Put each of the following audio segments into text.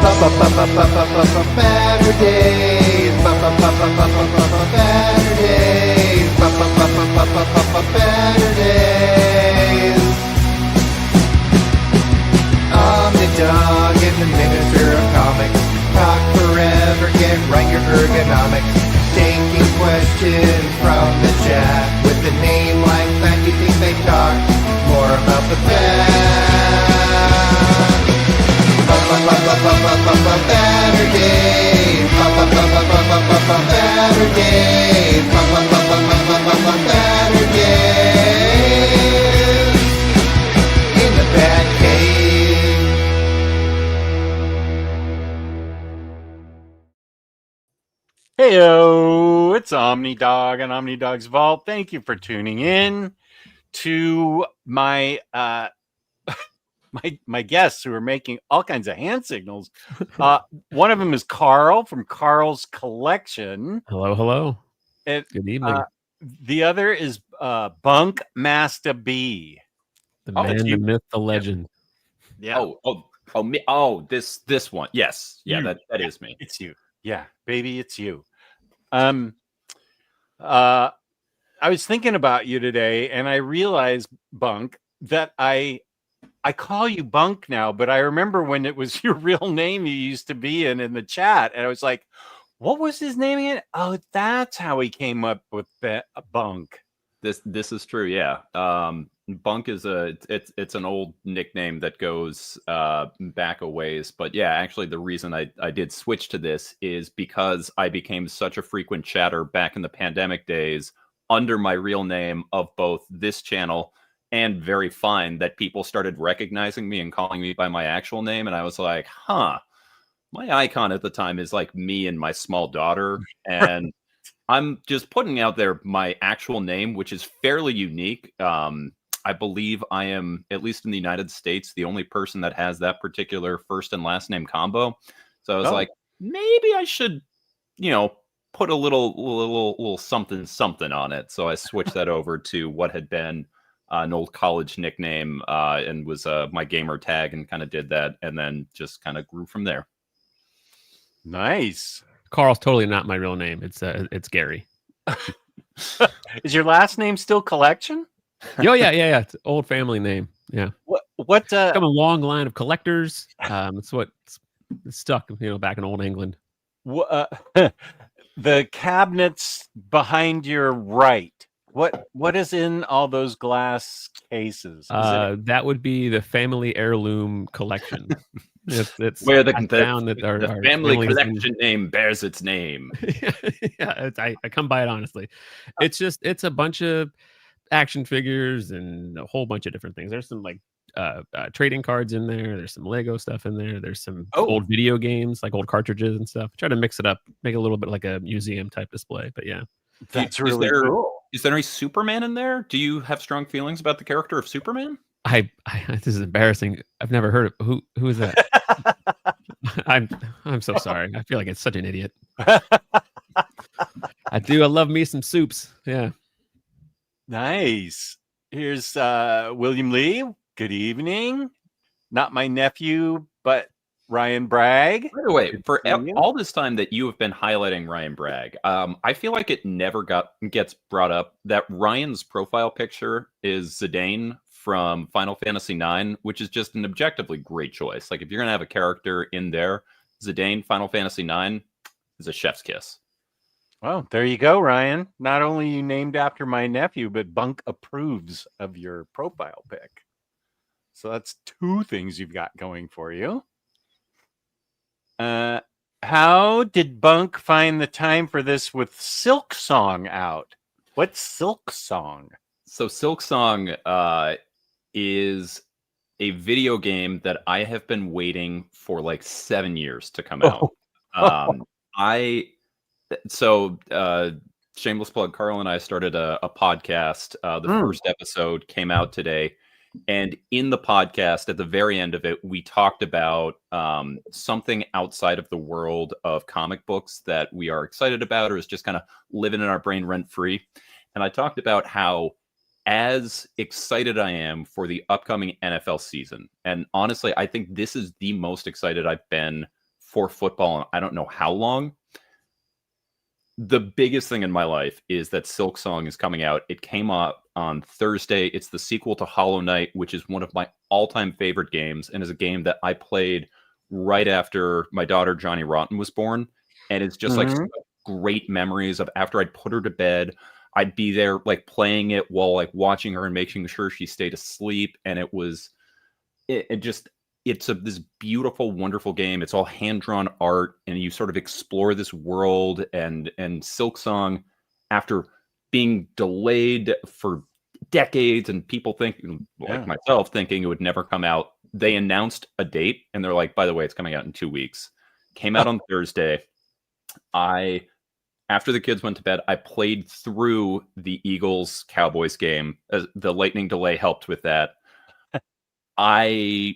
Baturdays. Baturdays. Omnidog in the miniature of comics. Talk forever, get right your ergonomics. Taking questions from the chat. With a name like that, you think they talk more about the fact. Baturdays. Baturdays. Baturdays. In the Bat Cave. Heyo, it's Omnidog and Omnidog's Vault. Thank you for tuning in to my my guests who are making all kinds of hand signals. One of them is Carl from Carl's Collection. Hello, hello. Good evening. The other is Bunk Master B. The man, the myth, the legend. Yeah. This one. Yes. Yeah, You. that is me. It's you. Yeah, baby, it's you. I was thinking about you today, and I realized, Bunk, that I call you Bunk now, but I remember when it was your real name you used to be in the chat, and I was like, what was his name again? Oh, that's how he came up with Bunk. This is true. Yeah. Bunk is it's an old nickname that goes back a ways, but yeah, actually the reason I did switch to this is because I became such a frequent chatter back in the pandemic days under my real name of both this channel and Very Fine that people started recognizing me and calling me by my actual name, and I was like, huh, my icon at the time is like me and my small daughter, and I'm just putting out there my actual name, which is fairly unique. I believe I am, at least in the United States, the only person that has that particular first and last name combo. So I was like, maybe I should, put a little something on it. So I switched that over to what had been an old college nickname and was my gamer tag, and kind of did that, and then just kind of grew from there. Nice. Carl's totally not my real name. It's Gary. Is your last name still Collection? Oh yeah. It's an old family name. Yeah. What Got a long line of collectors. It's what stuck, back in old England. The cabinets behind your right. What is in all those glass cases? That would be the family heirloom collection. It's where the family collection name bears its name. Yeah, I come by it honestly. It's a bunch of action figures and a whole bunch of different things. There's some like trading cards in there. There's some Lego stuff in there. There's some old video games, like old cartridges and stuff. Try to mix it up, make it a little bit like a museum type display. But yeah, that's really cool. Is there any Superman in there? Do you have strong feelings about the character of Superman? This is embarrassing. I've never heard of who is that? I'm so sorry. I feel like it's such an idiot. I love me some soups. Yeah. Nice. Here's William Lee. Good evening. Not my nephew, but Ryan Bragg. By the way, for all this time that you have been highlighting Ryan Bragg, I feel like it never gets brought up that Ryan's profile picture is Zidane from Final Fantasy IX, which is just an objectively great choice. Like, if you're going to have a character in there, Zidane, Final Fantasy IX is a chef's kiss. Well, there you go, Ryan. Not only you named after my nephew, but Bunk approves of your profile pic. So that's two things you've got going for you. How did Bunk find the time for this with Silk Song out? What's Silk Song? So Silk Song is a video game that I have been waiting for like 7 years to come out. Shameless plug, Carl and I started a podcast. The first episode came out today. And in the podcast, at the very end of it, we talked about something outside of the world of comic books that we are excited about, or is just kind of living in our brain rent free. And I talked about how as excited I am for the upcoming NFL season. And honestly, I think this is the most excited I've been for football, and I don't know how long. The biggest thing in my life is that Silk Song is coming out. It came out on Thursday. It's the sequel to Hollow Knight, which is one of my all-time favorite games, and is a game that I played right after my daughter Johnny Rotten was born. And it's just like Mhm. great memories of after I'd put her to bed, I'd be there like playing it while like watching her and making sure she stayed asleep. And it was this beautiful, wonderful game. It's all hand-drawn art, and you sort of explore this world. And Silk Song, after being delayed for decades, and people thinking, like myself, thinking it would never come out, they announced a date, and they're like, by the way, it's coming out in 2 weeks. Came out on Thursday. After the kids went to bed, I played through the Eagles Cowboys game. The lightning delay helped with that. I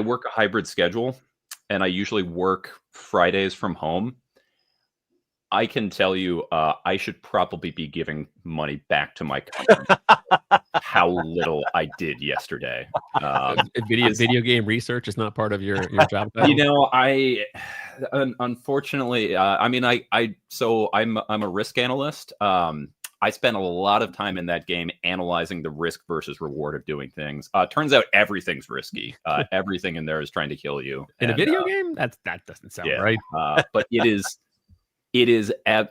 work a hybrid schedule, and I usually work Fridays from home. I can tell you, I should probably be giving money back to my company. How little I did yesterday. Video game research is not part of your job title? You know, unfortunately, I mean, so I'm a risk analyst. I spent a lot of time in that game analyzing the risk versus reward of doing things. Turns out everything's risky. Everything in there is trying to kill you. In a video game? That doesn't sound right. But it is. I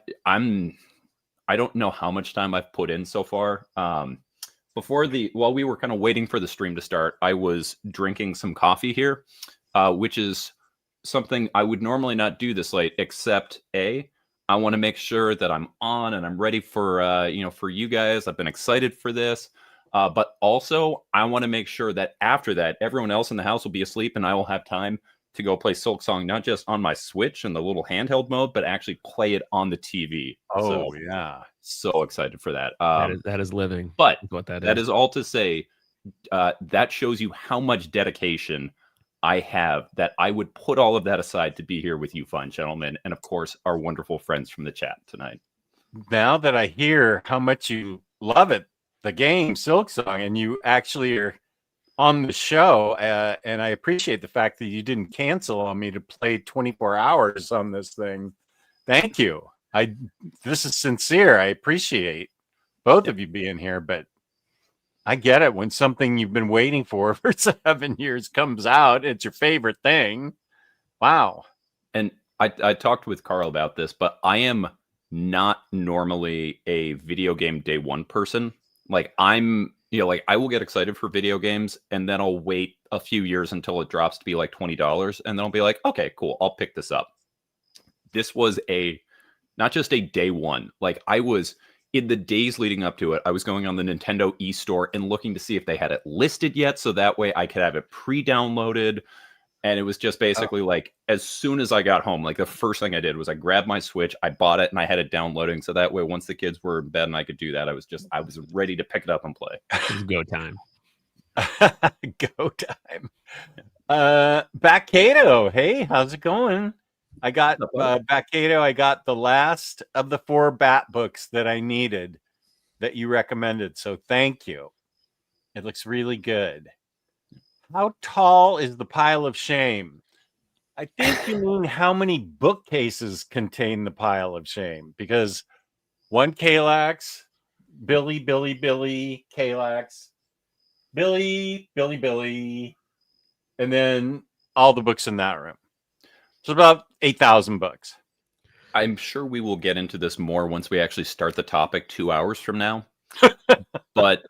don't know how much time I've put in so far. While we were kind of waiting for the stream to start, I was drinking some coffee here, which is something I would normally not do this late, except I want to make sure that I'm on and I'm ready for for you guys. I've been excited for this, but also I want to make sure that after that, everyone else in the house will be asleep, and I will have time to go play Silk Song, not just on my Switch in the little handheld mode, but actually play it on the TV. Oh, yeah. So excited for that. That is living. But what that is all to say, that shows you how much dedication I have, that I would put all of that aside to be here with you fine gentlemen, and of course our wonderful friends from the chat tonight. Now that I hear how much you love it, the game Silk Song, and you actually are on the show, and I appreciate the fact that you didn't cancel on me to play 24 hours on this thing. Thank you. This is sincere. I appreciate both of you being here, but I get it when something you've been waiting for 7 years comes out. It's your favorite thing. Wow. And I talked with Carl about this, but I am not normally a video game day one person. Like I will get excited for video games, and then I'll wait a few years until it drops to be like $20, and then I'll be like, okay, cool, I'll pick this up. This was not just a day one. Like, I was in the days leading up to it, I was going on the Nintendo eStore and looking to see if they had it listed yet, so that way I could have it pre-downloaded. And it was just basically like, as soon as I got home, like the first thing I did was I grabbed my Switch, I bought it, and I had it downloading. So that way, once the kids were in bed and I could do that, I was ready to pick it up and play. It was go time. Go time. Backato, hey, how's it going? I got Backato. I got the last of the 4 Bat books that I needed that you recommended. So thank you. It looks really good. How tall is the pile of shame? I think you mean how many bookcases contain the pile of shame, because one Kallax, Billy, Kallax, Billy, and then all the books in that room. So about 8,000 books. I'm sure we will get into this more once we actually start the topic 2 hours from now. But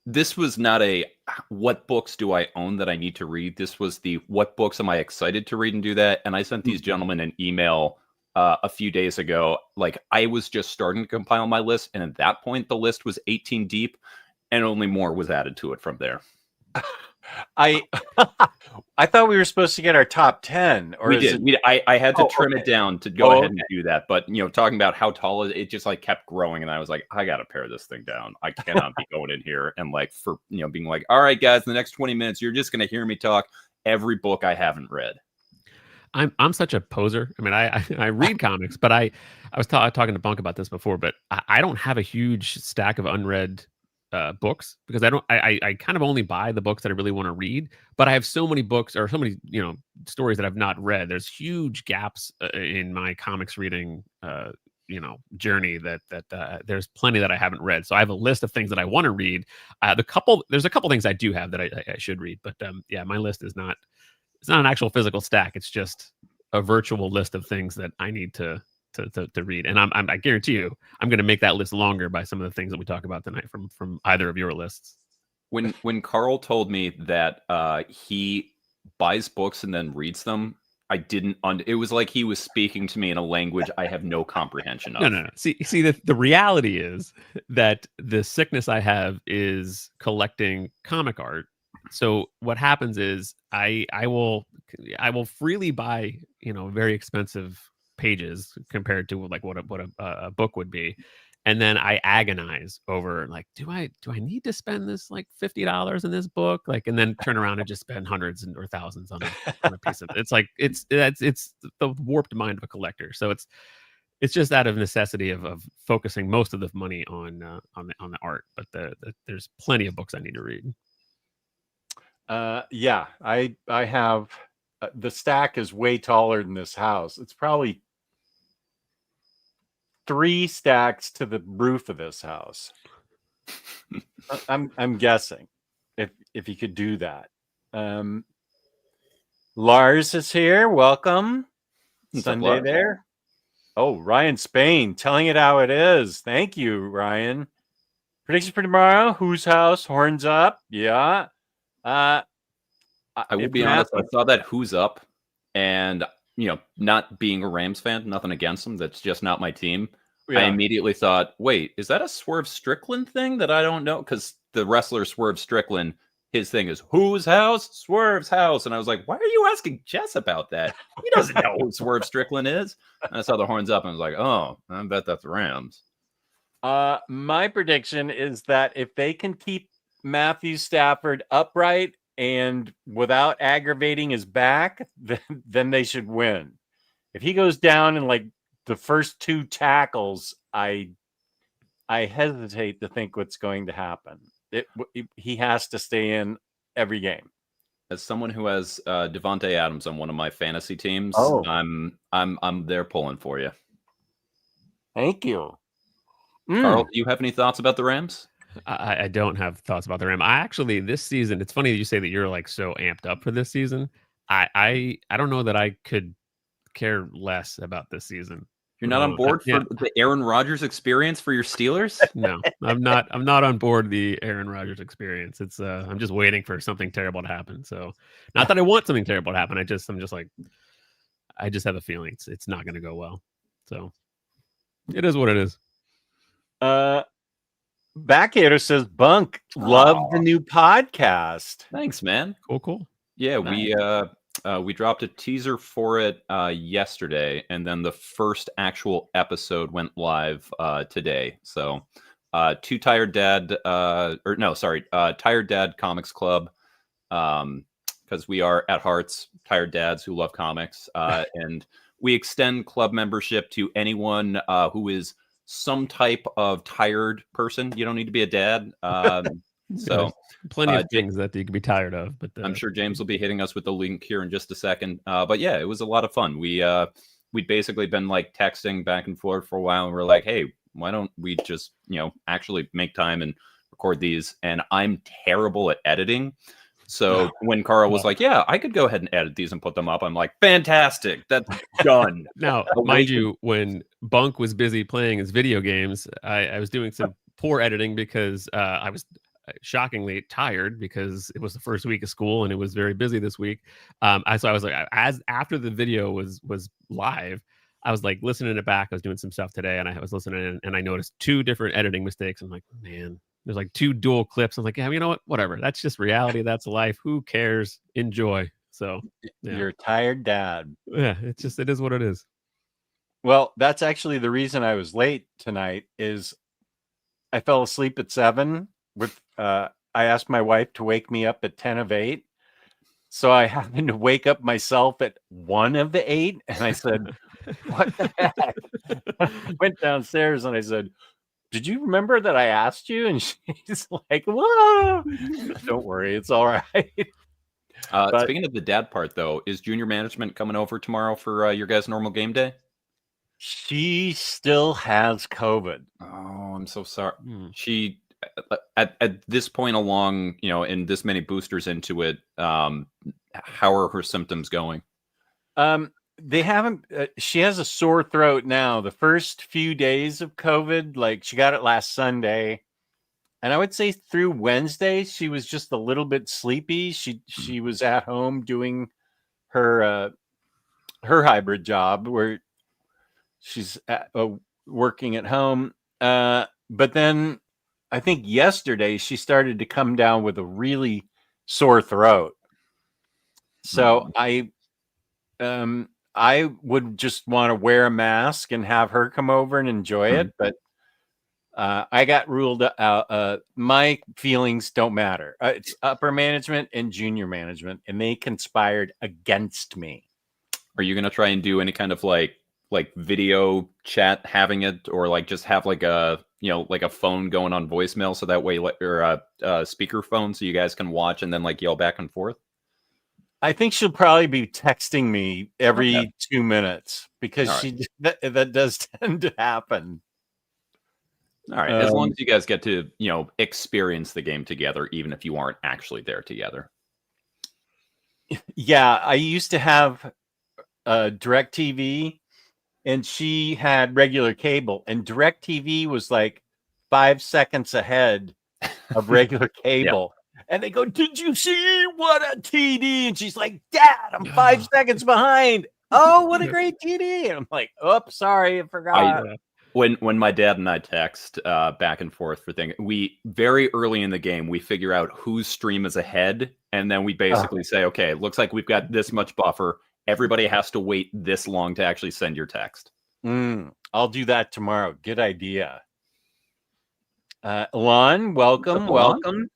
this was not a what books do I own that I need to read. This was the what books am I excited to read and do that. And I sent these gentlemen an email a few days ago. Like, I was just starting to compile my list, and at that point the list was 18 deep, and only more was added to it from there. I thought we were supposed to get our top 10. Or we did. I had to trim it down to go ahead and do that. But, talking about how tall it just like kept growing. And I was like, I got to pare this thing down. I cannot be going in here and like being like, all right, guys, in the next 20 minutes, you're just going to hear me talk every book I haven't read. I'm such a poser. I mean, I read comics, but I was talking to Bunk about this before, but I don't have a huge stack of unread books because I kind of only buy the books that I really want to read, but I have so many books or so many, stories that I've not read. There's huge gaps in my comics reading, journey that there's plenty that I haven't read. So I have a list of things that I want to read. There's a couple things I do have that I should read, but my list is not, it's not an actual physical stack. It's just a virtual list of things that I need to read. And I guarantee you, I'm going to make that list longer by some of the things that we talk about tonight from either of your lists. When Carl told me that he buys books and then reads them, I didn't. It was like he was speaking to me in a language I have no comprehension of. No. See, the reality is that the sickness I have is collecting comic art. So what happens is I will freely buy very expensive pages compared to like what a book would be, and then I agonize over like, do I need to spend this like $50 in this book, like, and then turn around and just spend hundreds or thousands on a piece of it. It's like it's the warped mind of a collector. So it's just out of necessity of focusing most of the money on the art, but there's plenty of books I need to read. I have the stack is way taller than this house. It's probably 3 stacks to the roof of this house. I'm guessing if you could do that. Lars is here. Welcome. Sunday there. Oh, Ryan Spain telling it how it is. Thank you, Ryan. Predictions for tomorrow. Whose house? Horns up. Yeah. I will be honest. I saw that Who's Up, and not being a Rams fan, nothing against them. That's just not my team. Yeah. I immediately thought, wait, is that a Swerve Strickland thing that I don't know? Because the wrestler Swerve Strickland, his thing is whose house? Swerve's house. And I was like, why are you asking Jess about that? He doesn't know who Swerve Strickland is. And I saw the horns up and I was like, oh, I bet that's the Rams. My prediction is that if they can keep Matthew Stafford upright and without aggravating his back, then they should win. If he goes down in like the first 2 tackles, I hesitate to think what's going to happen. He has to stay in every game. As someone who has Devontae Adams on one of my fantasy teams, I'm there pulling for you. Thank you. Carl, do you have any thoughts about the Rams? I don't have thoughts about the Rams. I actually, this season, it's funny that you say that you're like so amped up for this season. I don't know that I could care less about this season. You're not on board for the Aaron Rodgers experience for your Steelers? No, I'm not on board the Aaron Rodgers experience. It's I'm just waiting for something terrible to happen. So not that I want something terrible to happen. I just have a feeling it's not going to go well. So it is what it is. Backhater says, Bunk, love the new podcast. Thanks, man. Cool. Yeah, nice. We dropped a teaser for it yesterday, and then the first actual episode went live today. So, Tired Dad Comics Club, because we are at hearts tired dads who love comics, and we extend club membership to anyone who is some type of tired person. You don't need to be a dad. So plenty of things that you could be tired of, but I'm sure James will be hitting us with the link here in just a second. But yeah, it was a lot of fun. We'd basically been like texting back and forth for a while, and we're like, hey, why don't we just actually make time and record these? And I'm terrible at editing. So when Carl was like, yeah, I could go ahead and edit these and put them up, I'm like, fantastic, that's done. Now, mind you, when Bunk was busy playing his video games, I was doing some poor editing because I was shockingly tired because it was the first week of school and it was very busy this week. So I was like, after the video was live, I was like listening it back. I was doing some stuff today and I was listening and I noticed 2 different editing mistakes. I'm like, man, there's like 2 dual clips. I'm like, yeah, you know what? Whatever. That's just reality. That's life. Who cares? Enjoy. So yeah. You're a tired dad. Yeah, it is what it is. Well, that's actually the reason I was late tonight is I fell asleep at 7 with I asked my wife to wake me up at 10 of 8. So I happened to wake up myself at 1 of the 8 and I said, what the heck? I went downstairs and I said, did you remember that I asked you? And she's like, whoa, don't worry, it's all right. But Speaking of the dad part, though, is junior management coming over tomorrow for your guys' normal game day? she still has COVID. Oh, I'm so sorry. Hmm. She at this point along, in this many boosters into it, how are her symptoms going? They haven't. She has a sore throat now. The first few days of COVID, like she got it last Sunday, and I would say through Wednesday, she was just a little bit sleepy. She was at home doing her her hybrid job where she's working at home. But then I think yesterday she started to come down with a really sore throat. So I would just want to wear a mask and have her come over and enjoy it, but I got ruled out. My feelings don't matter. It's upper management and junior management, and they conspired against me. Are you gonna try and do any kind of like video chat, having it, or like just have like a like a phone going on voicemail, so that way, or a speaker phone, so you guys can watch and then like yell back and forth? I think she'll probably be texting me every Okay. 2 minutes because All right. that does tend to happen. All right, as long as you guys get to experience the game together, even if you aren't actually there together. Yeah, I used to have DirecTV, and she had regular cable, and DirecTV was like 5 seconds ahead of regular cable. And they go, "Did you see what a TD?" And she's like, "Dad, I'm 5 seconds behind." "Oh, what a great TD!" And I'm like, "Oh, sorry, I forgot." When my dad and I text back and forth for things, we very early in the game we figure out whose stream is ahead, and then we basically say, okay, it looks like we've got this much buffer. Everybody has to wait this long to actually send your text. I'll do that tomorrow. Good idea. Lon, welcome, What's up, Lon? welcome.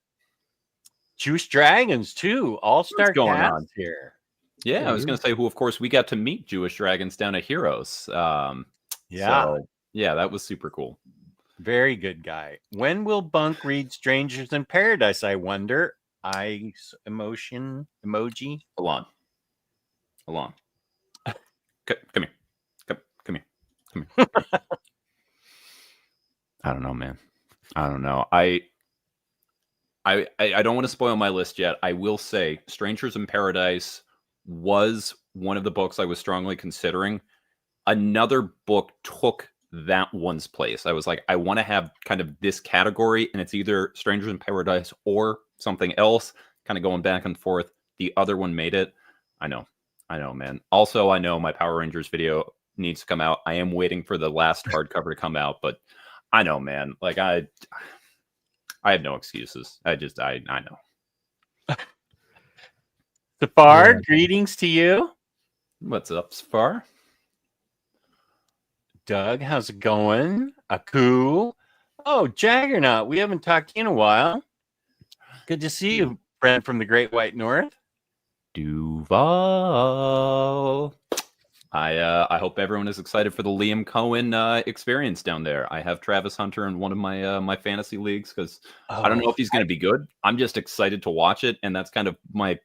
Juice Dragons too. All-star What's going cast on here. Yeah, I was going to say, who, of course, we got to meet Jewish Dragons down at Heroes. Yeah. So, yeah, that was super cool. Very good guy. When will Bunk read Strangers in Paradise, I wonder? Ice emoji. Alon. Come here. Come here. I don't know, man. I don't know. I don't want to spoil my list yet. I will say Strangers in Paradise was one of the books I was strongly considering. Another book took that one's place. I was like, I want to have kind of this category, and it's either Strangers in Paradise or something else, kind of going back and forth. The other one made it. I know, man. Also, I know my Power Rangers video needs to come out. I am waiting for the last hardcover to come out, but I know, man. Like I have no excuses. I know. Safar, greetings to you. What's up, Safar? Doug, how's it going? Aku. Oh, Jaggernaut. We haven't talked to you in a while. Good to see you, friend from the Great White North. Duval. I hope everyone is excited for the Liam Cohen experience down there. I have Travis Hunter in one of my my fantasy leagues because I don't know if he's going to be good. I'm just excited to watch it, and that's kind of my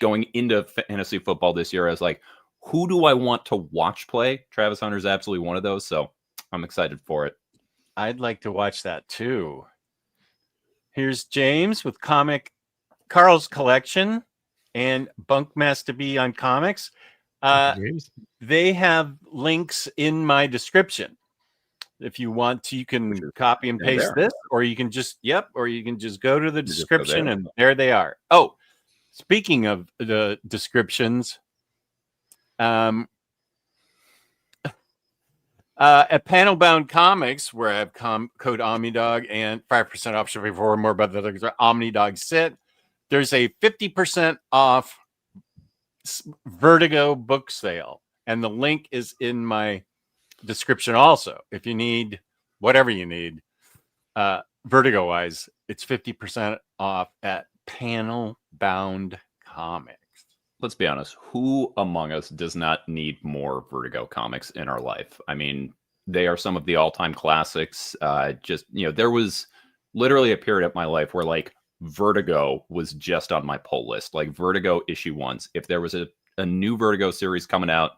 going into fantasy football this year. I was like, who do I want to watch play? Travis Hunter is absolutely one of those, so I'm excited for it. I'd like to watch that too. Here's James with Carl's Collection and Bunk Master B on comics. They have links in my description. If you want to, you can copy and paste this, or you can just go to the description, and there they are. Oh, speaking of the descriptions, at Panelbound Comics, where I have code Omnidog and 5% off shipping for more about the Omnidog sit, there's a 50% off Vertigo book sale, and the link is in my description also. If you need whatever you need Vertigo wise, it's 50% off at Panelbound Comics. Let's be honest, who among us does not need more Vertigo comics in our life? I mean, they are some of the all-time classics. Just, there was literally a period of my life where like Vertigo was just on my pull list, like Vertigo issue ones. If there was a new Vertigo series coming out,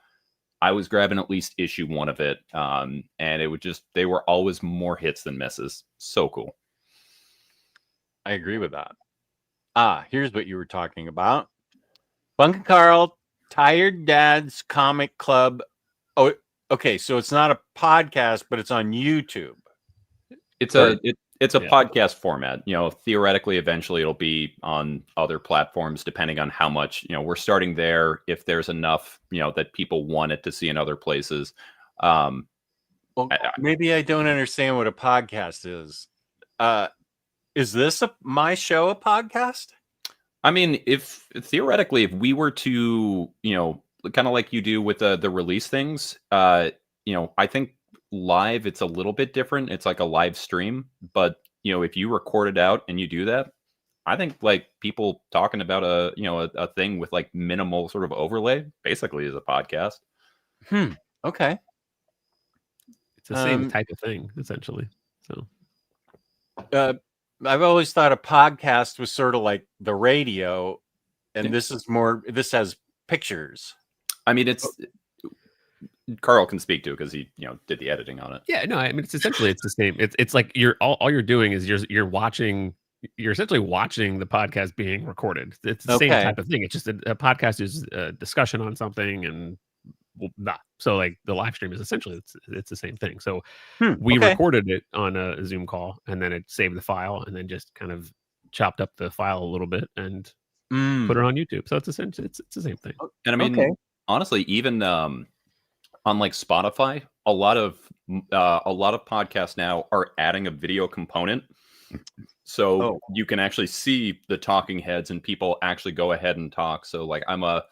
I was grabbing at least issue one of it. And it would they were always more hits than misses. So cool. I agree with that. Here's what you were talking about. Bunk and Carl, Tired Dad's Comic Club. Oh, okay. So it's not a podcast, but it's on YouTube. It's a podcast format. Theoretically, eventually it'll be on other platforms, depending on how much, we're starting there. If there's enough, that people want it to see in other places. Well, maybe I don't understand what a podcast is. Is this my show a podcast? I mean, if theoretically, if we were to, kind of like you do with the release things, I think live, it's a little bit different. It's like a live stream, but if you record it out and you do that, I think like people talking about a thing with like minimal sort of overlay basically is a podcast. Okay. It's the same type of thing, essentially. So I've always thought a podcast was sort of like the radio, and this has pictures. I mean, Carl can speak to it because he, did the editing on it. Yeah, no, I mean, it's essentially the same. It's like all you're doing is you're watching. You're essentially watching the podcast being recorded. It's the same type of thing. It's just a podcast is a discussion on something, and so like the live stream is essentially it's the same thing. So we recorded it on a Zoom call, and then it saved the file, and then just kind of chopped up the file a little bit and put it on YouTube. So it's essentially it's the same thing. And I mean, honestly, even on like Spotify, a lot of podcasts now are adding a video component, so you can actually see the talking heads and people actually go ahead and talk. So like I'm a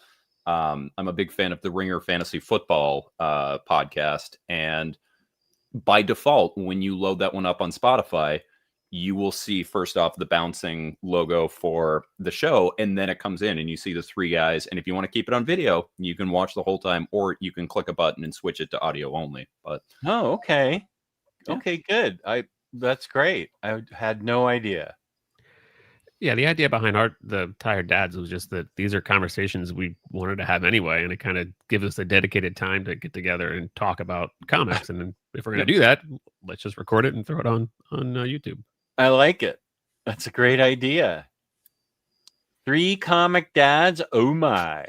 big fan of the Ringer Fantasy Football podcast, and by default, when you load that one up on Spotify, you will see first off the bouncing logo for the show, and then it comes in and you see the three guys. And if you want to keep it on video, you can watch the whole time, or you can click a button and switch it to audio only. But okay, good. That's great. I had no idea. Yeah, the idea behind the Tired Dads was just that these are conversations we wanted to have anyway, and it kind of gives us a dedicated time to get together and talk about comics. And then if we're going to do that, let's just record it and throw it on YouTube. I like it. That's a great idea. 3 comic dads. Oh my!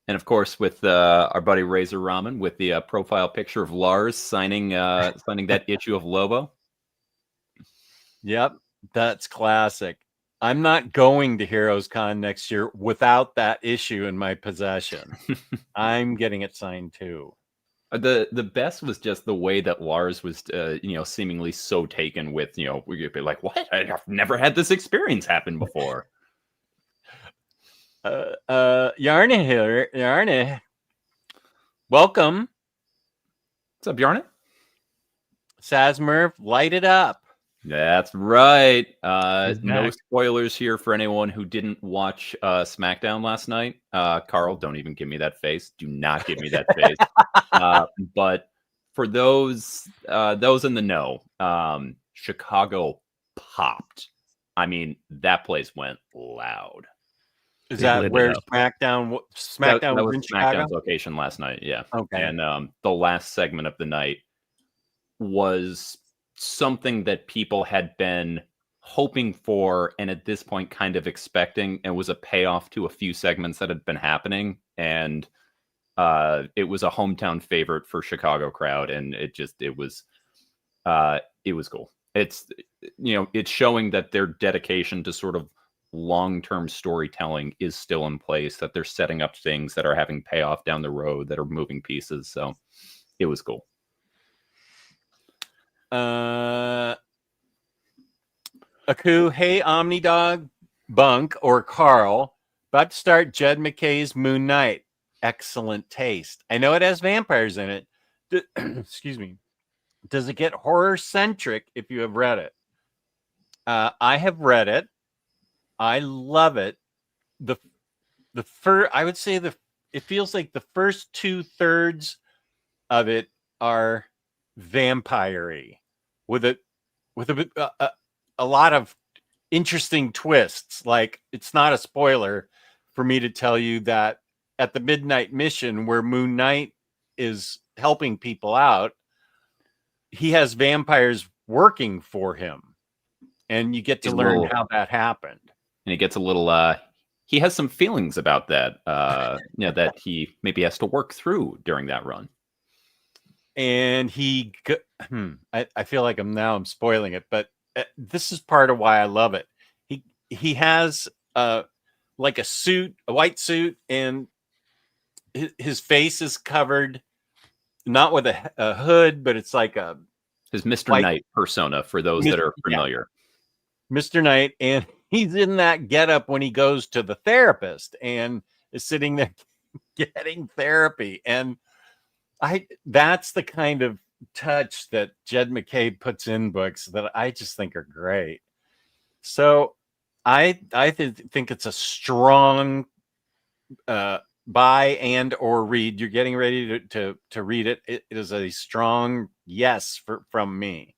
And of course, with our buddy Razor Ramen with the profile picture of Lars signing that issue of Lobo. Yep. That's classic. I'm not going to Heroes Con next year without that issue in my possession. I'm getting it signed too. The best was just the way that Lars was, seemingly so taken with, we'd be like, what? I've never had this experience happen before. Yarna here. Yarna. Welcome. What's up, Yarna? Sazmurf, light it up. That's right. No spoilers here for anyone who didn't watch SmackDown last night. Carl, don't even give me that face. Do not give me that face. But for those in the know, Chicago popped. I mean, that place went loud. Is that where SmackDown that was in Chicago? SmackDown's location last night? Yeah. Okay. And the last segment of the night was something that people had been hoping for, and at this point kind of expecting, and was a payoff to a few segments that had been happening. And it was a hometown favorite for Chicago crowd, and it was cool. It's it's showing that their dedication to sort of long-term storytelling is still in place, that they're setting up things that are having payoff down the road, that are moving pieces. So it was cool. Aku, hey Omnidog, Bunk, or Carl, about to start Jed McKay's Moon Knight. Excellent taste. I know it has vampires in it. Excuse me. Does it get horror centric if you have read it? I have read it. I love it. I would say it feels like the first 2/3 of it are vampire-y with a lot of interesting twists. Like, it's not a spoiler for me to tell you that at the Midnight Mission, where Moon Knight is helping people out, he has vampires working for him, and you get to learn how that happened. And he gets a little he has some feelings about that that he maybe has to work through during that run. And I feel like I'm spoiling it, but this is part of why I love it. He has like a white suit, and his face is covered, not with a hood, but it's like his Mr. Knight persona, for those that are familiar. Yeah. Mr. Knight, and he's in that getup when he goes to the therapist and is sitting there getting therapy. And that's the kind of touch that Jed McKay puts in books that I just think are great. So I think it's a strong buy and or read. You're getting ready to read it. It is a strong yes from me.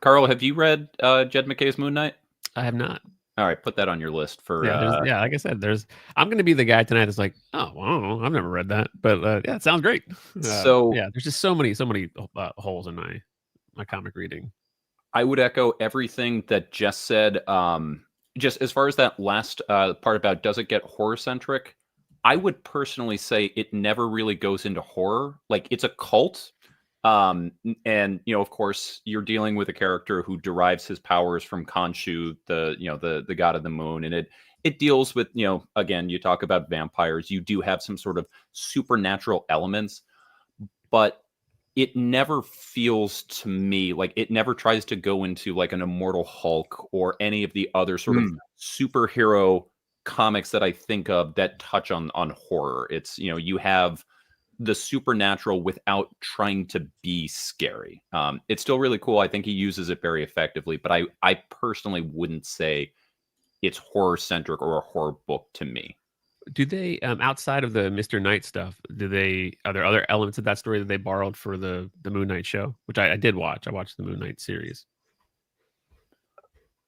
Carl, have you read Jed McKay's Moon Knight? I have not. All right, put that on your list for. Yeah, like I said, I'm going to be the guy tonight that's like, oh, well, I've never read that, but yeah, it sounds great. So yeah, there's just so many holes in my comic reading. I would echo everything that Jess said. Just as far as that last part about does it get horror centric, I would personally say it never really goes into horror. Like, it's a cult. And of course, you're dealing with a character who derives his powers from Khonshu, the god of the moon, and it deals with, again, you talk about vampires, you do have some sort of supernatural elements, but it never feels to me like, it never tries to go into like an Immortal Hulk or any of the other sort of superhero comics that I think of that touch on horror. It's, you have the supernatural without trying to be scary. It's still really cool. I think he uses it very effectively, but I personally wouldn't say it's horror centric or a horror book to me. Do they, outside of the Mr. Knight stuff, are there other elements of that story that they borrowed for the Moon Knight show, which I did watch? I watched the Moon Knight series.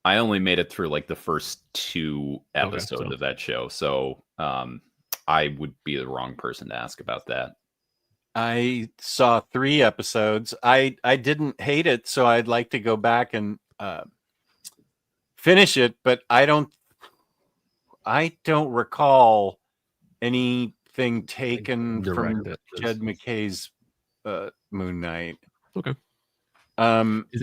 I only made it through like the first 2 episodes of that show, so I would be the wrong person to ask about that. I saw 3 episodes. I didn't hate it, so I'd like to go back and finish it, but I don't recall anything taken from Jed McKay's Moon Knight. Okay.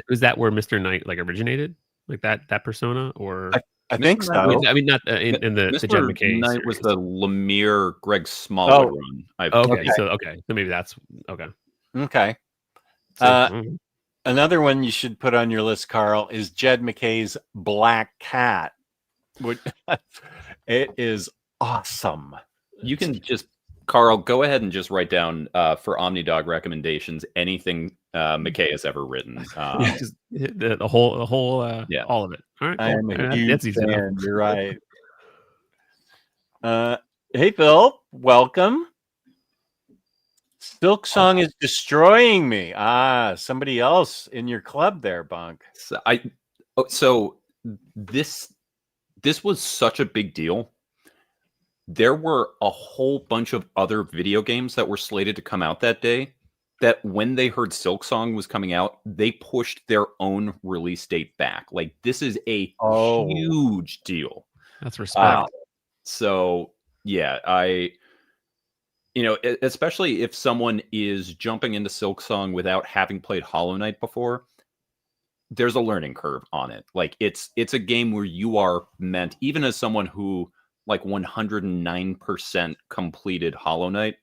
Is that where Mr. Knight like originated? Like that persona, or I think so. I mean, not in the Jed McKay Knight series. was the Lemire Greg Smallwood run. Okay, so maybe that's okay. Okay. Another one you should put on your list, Carl, is Jed McKay's Black Cat. It is awesome. You can just, Carl, go ahead and just write down for Omnidog recommendations anything McKay has ever written. Just the whole all of it. All right, I am a huge that's easy fan. You're right. Hey, Phil, welcome. Silk Song is destroying me. Somebody else in your club there, Bunk. So this was such a big deal. There were a whole bunch of other video games that were slated to come out that day that when they heard Silk Song was coming out, they pushed their own release date back. Like, this is a huge deal. That's respect. So yeah, especially if someone is jumping into Silk Song without having played Hollow Knight before, there's a learning curve on it. Like, it's a game where you are meant, even as someone who like 109% completed Hollow Knight,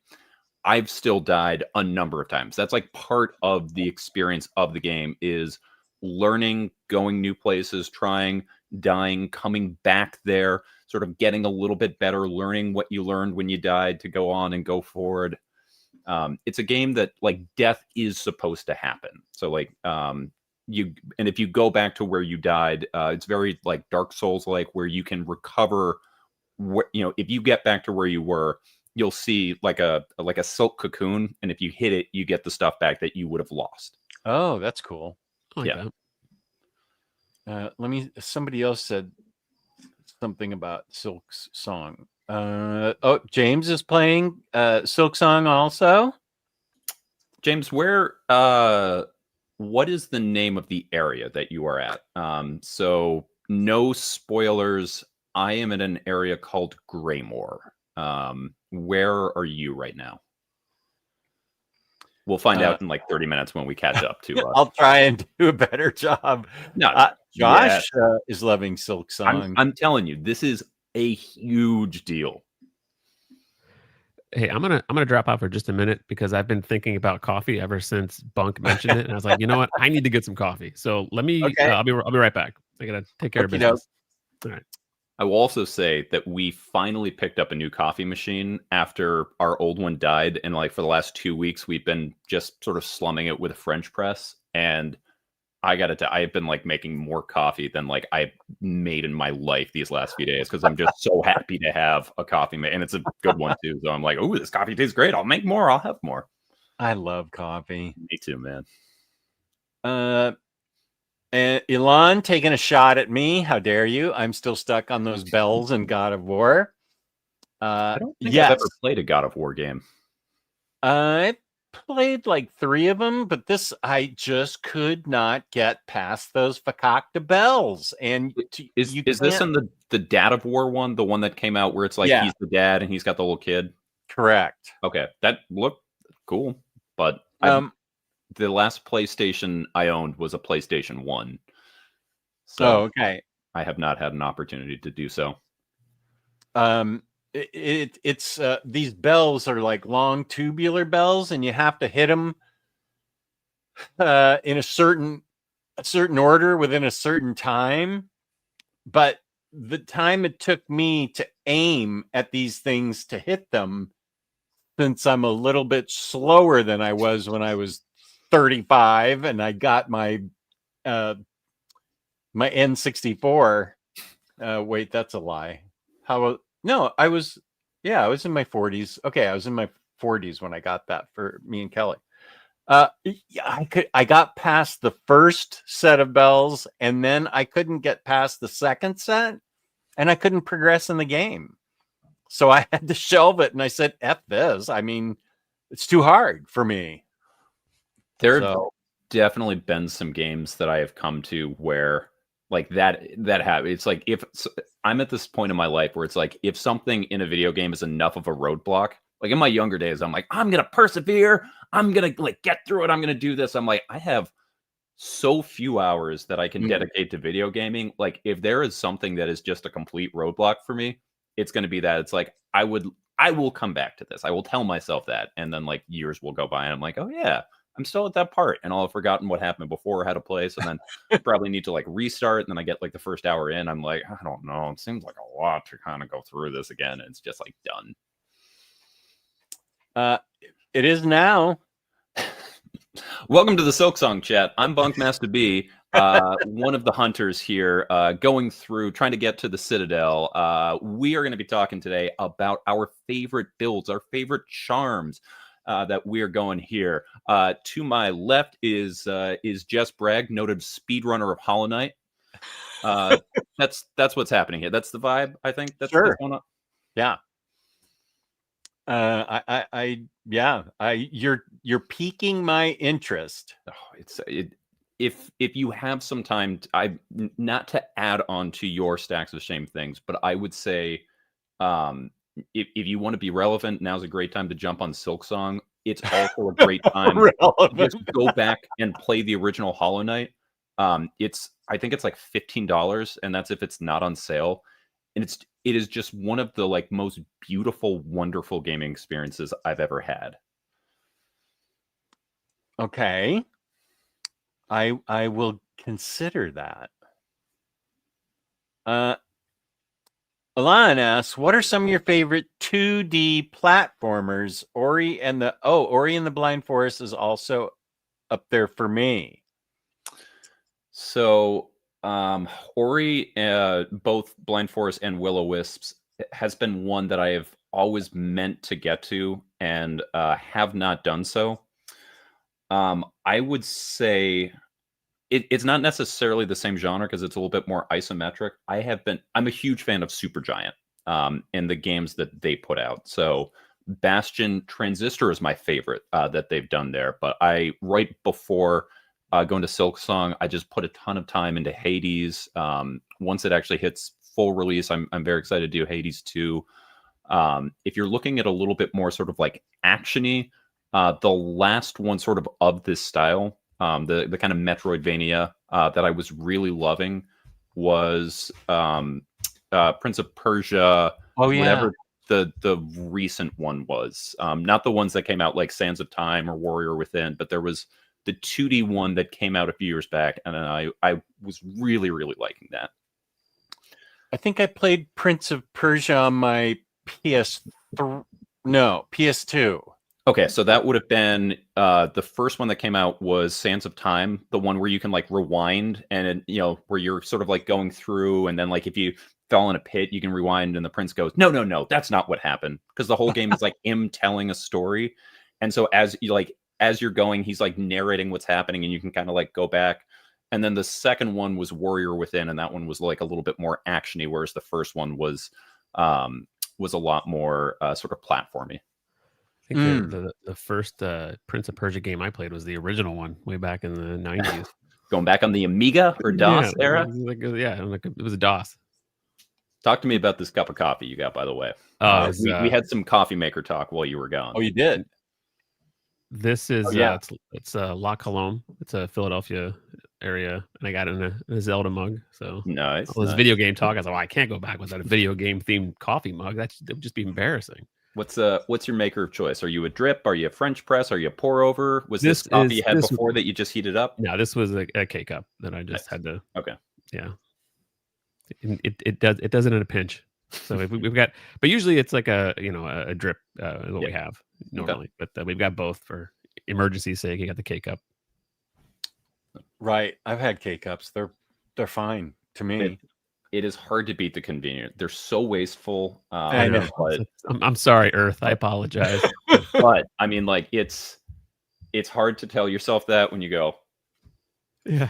I've still died a number of times. That's like part of the experience of the game, is learning, going new places, trying, dying, coming back there, sort of getting a little bit better, learning what you learned when you died to go on and go forward. It's a game that, like, death is supposed to happen. So like, if you go back to where you died, it's very like Dark Souls like, where you can recover. If you get back to where you were, you'll see like a silk cocoon, and if you hit it, you get the stuff back that you would have lost. Oh, that's cool. I like Yeah. that. Somebody else said something about Silk's song. James is playing Silk Song also. James, what is the name of the area that you are at? So no spoilers. I am in an area called Greymore. Where are you right now? We'll find out in like 30 minutes when we catch up to. I'll try and do a better job. No, Josh is loving Silk Song. I'm telling you, this is a huge deal. Hey, I'm gonna drop out for just a minute because I've been thinking about coffee ever since Bunk mentioned it, and I was like, you know what, I need to get some coffee. So let me. Okay. I'll be right back. I gotta take care of Okey business. All right. I will also say that we finally picked up a new coffee machine after our old one died, and like for the last 2 weeks, we've been just sort of slumming it with a French press. And I have been like making more coffee than like I've made in my life these last few days because I'm just so happy to have a coffee and it's a good one too. So I'm like, oh, this coffee tastes great. I'll make more. I'll have more. I love coffee. Me too, man. And Elon taking a shot at me. How dare you? I'm still stuck on those bells in God of War. I don't think yes. I've ever played a God of War game. I played like 3 of them, but I just could not get past those fakakta bells. And Is this in the Dad of War one, the one that came out where it's like he's the dad and he's got the little kid? Correct. Okay, that looked cool, but the last PlayStation I owned was a PlayStation 1. So okay. I have not had an opportunity to do so. It's these bells are like long tubular bells, and you have to hit them in a certain order within a certain time. But the time it took me to aim at these things to hit them, since I'm a little bit slower than I was when I was 35 and I got my my N64. Wait, that's a lie. No, I was in my 40s. Okay, I was in my 40s when I got that for me and Kelly. I got past the first set of bells, and then I couldn't get past the second set, and I couldn't progress in the game. So I had to shelve it, and I said, F this. I mean, it's too hard for me. There have definitely been some games that I have come to where like that happens. It's like if I'm at this point in my life where it's like if something in a video game is enough of a roadblock, like in my younger days, I'm like, I'm gonna persevere. I'm gonna like get through it. I'm gonna do this. I'm like, I have so few hours that I can dedicate to video gaming. Like if there is something that is just a complete roadblock for me, it's going to be that. It's like I will come back to this. I will tell myself that, and then like years will go by, and I'm like, oh yeah, I'm still at that part, and I'll have forgotten what happened before, how to play, so then probably need to like restart, and then I get like the first hour in, I'm like, I don't know, it seems like a lot to kind of go through this again, and it's just like done. It is now. Welcome to the Silk Song chat. I'm Bunk Master B, one of the hunters here, going through, trying to get to the Citadel. We are going to be talking today about our favorite builds, our favorite charms that we are going here. To my left is Jess Bragg, noted speedrunner of Hollow Knight. That's what's happening here. That's the vibe, I think. That's sure. What's going on. Yeah. You're piquing my interest. Oh, if you have some time, not to add on to your stacks of shame things, but I would say, if you want to be relevant, now's a great time to jump on Silk Song. It's also a great time to just go back and play the original Hollow Knight. I think it's like $15, and that's if it's not on sale. And it is just one of the like most beautiful, wonderful gaming experiences I've ever had. Okay. I will consider that. Alon asks, what are some of your favorite 2D platformers? Ori and the Blind Forest is also up there for me. So Ori, both Blind Forest and Will-O-Wisps, has been one that I have always meant to get to and have not done so. I would say it's not necessarily the same genre because it's a little bit more isometric. I'm a huge fan of Supergiant in the games that they put out. So Bastion Transistor is my favorite that they've done there. But right before going to Silksong, I just put a ton of time into Hades. Once it actually hits full release, I'm very excited to do Hades 2. If you're looking at a little bit more sort of like actiony, the last one sort of this style, the kind of Metroidvania that I was really loving was Prince of Persia. Oh yeah. Whatever the recent one was, not the ones that came out like Sands of Time or Warrior Within, but there was the 2D one that came out a few years back, and I was really liking that. I think I played Prince of Persia on my PS2. Okay, so that would have been the first one that came out was Sands of Time, the one where you can like rewind and where you're sort of like going through, and then like if you fell in a pit, you can rewind, and the prince goes, no, that's not what happened, because the whole game is like him telling a story, and so as you're going, he's like narrating what's happening, and you can kind of like go back. And then the second one was Warrior Within, and that one was like a little bit more actiony, whereas the first one was a lot more sort of platformy. I think the first Prince of Persia game I played was the original one way back in the 90s. Going back on the Amiga or DOS era? It was a DOS. Talk to me about this cup of coffee you got, by the way. We had some coffee maker talk while you were gone. Oh, you did? This is it's La Colombe. It's a Philadelphia area, and I got it in a Zelda mug. So nice. All this video game talk, I was like, well, I can't go back without a video game themed coffee mug. That would just be embarrassing. What's your maker of choice? Are you a drip? Are you a French press? Are you a pour over? Was this coffee you had before that you just heated up? No, this was a K cup that I just had to. Okay. Yeah. It does it in a pinch. So if we've got, but usually it's like a drip is what we have normally. Okay. But we've got both for emergency's sake. You got the K cup. Right. I've had K cups. They're fine to me. It is hard to beat the convenience. They're so wasteful. I know. But I'm sorry, Earth. I apologize. But I mean, like it's hard to tell yourself that when you go. Yeah.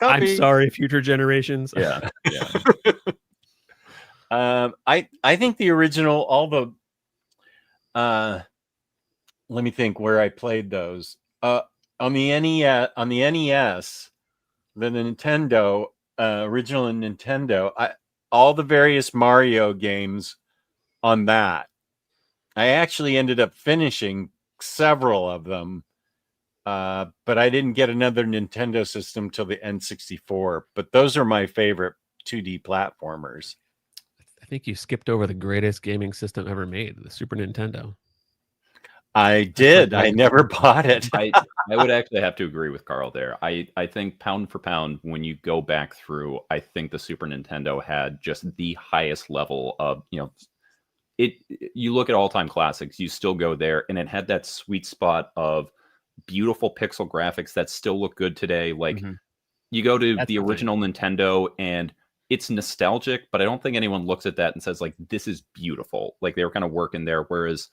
I'm sorry, future generations. Yeah. I think the original, all the let me think where I played those. On the NES, the Nintendo, original Nintendo, all the various Mario games on that. I actually ended up finishing several of them, but I didn't get another Nintendo system till the N64. But those are my favorite 2D platformers. I think you skipped over the greatest gaming system ever made, the Super Nintendo. I did. I never bought it. I would actually have to agree with Carl there. I think pound for pound, when you go back through, I think the Super Nintendo had just the highest level of, you look at all-time classics, you still go there, and it had that sweet spot of beautiful pixel graphics that still look good today. Like you go to the original Nintendo and it's nostalgic, but I don't think anyone looks at that and says like, this is beautiful. Like they were kind of working there. Whereas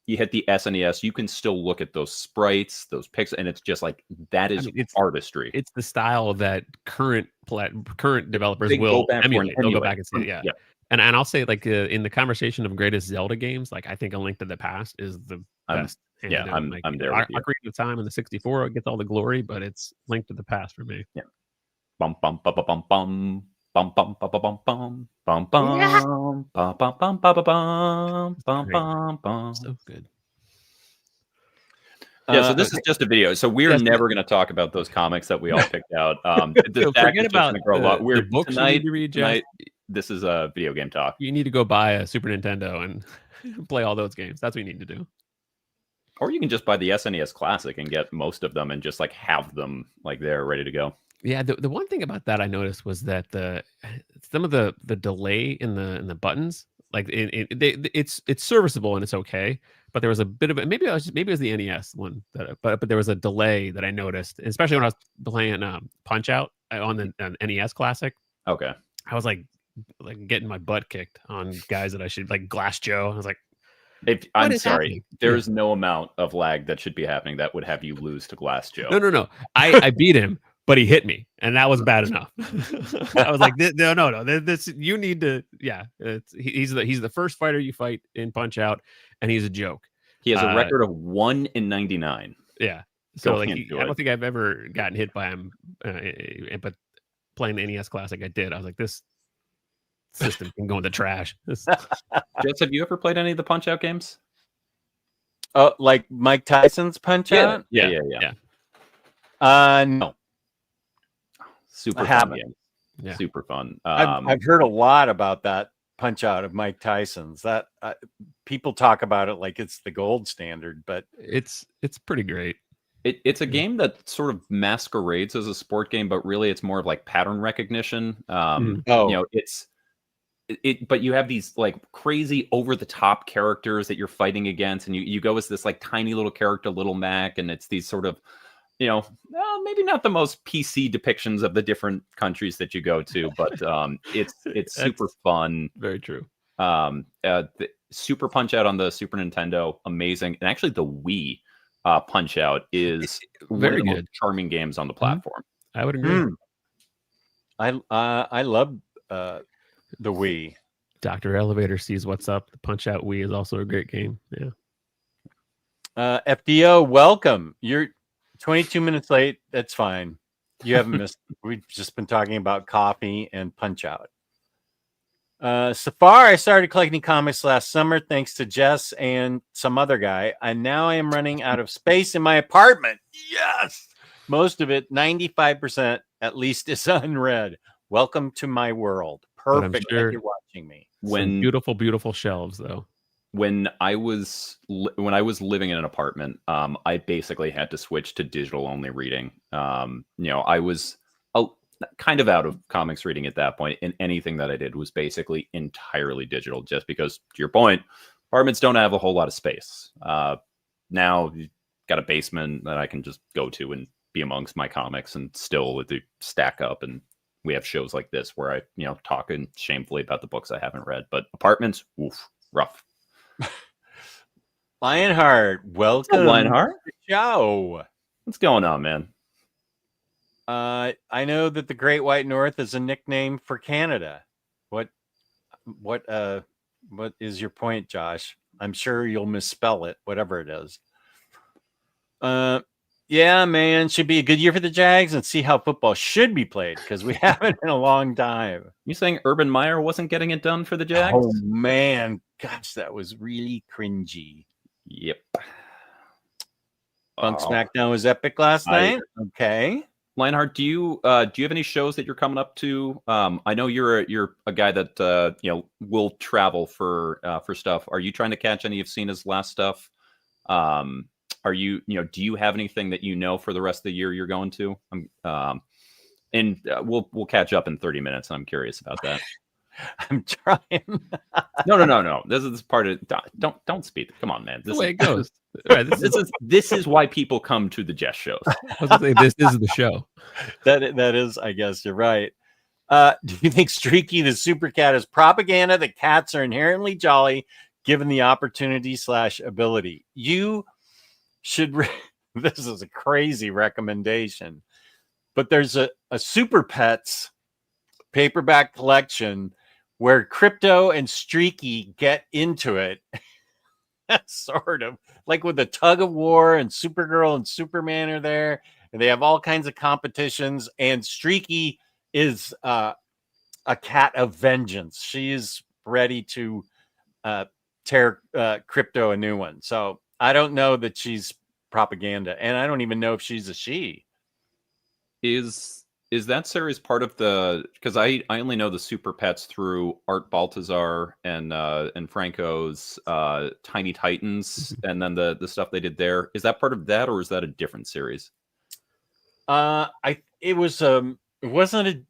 you hit the SNES, you can still look at those sprites, those pixels, and it's just like, that is artistry. It's the style that current developers will emulate. They'll go back and see it. Yeah. And I'll say, like, in the conversation of greatest Zelda games, like, I think A Link to the Past is the best. I'm there with you. Ocarina of Time and the 64 gets all the glory, but it's Link to the Past for me. Yeah. Bum bum bum bum bum bum bum bum bum bum bum bum bum bum bum bum bum bum bum. So good. Yeah, so this is just a video. So we're never going to talk about those comics that we all picked out. Forget about the books you need to read, Jeff. This is a video game talk. You need to go buy a Super Nintendo and play all those games. That's what you need to do. Or you can just buy the SNES Classic and get most of them and just like have them like they're ready to go. Yeah, the one thing about that I noticed was that some of the delay in the buttons, like it's serviceable and it's okay, but there was a bit of it. Maybe it was the NES one, but there was a delay that I noticed, especially when I was playing Punch Out on the NES Classic. Okay, I was like, like getting my butt kicked on guys that I should like Glass Joe. I was like, I'm is sorry. happening? There's no amount of lag that should be happening that would have you lose to Glass Joe. No. I beat him, but he hit me, and that was bad enough. I was like, no. This you need to, yeah. He's the first fighter you fight in Punch Out, and he's a joke. He has a record of 1-99. Yeah. So Go like, into I don't it. think I've ever gotten hit by him, but playing the NES Classic, I did. I was like, this system can go in the trash. Jess, have you ever played any of the Punch Out games? Oh, like Mike Tyson's Punch Out? Yeah. No. Super I fun haven't. game. Yeah. Super fun. I've heard a lot about that Punch Out of Mike Tyson's. That people talk about it like it's the gold standard, but It's pretty great. It's a game that sort of masquerades as a sport game, but really it's more of like pattern recognition. You know, but you have these like crazy over the top characters that you're fighting against, and you go as this like tiny little character, Little Mac, and it's these sort of, you know, maybe not the most PC depictions of the different countries that you go to, but it's super fun. Very true. The Super Punch Out on the Super Nintendo, amazing, and actually the Wii Punch Out is very one of the good. most charming games on the platform. I would agree. I love the Wii. Dr. Elevator sees what's up. The Punch Out Wii is also a great game. Yeah. FDO, welcome. You're 22 minutes late. That's fine. You haven't missed. We've just been talking about coffee and Punch Out. Safar, I started collecting comics last summer thanks to Jess and some other guy, and now I am running out of space in my apartment. Yes, most of it, 95% at least, is unread. Welcome to my world. Perfect sure that you're watching me. Some beautiful shelves though. When I was living in an apartment, I basically had to switch to digital only reading. You know, I was kind of out of comics reading at that point, and anything that I did was basically entirely digital, just because, to your point, apartments don't have a whole lot of space. Now you've got a basement that I can just go to and be amongst my comics, and still they stack up, and we have shows like this where I, you know, talk shamefully about the books I haven't read. But apartments, oof, rough. Lionheart, welcome. Lionheart, to the show. What's going on, man? I know that the Great White North is a nickname for Canada. What is your point, Josh? I'm sure you'll misspell it, whatever it is. Yeah, man, should be a good year for the Jags, and see how football should be played, because we haven't in a long time. You saying Urban Meyer wasn't getting it done for the Jags? Oh man, gosh, that was really cringy. Yep. Bunk SmackDown was epic last night. Okay. Lionheart, do you have any shows that you're coming up to? I know you're a guy that you know, will travel for stuff. Are you trying to catch any of Cena's last stuff? Are you know, do you have anything that you know for the rest of the year you're going to? And we'll catch up in 30 minutes. I'm curious about that. I'm trying. No. This is part of don't speed. Come on, man. This the way it goes. Right, this is why people come to the Jess shows. I was gonna say, this is the show. That is, I guess you're right. Do you think Streaky the Super Cat is propaganda that cats are inherently jolly given the opportunity / ability? You should this is a crazy recommendation, but there's a Super Pets paperback collection where Crypto and Streaky get into it. Sort of like with the tug of war, and Supergirl and Superman are there, and they have all kinds of competitions, and Streaky is a cat of vengeance. She is ready to tear Crypto a new one. So I don't know that she's propaganda, and I don't even know if she's a she. Is that series part of the, because I only know the Super Pets through Art Baltazar and Franco's Tiny Titans, and then the stuff they did there. Is that part of that, or is that a different series? It wasn't a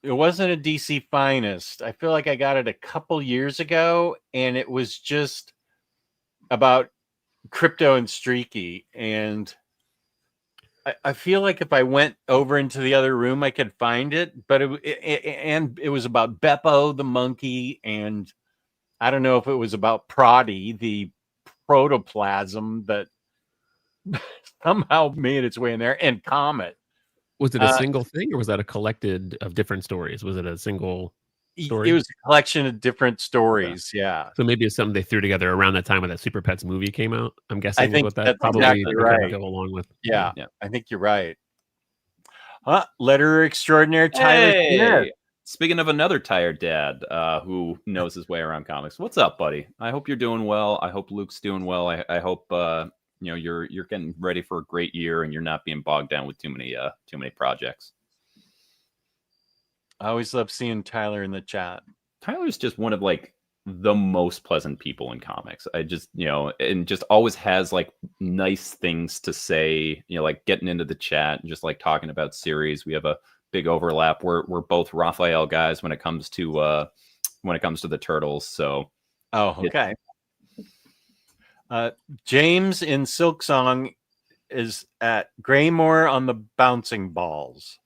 DC Finest. I feel like I got it a couple years ago, and it was just about Crypto and Streaky, and I feel like if I went over into the other room, I could find it, but it was about Beppo the monkey, and I don't know if it was about Proddy, the protoplasm that somehow made its way in there, and Comet. Was it a single thing, or was that a collected of different stories? Was it a single story? It was a collection of different stories. Yeah. So maybe it's something they threw together around the time when that Super Pets movie came out. I'm guessing I think what that that's probably exactly right. go along with. Yeah, I think you're right. Letter extraordinaire Tyler Smith. Speaking of another tired dad who knows his way around comics, what's up, buddy? I hope you're doing well. I hope Luke's doing well. I hope you're getting ready for a great year and you're not being bogged down with too many projects. I always love seeing Tyler in the chat. Tyler's just one of like the most pleasant people in comics. I just, and just always has like nice things to say, like getting into the chat and just like talking about series. We have a big overlap. We're both Raphael guys when it comes to the Turtles. So okay. James in Silksong is at Graymore on the bouncing balls.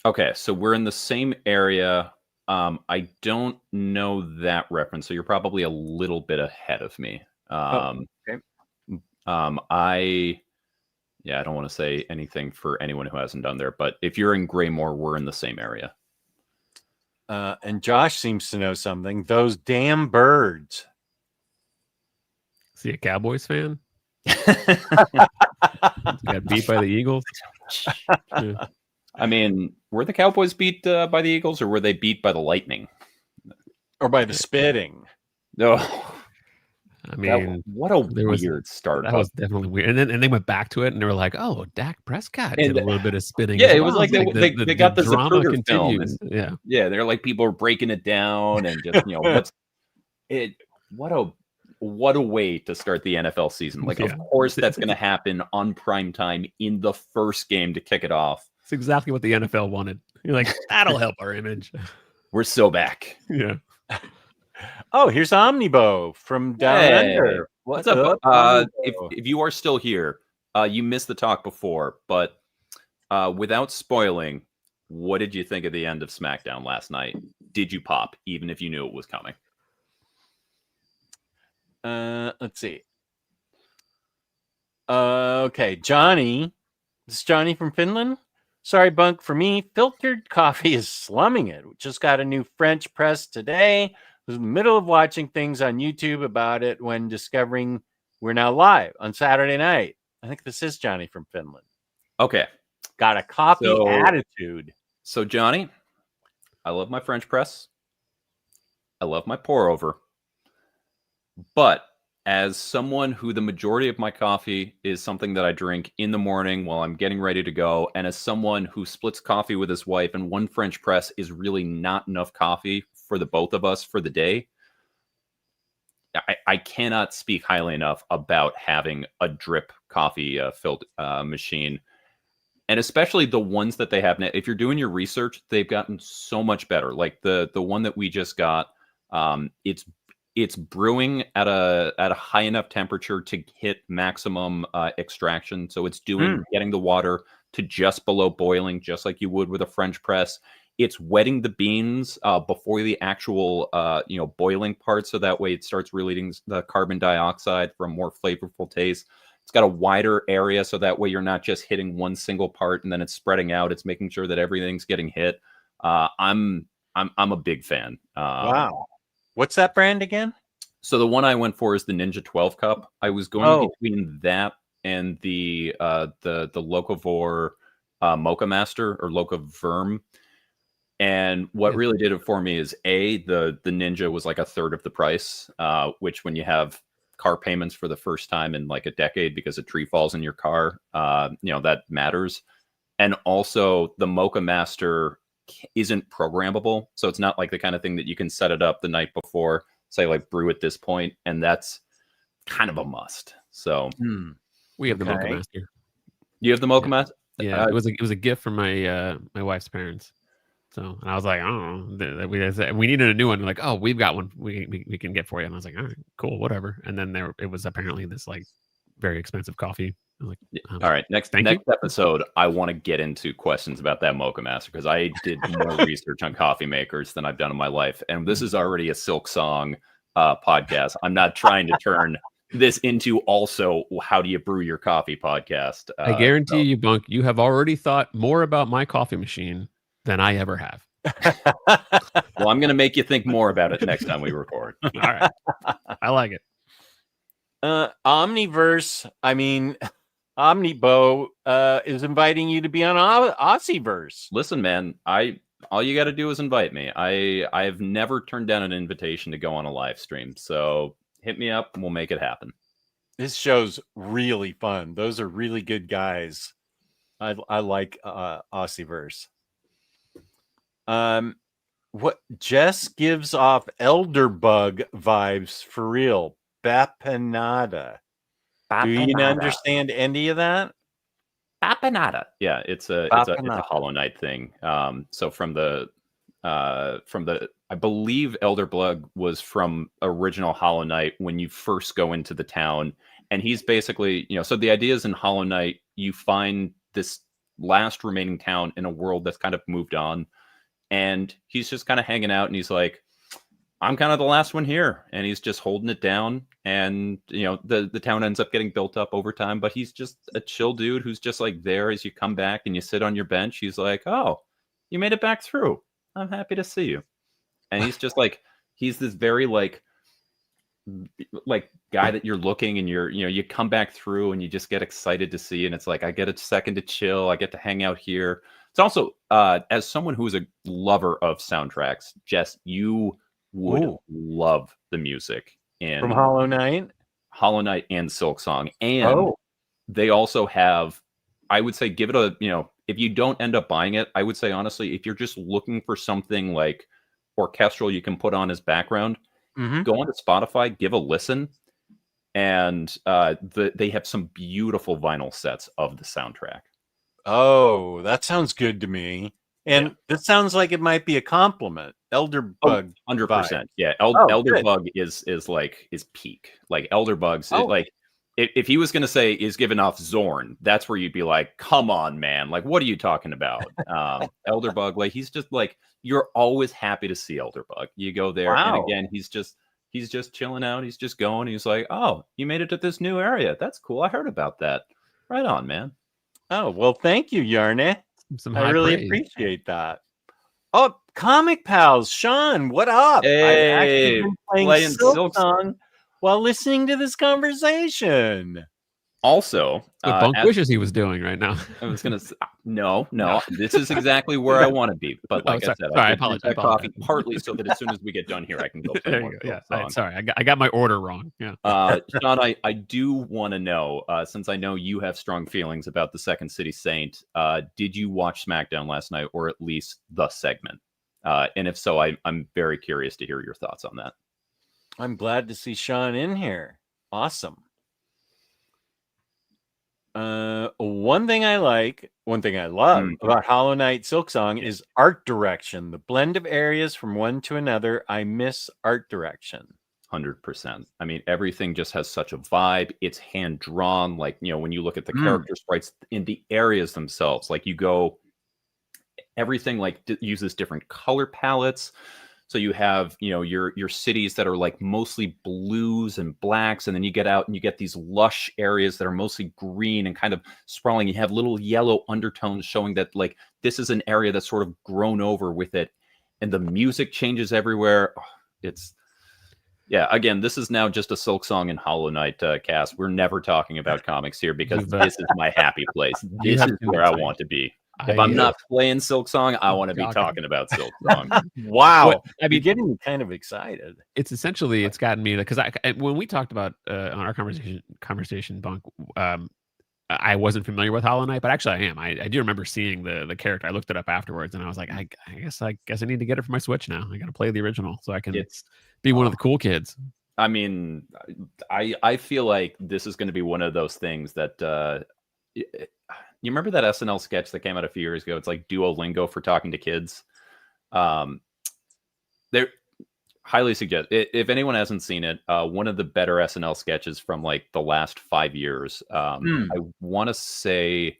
Okay, so we're in the same area. I don't know that reference, so you're probably a little bit ahead of me. Okay. I don't want to say anything for anyone who hasn't done there, but if you're in Graymore, we're in the same area. And Josh seems to know something. Those damn birds. Is he a Cowboys fan? Got beat by the Eagles. Yeah. I mean, were the Cowboys beat by the Eagles, or were they beat by the Lightning? Or by the spitting? No. I mean, what a weird start. That was definitely weird. And then they went back to it, and they were like, "Oh, Dak Prescott did a little bit of spitting." Yeah, it was like they got the drama Zapruder continues. Film. Yeah, they're like people are breaking it down, and just what a way to start the NFL season. Like, of course, that's going to happen on prime time in the first game to kick it off. It's exactly what the NFL wanted. You're like, that'll help our image. We're so back. Yeah. Oh, here's Omnibo from down under. What's up? If you are still here, you missed the talk before, but without spoiling, what did you think of the end of SmackDown last night? Did you pop, even if you knew it was coming? Let's see. Okay, Johnny. This is Johnny from Finland. Sorry, Bunk. For me, filtered coffee is slumming it. We just got a new French press today. I was in the middle of watching things on YouTube about it when discovering we're now live on Saturday night. I think this is Johnny from Finland. Okay. Got a coffee attitude. So, Johnny, I love my French press. I love my pour over. But as someone who the majority of my coffee is something that I drink in the morning while I'm getting ready to go, and as someone who splits coffee with his wife, and one French press is really not enough coffee for the both of us for the day, I cannot speak highly enough about having a drip coffee filled machine. And especially the ones that they have now. If you're doing your research, they've gotten so much better. Like the one that we just got, it's brewing at a high enough temperature to hit maximum extraction. So it's getting the water to just below boiling, just like you would with a French press. It's wetting the beans before the actual boiling part, so that way it starts releasing the carbon dioxide for a more flavorful taste. It's got a wider area, so that way you're not just hitting one single part and then it's spreading out. It's making sure that everything's getting hit. I'm a big fan. Wow. What's that brand again? So the one I went for is the Ninja 12 cup. I was going between that and the Locavore Mocha Master or Locaverm. And what really did it for me is the Ninja was like a third of the price, which when you have car payments for the first time in like a decade because a tree falls in your car, that matters. And also the Mocha Master isn't programmable, so it's not like the kind of thing that you can set it up the night before, say like brew at this point, and that's kind of a must. So we have the Mocha Master. You have the Mocha Master? Yeah, it was a gift from my wife's parents. So, and I was like, oh, we needed a new one. Like, oh, we've got one we can get for you. And I was like, all right, cool, whatever. And then it was apparently this like very expensive coffee I'm like, All right, next thank you. episode, I want to get into questions about that Mocha Master because I did more research on coffee makers than I've done in my life, and this is already a Silk Song podcast. I'm not trying to turn this into also how do you brew your coffee podcast. I guarantee you, Bunk, you have already thought more about my coffee machine than I ever have. Well, I'm going to make you think more about it next time we record. All right, I like it. Omniverse, I mean, Omnibo is inviting you to be on Aussieverse. Listen, man, all you got to do is invite me. I've never turned down an invitation to go on a live stream. So hit me up and we'll make it happen. This show's really fun. Those are really good guys. I like Aussieverse. What Jess gives off Elderbug vibes for real. Bapanada. Do you understand any of that? Bapanada. Yeah, it's a Hollow Knight thing. So from the I believe Elderbug was from original Hollow Knight when you first go into the town, and he's basically, so the idea is in Hollow Knight you find this last remaining town in a world that's kind of moved on, and he's just kind of hanging out, and he's like, I'm kind of the last one here, and he's just holding it down, and the town ends up getting built up over time, but he's just a chill dude who's just like there as you come back and you sit on your bench. He's like, oh, you made it back through. I'm happy to see you. And he's just like, he's this very like guy that you're looking, and you come back through and you just get excited to see, and it's like, I get a second to chill. I get to hang out here. It's also, as someone who's a lover of soundtracks, Jess, you would love the music from Hollow Knight and Silk Song. And they also have, I would say, give it a, if you don't end up buying it, I would say, honestly, if you're just looking for something like orchestral you can put on as background, go onto Spotify, give a listen. And they have some beautiful vinyl sets of the soundtrack. Oh, that sounds good to me. And this sounds like it might be a compliment. Elderbug, 100%. Yeah, Elderbug is peak. Like Elderbugs, if he was going to say is giving off Zorn, that's where you'd be like, come on, man. Like, what are you talking about? Elderbug, like, he's just like, you're always happy to see Elderbug. You go there, and again, he's just chilling out. He's just going. He's like, oh, you made it to this new area. That's cool. I heard about that. Right on, man. Oh, well, thank you, Yarne. I really appreciate that. Oh, Comic Pals, Sean, what up? Hey, I've actually been playing Silk Song while listening to this conversation. Also, what Bunk wishes he was doing right now. I was gonna say, no. This is exactly where I want to be. But like I said, I apologize. Coffee partly so that as soon as we get done here, I can go play more. Yeah, sorry, I got my order wrong. Yeah, Sean, I do want to know, since I know you have strong feelings about the Second City Saint. Did you watch SmackDown last night, or at least the segment? And if so, I'm very curious to hear your thoughts on that. I'm glad to see Sean in here. Awesome. One thing I love about Hollow Knight Silk Song is art direction. The blend of areas from one to another. I miss art direction. 100%. I mean, everything just has such a vibe. It's hand drawn. Like, when you look at the character sprites in the areas themselves, like everything like uses different color palettes. So you have, your cities that are like mostly blues and blacks, and then you get out and you get these lush areas that are mostly green and kind of sprawling. You have little yellow undertones showing that like this is an area that's sort of grown over with it, and the music changes everywhere. Again, this is now just a Silk Song and Hollow Knight cast. We're never talking about comics here because this is my happy place. This is where I want to be. If I'm not playing Silk Song, I want to be talking about Silk Song. Wow. I'd be getting me kind of excited. It's essentially, it's gotten me, because when we talked about on our conversation, Bunk, I wasn't familiar with Hollow Knight, but actually I am. I do remember seeing the character. I looked it up afterwards, and I was like, I guess I need to get it for my Switch now. I got to play the original so I can be one of the cool kids. I mean, I feel like this is going to be one of those things that you remember that SNL sketch that came out a few years ago? It's like Duolingo for talking to kids. Highly suggest if anyone hasn't seen it. One of the better SNL sketches from like the last 5 years. I want to say,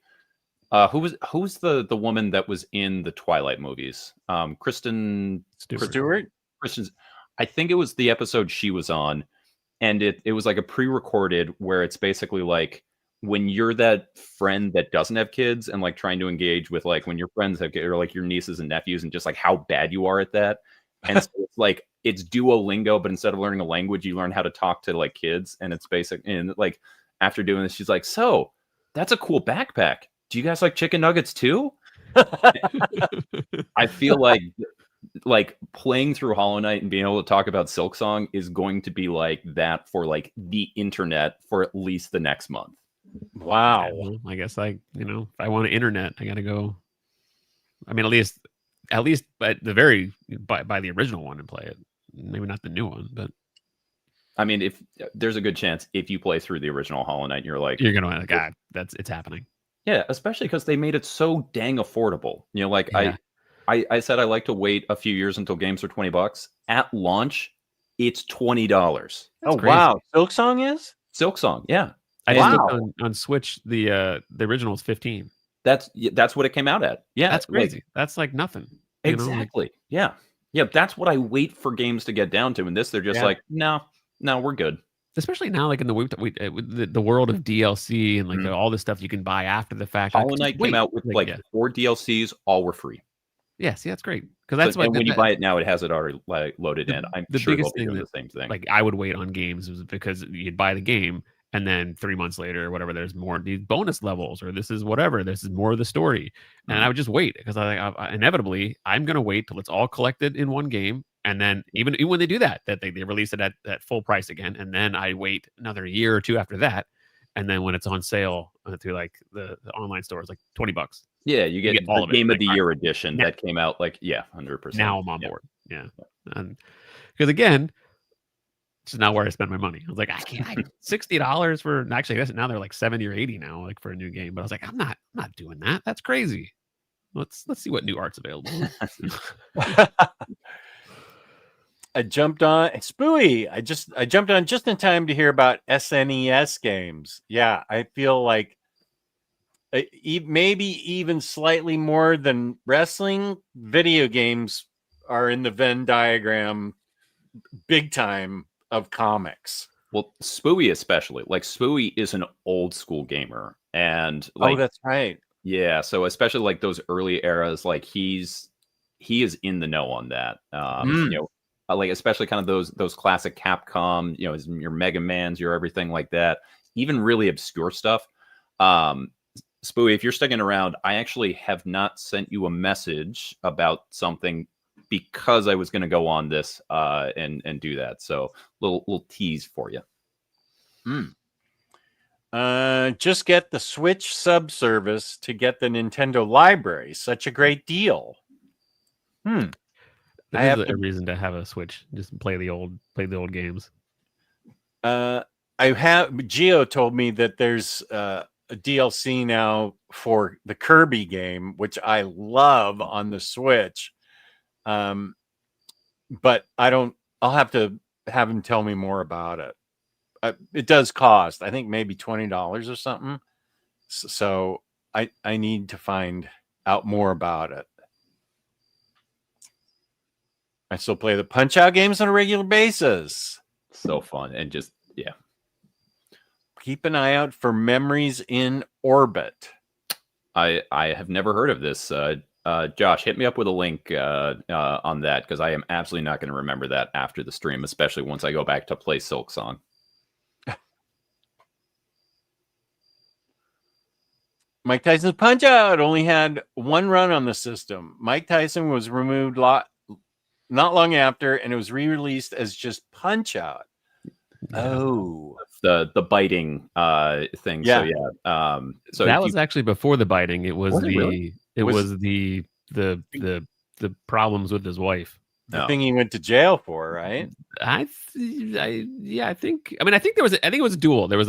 who's the woman that was in the Twilight movies? Kristen Stewart. Kristen's. I think it was the episode she was on, and it was like a pre-recorded where it's basically like when you're that friend that doesn't have kids and like trying to engage with like when your friends have kids or like your nieces and nephews and just like how bad you are at that. And so it's like it's Duolingo, but instead of learning a language, you learn how to talk to like kids. And it's basic. And like after doing this, she's like, "So that's a cool backpack. Do you guys like chicken nuggets too?" I feel like playing through Hollow Knight and being able to talk about Silksong is going to be like that for like the internet for at least the next month. Wow. Well, I guess if I want an internet, I got to go. I mean, at least by the by the original one and play it. Maybe not the new one, but I mean, if there's a good chance if you play through the original Hollow Knight, you're gonna God, it's happening. Yeah, especially because they made it so dang affordable. Like Yeah. I said I like to wait a few years until games are $20. At launch, it's $20. Oh crazy. wow, Silksong is? Silksong, yeah. I just Wow. looked on Switch. The original is 15. That's what it came out at. Yeah, That's crazy. That's like nothing. you know, like- Exactly. Yeah. That's what I wait for games to get down to. And this, they're just Yeah. like, no, we're good. especially now, like in the world of DLC and like Mhm. all the stuff you can buy after the fact. Like, Hollow just Knight wait. came out with like yeah. 4 DLCs, all were free. Yes, yeah, that's great because that's So, what and when you buy it now, it has it already like loaded in. I'm the sure they'll biggest be thing doing that, the same thing. like I would wait on games was because you'd buy the game and then 3 months later or whatever, there's more these bonus levels or this is whatever. This is more of the story, and I would just wait because I inevitably I'm gonna wait till it's all collected in one game. And then even when they do that they release it at full price again, and then I wait another year or two after that, and then when it's on sale through like the online stores, like $20. Yeah, you get all the of it. Game Like, of the Year edition now- that came out 100%. Now I'm on Yeah. board. Yeah, and because again, it's not where I spend my money. I was like, I can't $60 for actually now they're like 70 or 80 now, like for a new game. But I was like, I'm not doing that. That's crazy. Let's see what new art's available. I jumped on Spooey. I jumped on just in time to hear about SNES games. Yeah, I feel like maybe even slightly more than wrestling, video games are in the Venn diagram big time of comics. Well, Spooey especially. Like Spooey is an old school gamer, and like that's right. yeah. So especially like those early eras, like he is in the know on that. Like especially kind of those classic Capcom, your Mega Mans, your everything like that. Even really obscure stuff. Spooey, if you're sticking around, I actually have not sent you a message about something because I was going to go on this and do that. So little tease for you. Just get the Switch sub service to get the Nintendo library. Such a great deal. I have a reason to have a Switch. Just play the old games. Gio told me that there's a DLC now for the Kirby game, which I love on the Switch. But I'll have to have him tell me more about it. It does cost, I think, maybe $20 or something. So I need to find out more about it. I still play the Punch-Out games on a regular basis. So fun. And just, yeah. Keep an eye out for Memories in Orbit. I have never heard of this. Josh, hit me up with a link on that, because I am absolutely not going to remember that after the stream, especially once I go back to play Silksong. Mike Tyson's Punch-Out only had one run on the system. Mike Tyson was removed not long after, and it was re-released as just Punch-Out. Oh, the biting thing. Yeah. So yeah. So that was actually before the biting. It was Was the problems with his wife. the thing he went to jail for, right? I think it was dual. There was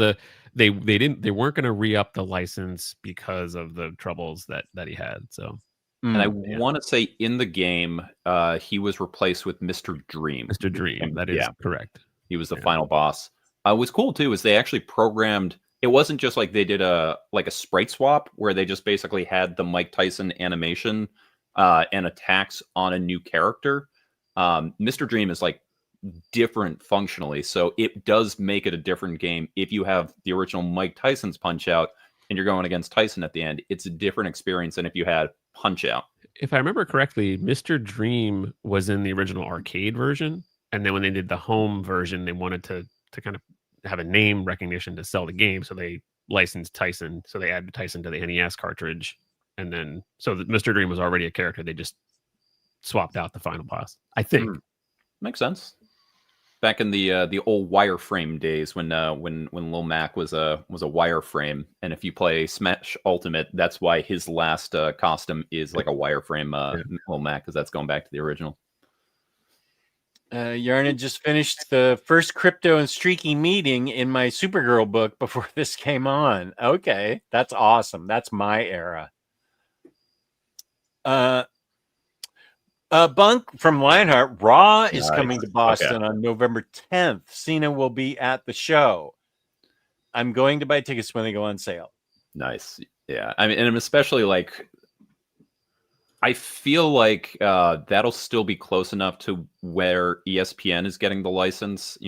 they weren't going to re-up the license because of the troubles that he had. So And I yeah. want to say in the game, he was replaced with Mr. Dream. Mr. Dream. And, That is yeah, correct. he was the Yeah. final boss. What's cool too is they actually programmed. It wasn't just like they did a sprite swap where they just basically had the Mike Tyson animation and attacks on a new character. Mr. Dream is like different functionally, so it does make it a different game. If you have the original Mike Tyson's Punch Out and you're going against Tyson at the end, it's a different experience than if you had Punch Out. If I remember correctly, Mr. Dream was in the original arcade version, and then when they did the home version, they wanted to kind of have a name recognition to sell the game, so they licensed Tyson. So they added Tyson to the NES cartridge, and then so Mr. Dream was already a character. They just swapped out the final boss, I think. Makes sense. Back in the old wireframe days when Lil Mac was a wireframe, and if you play Smash Ultimate, that's why his last costume is like a wireframe Lil Mac, because that's going back to the original. Yarna just finished the first crypto and streaky meeting in my Supergirl book before this came on. Okay, that's awesome. That's my era. Bunk from Lionheart, Raw is coming to Boston on November 10th. Cena will be at the show. I'm going to buy tickets when they go on sale. Nice. Yeah. I mean, and I'm especially like, I feel like that'll still be close enough to where ESPN is getting the license,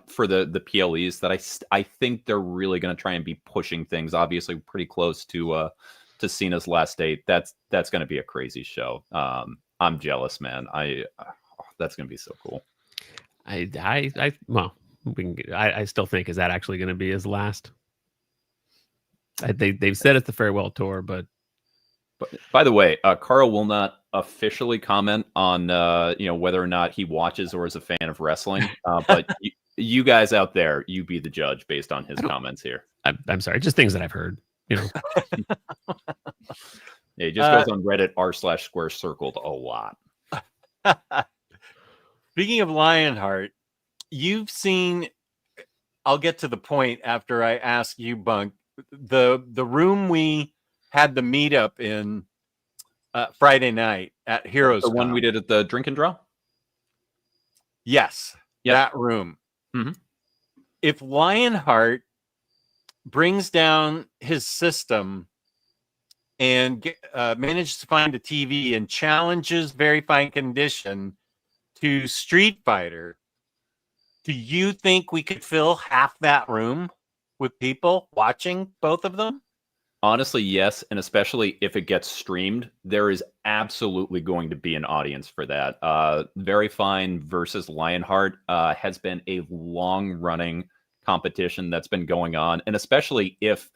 for the PLEs, that I think they're really going to try and be pushing things, obviously pretty close to Cena's last date. That's going to be a crazy show. I'm jealous, man. That's going to be so cool. I still think, is that actually going to be his last? They've said it's the farewell tour, but by the way, Carl will not officially comment on whether or not he watches or is a fan of wrestling. But you guys out there, you be the judge based on his comments here. I'm sorry, just things that I've heard. Yeah, he just goes on Reddit r/square circled a lot. Speaking of Lionheart, you've seen. I'll get to the point after I ask you, Bunk. The room we had the meetup in Friday night at Heroes. The one we did at the Drink and Draw? Yes. Yep. That room. Mm-hmm. If Lionheart brings down his system and manages to find a TV and challenges Very Fine Condition to Street Fighter, do you think we could fill half that room with people watching both of them? Honestly, yes, and especially if it gets streamed, there is absolutely going to be an audience for that. Very Fine versus Lionheart has been a long-running competition that's been going on, and especially if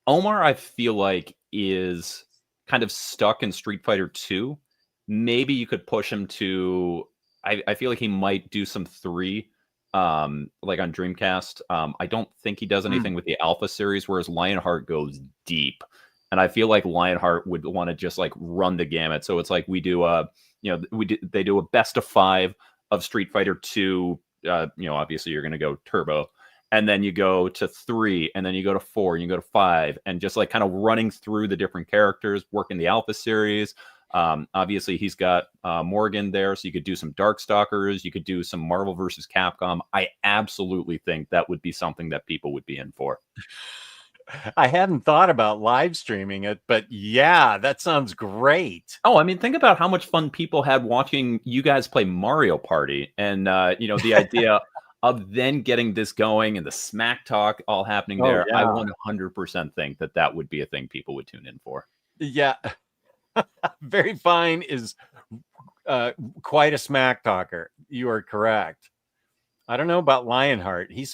Omar, I feel like, is kind of stuck in Street Fighter 2. Maybe you could push him to. I feel like he might do some 3. Like on Dreamcast. I don't think he does anything with the Alpha series, whereas Lionheart goes deep. And I feel like Lionheart would want to just like run the gamut. So it's like we do they do a best of 5 of Street Fighter 2. Obviously you're going to go turbo, and then you go to 3, and then you go to 4, and you go to 5, and just like kind of running through the different characters, working the Alpha series. Obviously he's got Morgan there, so you could do some Darkstalkers, you could do some Marvel versus Capcom. I absolutely think that would be something that people would be in for. I hadn't thought about live streaming it, but yeah, that sounds great. Oh, I mean, think about how much fun people had watching you guys play Mario Party, and the idea of then getting this going and the smack talk all happening there. Yeah. I 100% think that would be a thing people would tune in for. Yeah. Very Fine is quite a smack talker. You are correct. I don't know about Lionheart. He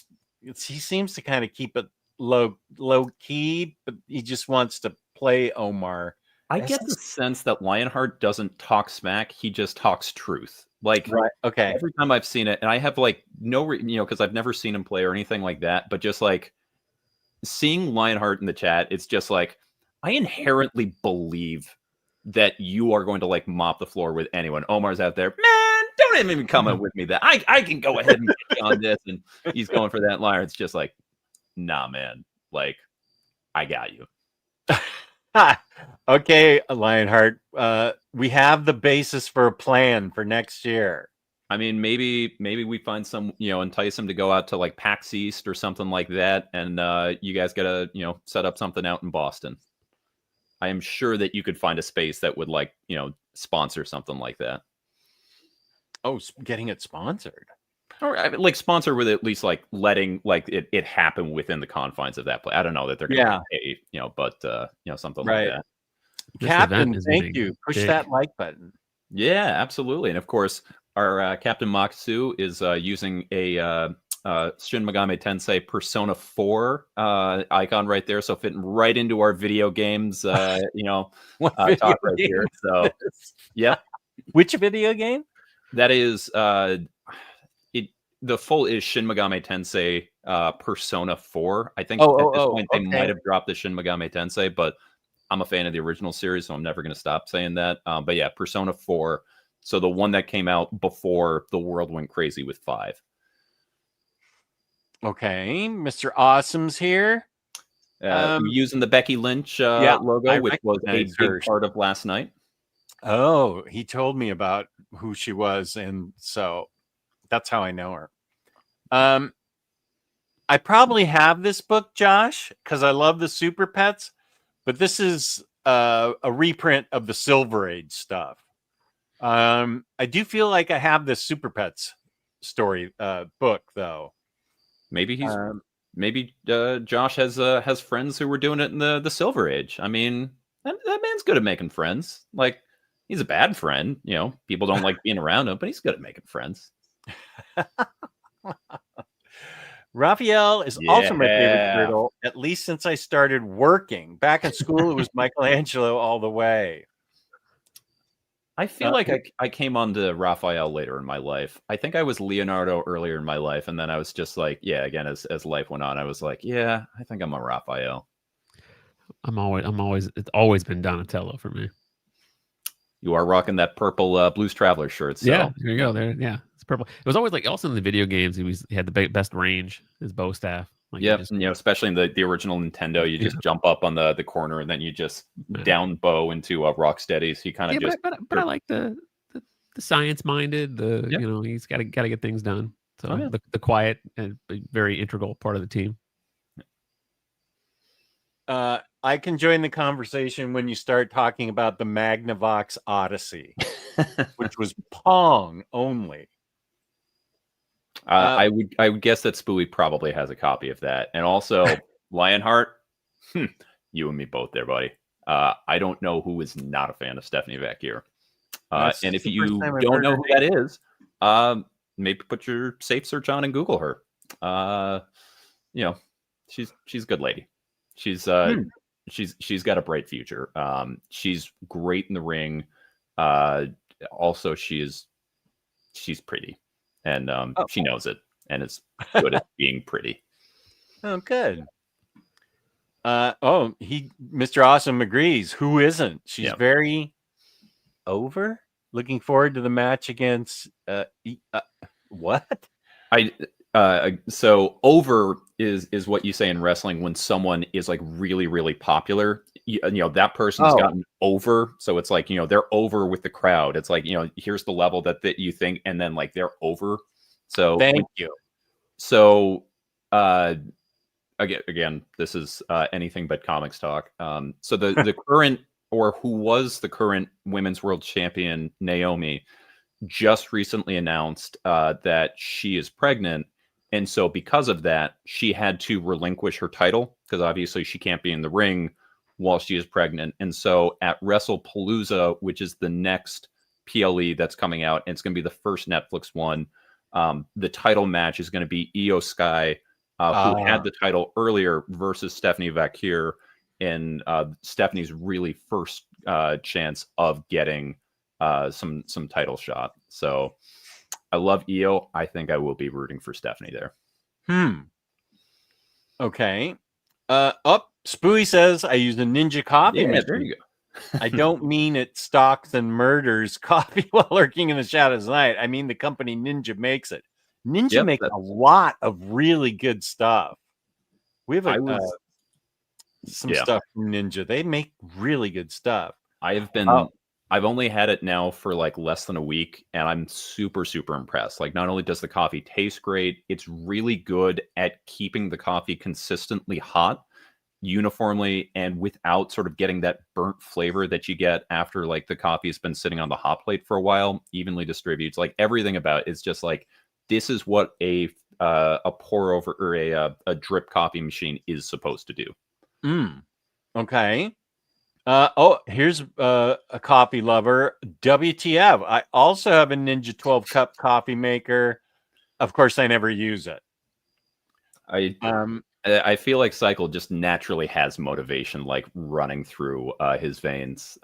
seems to kind of keep it low key, but he just wants to play Omar. I get the sense that Lionheart doesn't talk smack; he just talks truth. Like, right, okay. Every time I've seen it, and I have like because I've never seen him play or anything like that, but just like seeing Lionheart in the chat, it's just like I inherently believe that you are going to like mop the floor with anyone. Omar's out there, man, don't even come up with me that I can go ahead and get you on this, and he's going for that line. It's just like, nah, man, like I got you. Okay, Lionheart. We have the basis for a plan for next year. I mean, maybe we find some, entice them to go out to like PAX East or something like that, and you guys gotta, set up something out in Boston. I am sure that you could find a space that would like, sponsor something like that. Oh, getting it sponsored. Or I mean, like sponsor with at least like letting like it happen within the confines of that place. I don't know that they're gonna pay, but something like that. This Captain, event is thank getting you. Push big. that like button. Yeah, absolutely. And of course, our Captain Maksu is using a Shin Megami Tensei Persona 4 icon right there, so fitting right into our video games, talk right here. So, yeah. Which video game? That is the full is Shin Megami Tensei Persona 4. I think at this point they might have dropped the Shin Megami Tensei, but I'm a fan of the original series, so I'm never going to stop saying that. But yeah, Persona 4. So the one that came out before the world went crazy with 5. Okay, Mr. Awesome's here. Using the Becky Lynch logo, which was a big part of last night. Oh, he told me about who she was, and so that's how I know her. I probably have this book, Josh, because I love the Super Pets, but this is a reprint of the Silver Age stuff. I do feel like I have this Super Pets story book, though. Maybe Josh has friends who were doing it in the Silver Age. I mean, that man's good at making friends. Like, he's a bad friend. People don't like being around him, but he's good at making friends. Raphael is also my favorite turtle, at least since I started working. Back in school, it was Michelangelo all the way. I feel like I came on to Raphael later in my life. I think I was Leonardo earlier in my life, and then I was just like, again, as life went on, I was like, I think I'm a Raphael. It's always been Donatello for me. You are rocking that purple Blues Traveler shirt. So. Yeah, there you go. There, it's purple. It was always like also in the video games, he had the best range. His bow staff. Like especially in the original Nintendo, you just jump up on the corner and then you just down bow into Rocksteady. So you kind of just. But I like the science minded. He's got to get things done. So the quiet and very integral part of the team. I can join the conversation when you start talking about the Magnavox Odyssey, which was Pong only. I would guess that Spooey probably has a copy of that, and also Lionheart. You and me both there, buddy. I don't know who is not a fan of Stephanie Vacquier. And if you don't know who that is, maybe put your safe search on and Google her. She's a good lady. She's got a bright future. She's great in the ring. Also, she's pretty, and she knows it, and is good at being pretty. Oh, good. Mr. Awesome agrees. Who isn't? She's very over. Looking forward to the match against what? So over is what you say in wrestling when someone is like really, really popular. That person's gotten over. So it's like, they're over with the crowd. It's like, here's the level that you think, and then like they're over. So thank you. So again, this is anything but comics talk. So the current, or who was the current women's world champion, Naomi, just recently announced that she is pregnant. And so because of that, she had to relinquish her title because obviously she can't be in the ring while she is pregnant. And so at WrestlePalooza, which is the next PLE that's coming out, and it's going to be the first Netflix one, the title match is going to be Io Sky, who had the title earlier, versus Stephanie Vacquier in Stephanie's really first chance of getting some title shot. So I love Io. I think I will be rooting for Stephanie there. Okay. Spooey says I use a Ninja coffee machine. There you go. I don't mean it stalks and murders coffee while lurking in the shadows at night. I mean the company Ninja makes it. Ninja makes a lot of really good stuff. We have some Yeah. stuff from Ninja. They make really good stuff. I've only had it now for like less than a week, and I'm super, super impressed. Like, not only does the coffee taste great, it's really good at keeping the coffee consistently hot, uniformly, and without sort of getting that burnt flavor that you get after like the coffee has been sitting on the hot plate for a while. Evenly distributes. Like, everything about it's just like, this is what a pour over or a drip coffee machine is supposed to do. Okay. Here's a coffee lover. WTF. I also have a Ninja 12 cup coffee maker. Of course, I never use it. I feel like Cycle just naturally has motivation like running through his veins.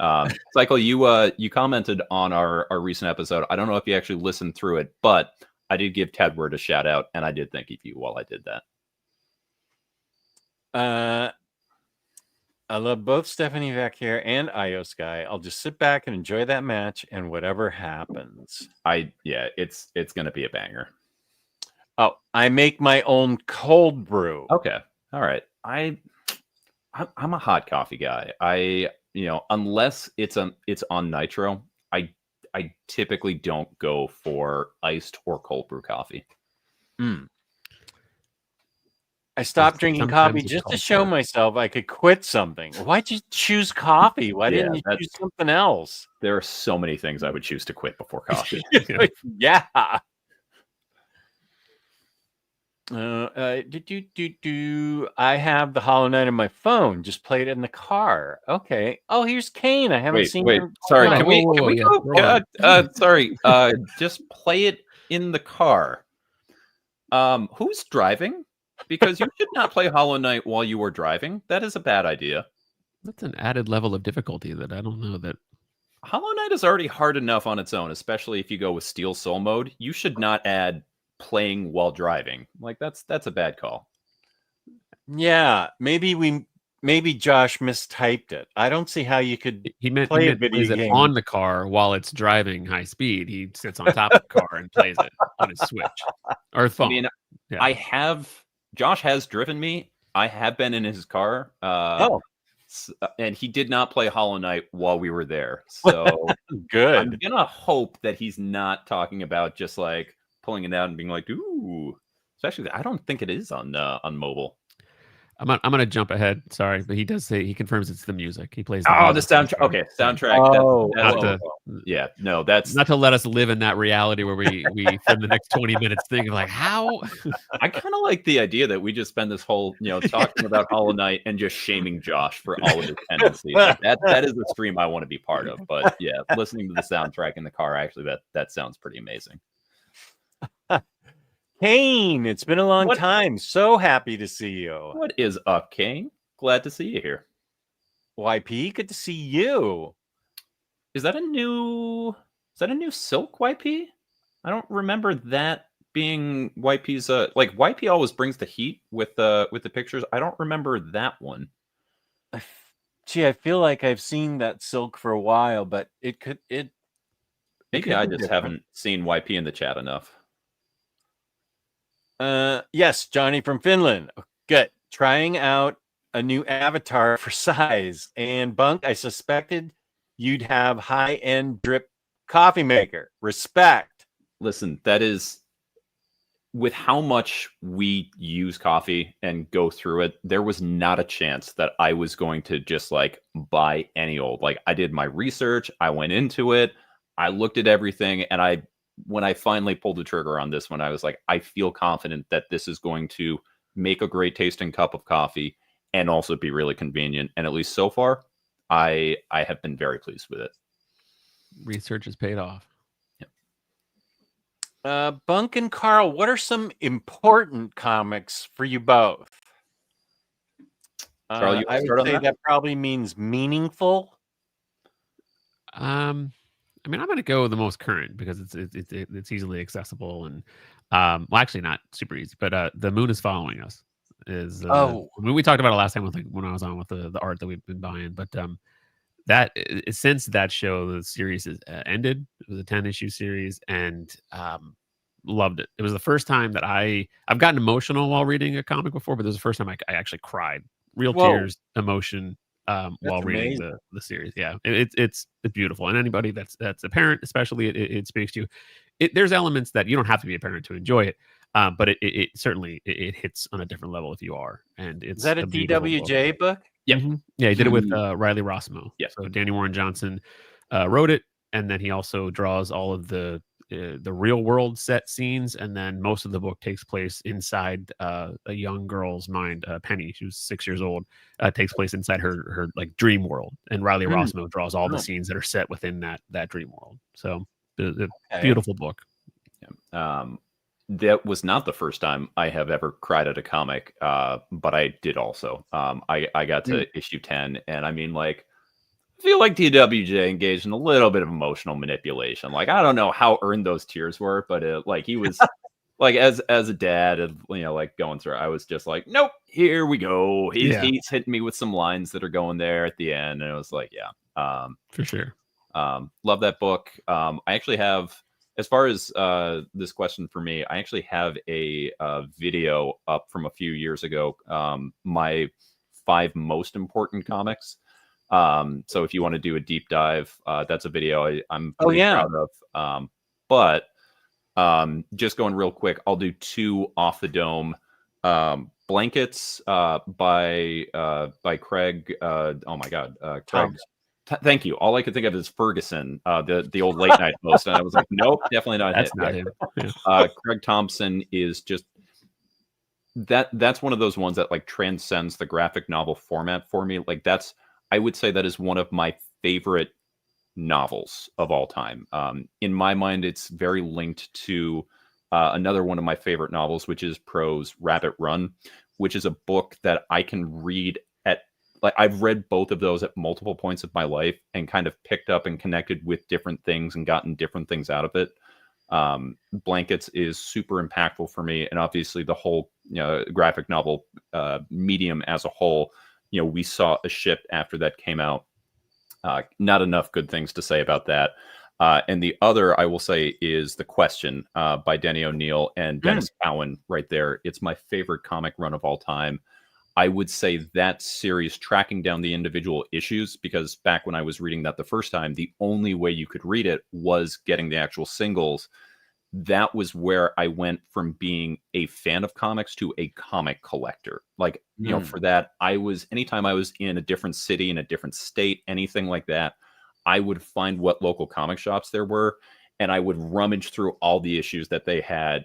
Cycle, you commented on our recent episode. I don't know if you actually listened through it, but I did give Tedward a shout out, and I did thank you while I did that. I love both Stephanie Vacchier and Io Sky. I'll just sit back and enjoy that match, and whatever happens. It's gonna be a banger. Oh, I make my own cold brew. Okay, all right. I'm a hot coffee guy. Unless it's on nitro, I typically don't go for iced or cold brew coffee. I stopped drinking coffee just to show myself I could quit something. Why'd you choose coffee? Why didn't you choose something else? There are so many things I would choose to quit before coffee. Yeah. I have the Hollow Knight on my phone. Just played it in the car. Okay. Oh, here's Kane. I haven't seen him. Sorry, can we go? Sorry. Just play it in the car. Who's driving? Because you should not play Hollow Knight while you are driving. That is a bad idea. That's an added level of difficulty that I don't know that. Hollow Knight is already hard enough on its own, especially if you go with Steel Soul mode. You should not add playing while driving. Like, that's a bad call. Yeah, maybe Josh mistyped it. I don't see how you could play a video game on the car while it's driving high speed. He sits on top of the car and plays it on his Switch or phone. I mean, Josh has driven me. I have been in his car. And he did not play Hollow Knight while we were there. So good. I'm gonna hope that he's not talking about just like pulling it out and being like, ooh. Especially, I don't think it is on mobile. I'm gonna jump ahead. Sorry, but he does say he confirms it's the music. He plays. The soundtrack. Okay, soundtrack. Yeah, no, that's not to let us live in that reality where we spend the next 20 minutes thinking like how. I kind of like the idea that we just spend this whole talking about Hollow Knight and just shaming Josh for all of his tendencies. Like, that is the stream I want to be part of. But yeah, listening to the soundtrack in the car, actually, that sounds pretty amazing. Kane, it's been a long time. So happy to see you. What is up, Kane? Glad to see you here. YP, good to see you. Is that a new Silk YP? I don't remember that being YP's. Like, YP always brings the heat with the pictures. I don't remember that one. Gee, I feel like I've seen that Silk for a while, but maybe I just haven't seen YP in the chat enough. Yes, Johnny from Finland. Good. Trying out a new avatar for size. And Bunk, I suspected you'd have high-end drip coffee maker. Respect. Listen, that is, with how much we use coffee and go through it, there was not a chance that I was going to just like buy any old. Like, I did my research, I went into it, I looked at everything, and when I finally pulled the trigger on this one, I was like, I feel confident that this is going to make a great tasting cup of coffee and also be really convenient. And at least so far, I have been very pleased with it. Research has paid off. Yep. Bunk and Carl, what are some important comics for you both? Carl, I would say that probably means meaningful. I mean, I'm going to go with the most current because it's easily accessible and, well, actually not super easy, but The Moon is Following Us is. We talked about it last time with when I was on with the art that we've been buying, but that since that show, the series is ended. It was a 10-issue series, and loved it. It was the first time that I've gotten emotional while reading a comic before, but it was the first time I actually cried real Whoa. tears, emotion while reading amazing. the series. Yeah, it's beautiful, and anybody that's a parent, especially, it speaks to. There's elements that you don't have to be a parent to enjoy it, but it certainly it hits on a different level if you are, and Is it's that a beautiful book. DWJ book? Yeah, yeah, he did it with Riley Rossmo. Yeah. So Danny Warren Johnson wrote it, and then he also draws all of the real world set scenes, and then most of the book takes place inside a young girl's mind. Penny, she was 6 years old, takes place inside her like dream world, and Riley Rossmo draws all the scenes that are set within that dream world. So the beautiful book. Yeah. That was not the first time I have ever cried at a comic, but I did also. I got to issue 10, and I mean, like, I feel like DWJ engaged in a little bit of emotional manipulation. Like, I don't know how earned those tears were, but like he was like, as a dad, and like going through, I was just like, nope, here we go. He's hitting me with some lines that are going there at the end, and it was like, yeah, for sure. Love that book. I actually have, as far as this question for me, I actually have a video up from a few years ago. My 5 most important comics. So if you want to do a deep dive, that's a video I'm pretty proud of. But just going real quick, I'll do 2 off the dome. Blankets by Craig. Oh my God, Craig. Thank you. All I could think of is Ferguson, the old late night host, and I was like, nope, definitely not. That's not him. Yeah. Craig Thompson is just that's one of those ones that like transcends the graphic novel format for me. Like I would say that is one of my favorite novels of all time. In my mind, it's very linked to another one of my favorite novels, which is Pro's Rabbit Run, which is a book that I can read like I've read both of those at multiple points of my life and kind of picked up and connected with different things and gotten different things out of it. Blankets is super impactful for me. And obviously the whole graphic novel medium as a whole, we saw a shift after that came out. Not enough good things to say about that. And the other I will say is The Question by Denny O'Neil and Dennis Cowan right there. It's my favorite comic run of all time. I would say that series, tracking down the individual issues, because back when I was reading that the first time, the only way you could read it was getting the actual singles. That was where I went from being a fan of comics to a comic collector. Like, for that, anytime I was in a different city, in a different state, anything like that, I would find what local comic shops there were, and I would rummage through all the issues that they had,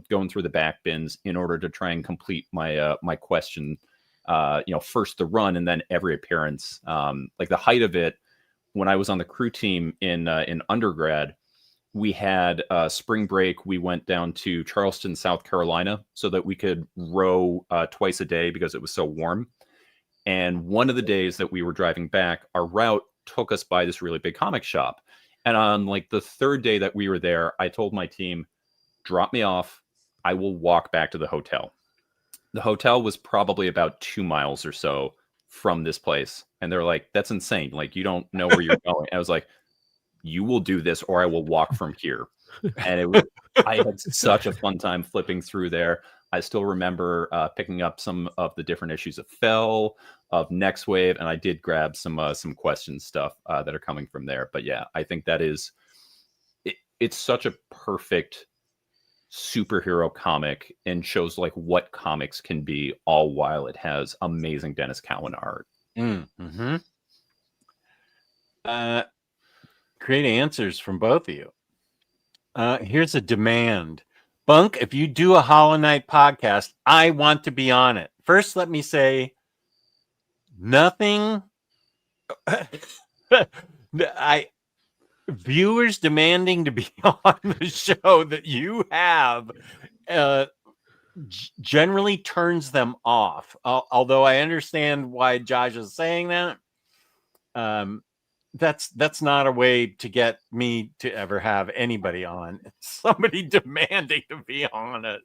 going through the back bins in order to try and complete my my Question. First the run and then every appearance. Like the height of it, when I was on the crew team in undergrad, we had spring break. We went down to Charleston, South Carolina, so that we could row twice a day because it was so warm. And one of the days that we were driving back, our route took us by this really big comic shop. And on like the 3rd day that we were there, I told my team, drop me off. I will walk back to the hotel. The hotel was probably about 2 miles or so from this place. And they're like, that's insane. Like, you don't know where you're going. I was like, you will do this or I will walk from here. And I had such a fun time flipping through there. I still remember picking up some of the different issues of Fell, of Next Wave, and I did grab some Question stuff that are coming from there. But yeah, I think that it's such a perfect superhero comic and shows like what comics can be, all while it has amazing Dennis Cowan art. Great answers from both of you. Here's a demand. Bunk, if you do a Hollow Knight podcast, I want to be on it. First, let me say nothing. Viewers demanding to be on the show that you have generally turns them off. Although I understand why Josh is saying that. That's not a way to get me to ever have anybody on. It's somebody demanding to be on it.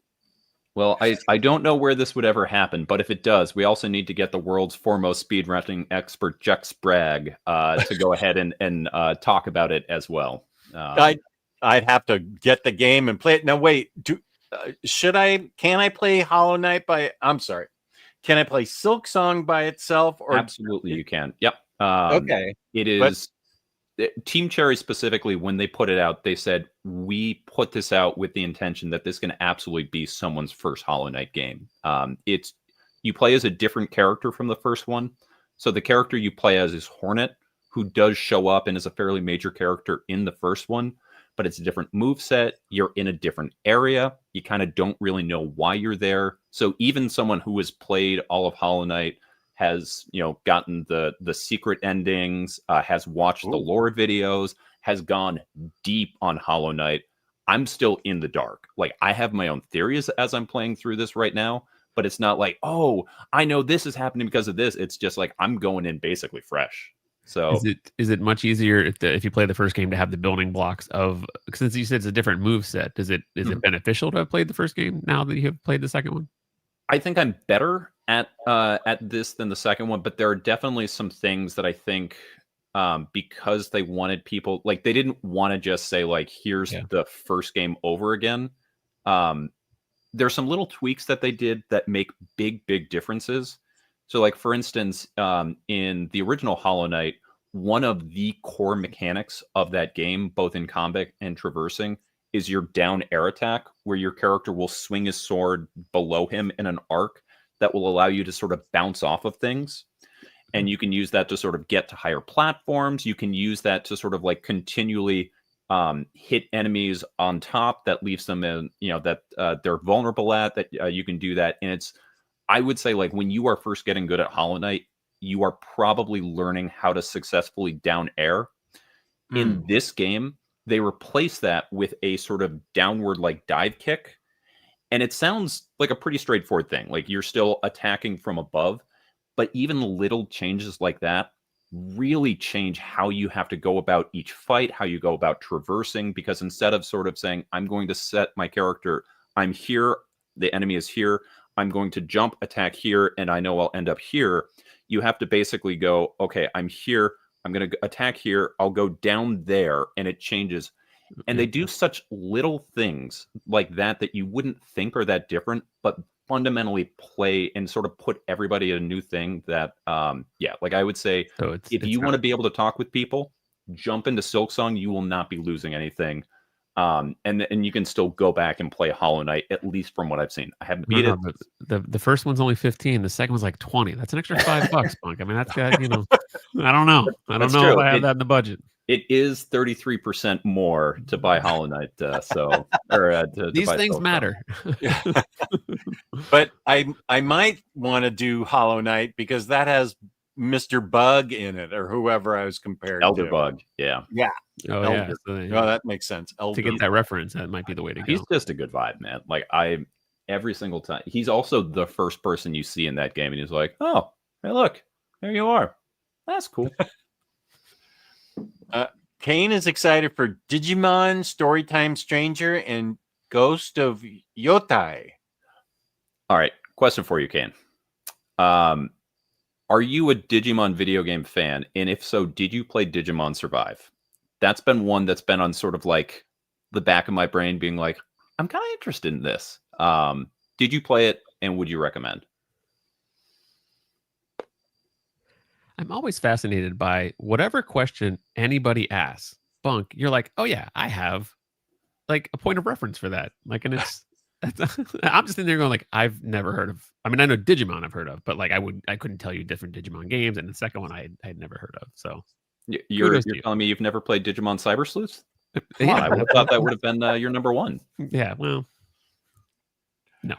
Well, I don't know where this would ever happen, but if it does, we also need to get the world's foremost speedrunning expert, Jux Bragg, to go ahead and talk about it as well. I'd have to get the game and play it. Now, wait, can I play Hollow Knight I'm sorry. can I play Silk Song by itself? Or Absolutely, you can. Yep. Okay. It is Team Cherry specifically, when they put it out, they said, we put this out with the intention that this can absolutely be someone's first Hollow Knight game. It's you play as a different character from the first one. So the character you play as is Hornet, who does show up and is a fairly major character in the first one, but it's a different move set. You're in a different area. You kind of don't really know why you're there. So even someone who has played all of Hollow Knight, has gotten the secret endings, has watched the lore videos, has gone deep on Hollow Knight. I'm still in the dark. Like, I have my own theories as I'm playing through this right now, but it's not like, oh, I know this is happening because of this. It's just like I'm going in basically fresh. So is it much easier if you play the first game to have the building blocks of, since you said it's a different move set, is it beneficial to have played the first game now that you have played the second one? I think I'm better at this than the second one, but there are definitely some things that I think because they wanted people, like, they didn't want to just say, like, here's the first game over again. There's some little tweaks that they did that make big differences. So, like, for instance, in the original Hollow Knight, one of the core mechanics of that game, both in combat and traversing, is your down air attack, where your character will swing his sword below him in an arc that will allow you to sort of bounce off of things. And you can use that to sort of get to higher platforms. You can use that to sort of like continually hit enemies on top that leaves them in, that they're vulnerable at, that you can do that. And I would say, like, when you are first getting good at Hollow Knight, you are probably learning how to successfully down air. In this game, they replace that with a sort of downward like dive kick. And it sounds like a pretty straightforward thing. Like, you're still attacking from above, but even little changes like that really change how you have to go about each fight, how you go about traversing, because instead of sort of saying, I'm going to set my character, I'm here, the enemy is here, I'm going to jump, attack here, and I know I'll end up here. You have to basically go, okay, I'm here, I'm going to attack here, I'll go down there, and it changes. And they do such little things like that that you wouldn't think are that different, but fundamentally play and sort of put everybody at a new thing that, like I would say, so if you want to be able to talk with people, jump into Silksong, you will not be losing anything. And you can still go back and play Hollow Knight, at least from what I've seen. I haven't beat it. The first one's only 15. The second one's like 20. That's an extra $5, Bunk. I mean, that's got, I don't know. I don't know if I have that in the budget. It is 33% more to buy Hollow Knight. These things matter. But I might want to do Hollow Knight because that has Mr. Bug in it, or whoever I was compared Elder to. Bug, yeah. Oh, Elder. Yeah. So, that makes sense. Elder. To get that reference, that might be the way to go. He's just a good vibe, man. Like, every single time. He's also the first person you see in that game, and he's like, oh, hey, look, there you are. That's cool. Kane is excited for Digimon Storytime Stranger and Ghost of Yotai. All right, question for you, Kane. Are you a Digimon video game fan? And if so, did you play Digimon Survive? That's been one that's been on sort of like the back of my brain being like, I'm kind of interested in this. Did you play it, and would you recommend? I'm always fascinated by whatever question anybody asks. Bunk, you're like, oh yeah, I have like a point of reference for that. Like, and I'm just in there going like, I've never heard of. I mean, I know Digimon I've heard of, but like I couldn't tell you different Digimon games. And the second one I had never heard of. So you're telling me you've never played Digimon Cyber Sleuth? Yeah, I would have thought that would have been your number one. Yeah, well, no,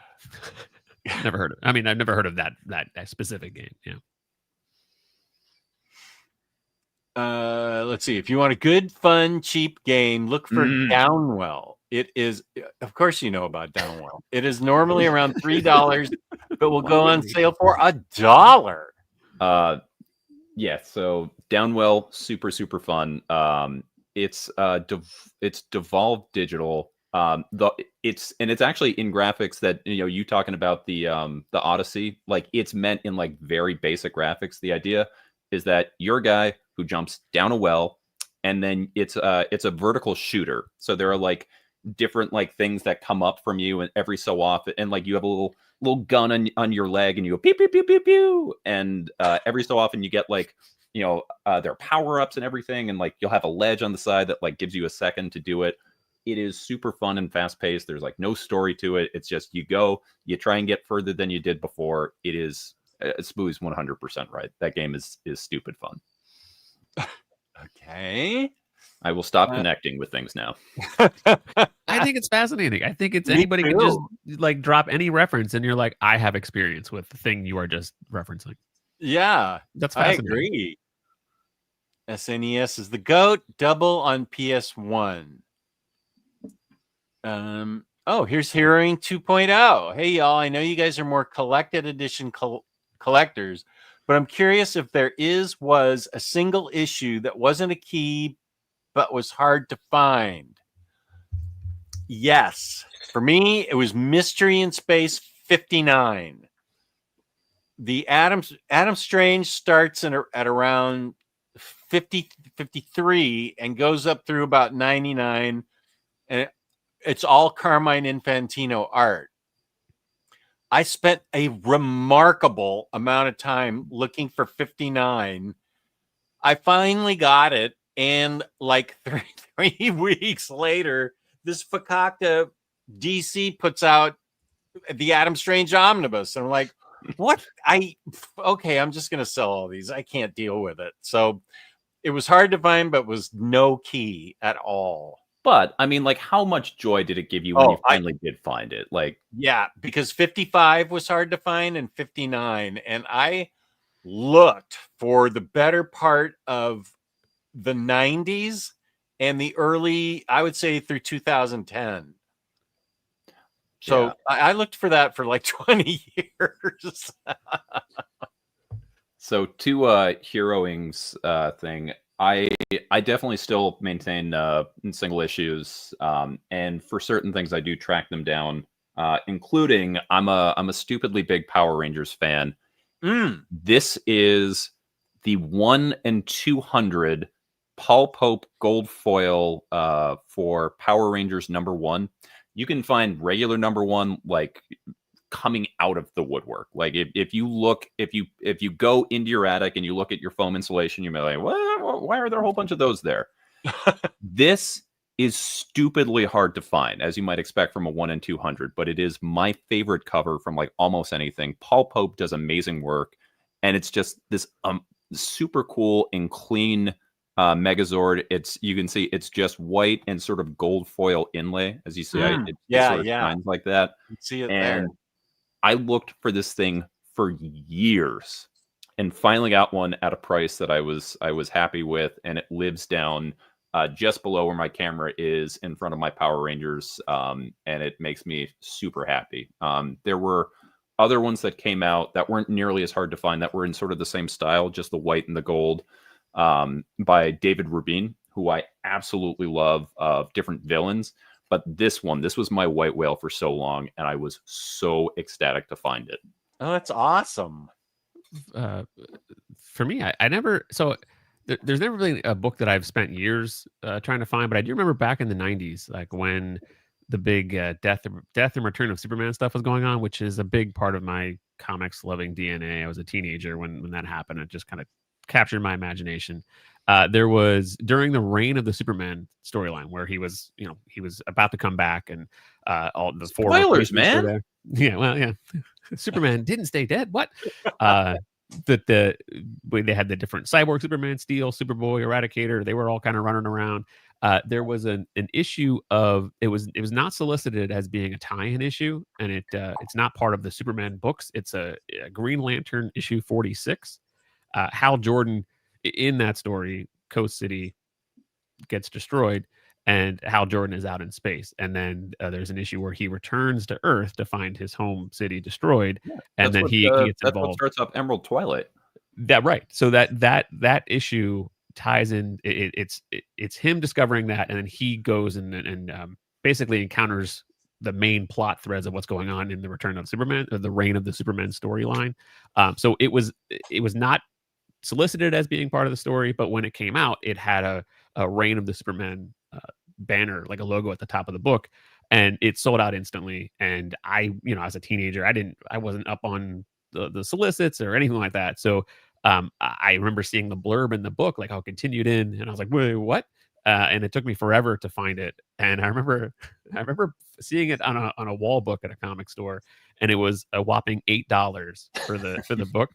never heard of. I mean, I've never heard of that specific game. Yeah. Let's see. If you want a good, fun, cheap game, look for Downwell. It is, of course, you know about Downwell. It is normally around $3, but will go on sale for $1. Yeah. So Downwell, super fun. It's Devolved Digital. It's actually in graphics that you talking about the Odyssey. Like, it's meant in like very basic graphics. The idea is that you're a guy who jumps down a well, and then it's a vertical shooter. So there are like different like things that come up from you, and every so often, and like you have a little little gun on your leg, and you go pew pew pew pew pew, and every so often you get like their power ups and everything, and like you'll have a ledge on the side that like gives you a second to do it. It is super fun and fast paced. There's like no story to it. It's just you go, you try and get further than you did before. It is Spooey's 100% right. That game is stupid fun. Okay. I will stop connecting with things now. I think it's fascinating. I think it's anybody can just like drop any reference and you're like, I have experience with the thing you are just referencing. Yeah, That's I fascinating. agree. SNES is the GOAT, double on PS1. Here's Heroing 2.0. Hey, y'all, I know you guys are more collected edition collectors, but I'm curious if there was a single issue that wasn't a key, but was hard to find. Yes. For me, it was Mystery in Space 59. The Adam Strange starts at around 53 and goes up through about 99, and it's all Carmine Infantino art. I spent a remarkable amount of time looking for 59. I finally got it, and like three weeks later, this Fakakta DC puts out the Adam Strange Omnibus, and I'm like, what? Okay, I'm just gonna sell all these. I can't deal with it. So it was hard to find, but was no key at all. But I mean, like, how much joy did it give you when you finally did find it? Like, yeah, because 55 was hard to find and 59, and I looked for the better part of the 90s and the early, I would say, through 2010. So I looked for that for like 20 years. So to Heroing's thing, I definitely still maintain single issues, and for certain things I do track them down, including I'm a stupidly big Power Rangers fan. This is the 1 and 200 Paul Pope gold foil for Power Rangers #1. You can find regular #1 like coming out of the woodwork. Like if you go into your attic and you look at your foam insulation, you may be like, why are there a whole bunch of those there? This is stupidly hard to find, as you might expect from a 1 and 200, but it is my favorite cover from like almost anything. Paul Pope does amazing work, and it's just this super cool and clean Megazord. You can see it's just white and sort of gold foil inlay, as you see. It sort of shines like that. You see it and there. I looked for this thing for years and finally got one at a price that I was happy with, and it lives down just below where my camera is in front of my Power Rangers, and it makes me super happy. There were other ones that came out that weren't nearly as hard to find, that were in sort of the same style, just the white and the gold, by David Rubin, who I absolutely love, of different villains. But this was my white whale for so long, and I was so ecstatic to find it. Oh, that's awesome. For me, I never, so there's never been a book that I've spent years trying to find, but I do remember back in the 90s, like when the big death and return of Superman stuff was going on, which is a big part of my comics loving DNA. I was a teenager when that happened. It just kind of captured my imagination. There was during the reign of the Superman storyline where he was about to come back, and all the four spoilers, man. Yeah, well, yeah, Superman didn't stay dead. What? They had the different Cyborg, Superman, Steel, Superboy, Eradicator. They were all kind of running around. There was an issue of it was not solicited as being a tie-in issue, and it's not part of the Superman books. It's a Green Lantern issue 46. Hal Jordan, in that story, Coast City gets destroyed, and Hal Jordan is out in space. And then there's an issue where he returns to Earth to find his home city destroyed, and then he gets that's involved. What starts up Emerald Twilight. That right. So that issue ties in. It's him discovering that, and then he goes and basically encounters the main plot threads of what's going on in the Return of Superman, or the Reign of the Superman storyline. So it was not solicited as being part of the story, but when it came out, it had a Reign of the Superman banner, like a logo at the top of the book. and it sold out instantly. And I, as a teenager, I wasn't up on the solicits or anything like that. So I remember seeing the blurb in the book, like how it continued in, and I was like, wait, what? And it took me forever to find it. And I remember, I remember seeing it on a wall book at a comic store, and it was a whopping $8 for the book,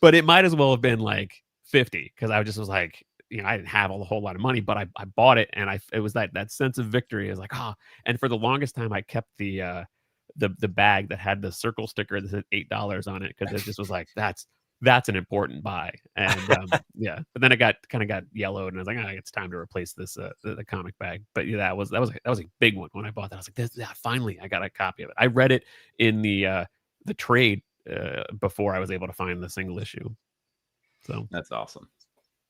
but it might as well have been like 50 because I just was like, I didn't have a whole lot of money, but I bought it, and it was that sense of victory. I was like, and for the longest time, I kept the bag that had the circle sticker that said $8 on it because it just was like that's an important buy. And yeah, but then it kind of got yellowed, and I was like, it's time to replace this the comic bag. But yeah, that was a big one when I bought that. I was like, finally I got a copy of it. I read it in the trade before I was able to find the single issue. So that's awesome.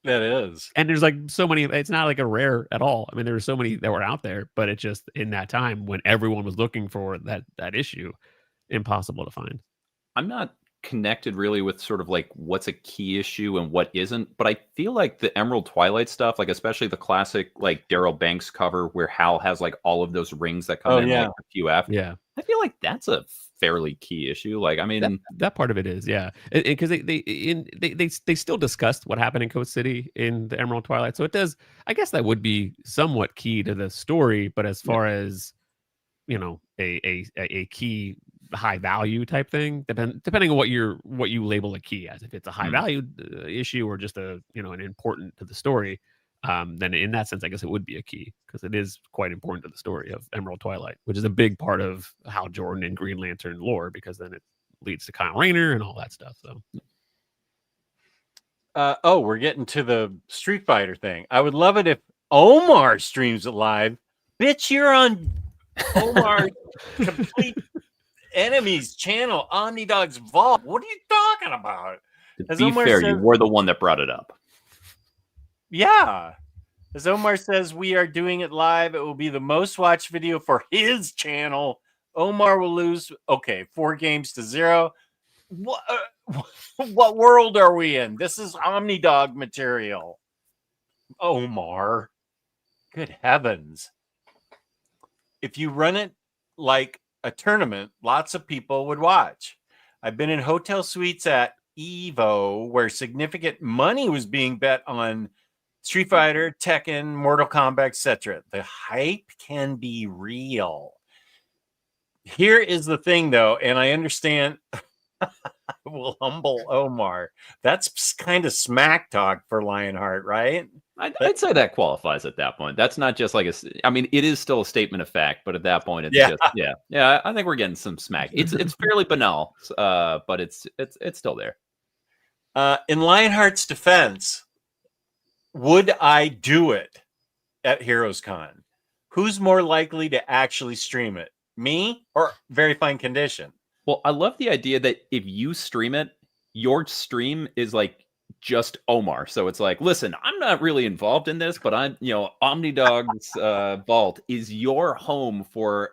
That is. And there's like so many, it's not like a rare at all. I mean, there were so many that were out there, but it just, in that time when everyone was looking for that issue, impossible to find. I'm not connected really with sort of like what's a key issue and what isn't, but I feel like the Emerald Twilight stuff, like especially the classic like Daryl Banks cover where Hal has like all of those rings that come in like a few after. Yeah. I feel like that's a fairly key issue. Like, I mean, that part of it is, yeah, because they still discussed what happened in Coast City in the Emerald Twilight, so it does. I guess that would be somewhat key to the story, but as far as a key high value type thing, depending on what you label a key as, if it's a high value issue or just an important to the story. Then in that sense, I guess it would be a key because it is quite important to the story of Emerald Twilight, which is a big part of Hal Jordan and Green Lantern lore, because then it leads to Kyle Rayner and all that stuff. So, we're getting to the Street Fighter thing. I would love it if Omar streams it live. Bitch, you're on Omar's Complete Enemies channel, Omnidog's Vault. What are you talking about? To be fair, you were the one that brought it up. Yeah. As Omar says, we are doing it live. It will be the most watched video for his channel. Omar will lose. Okay, 4-0. What world are we in? This is Omnidog material. Omar. Good heavens. If you run it like a tournament, lots of people would watch. I've been in hotel suites at Evo where significant money was being bet on Street Fighter, Tekken, Mortal Kombat, etc. The hype can be real. Here is the thing, though, and I understand will humble Omar. That's kind of smack talk for Lionheart, right? I'd say that qualifies at that point. That's not just like I mean, it is still a statement of fact, but at that point, it's just yeah. I think we're getting some smack. It's fairly banal, but it's still there. In Lionheart's defense, would I do it at Heroes Con? Who's more likely to actually stream it? Me or Very Fine Condition? Well, I love the idea that if you stream it, your stream is like just Omar. So it's like, listen, I'm not really involved in this, but I'm, Omnidog's Vault is your home for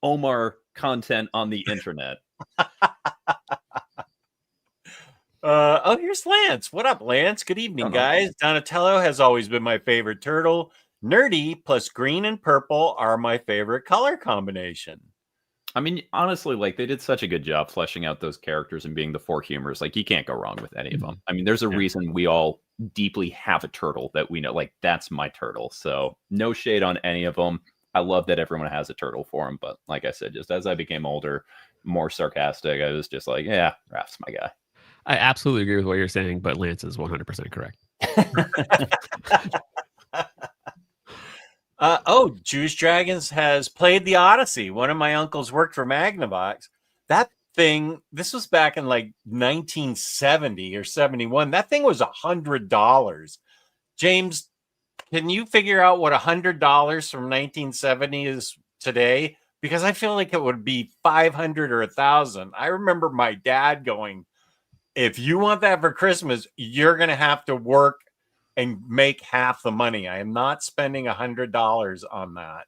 Omar content on the internet. Here's Lance. What up, Lance? Good evening, guys. Donatello has always been my favorite turtle. Nerdy plus green and purple are my favorite color combination. I mean, honestly, like they did such a good job fleshing out those characters and being the four humors. Like you can't go wrong with any of them. I mean, there's a reason we all deeply have a turtle that we know, like that's my turtle. So no shade on any of them. I love that everyone has a turtle for them. But like I said, just as I became older, more sarcastic, I was just like, yeah, Raph's my guy. I absolutely agree with what you're saying, but Lance is 100% correct. Jewish Dragons has played the Odyssey. One of my uncles worked for Magnavox. That thing, this was back in like 1970 or 71. That thing was $100. James, can you figure out what $100 from 1970 is today? Because I feel like it would be 500 or 1,000. I remember my dad going, if you want that for Christmas, you're going to have to work and make half the money. I am not spending $100 on that.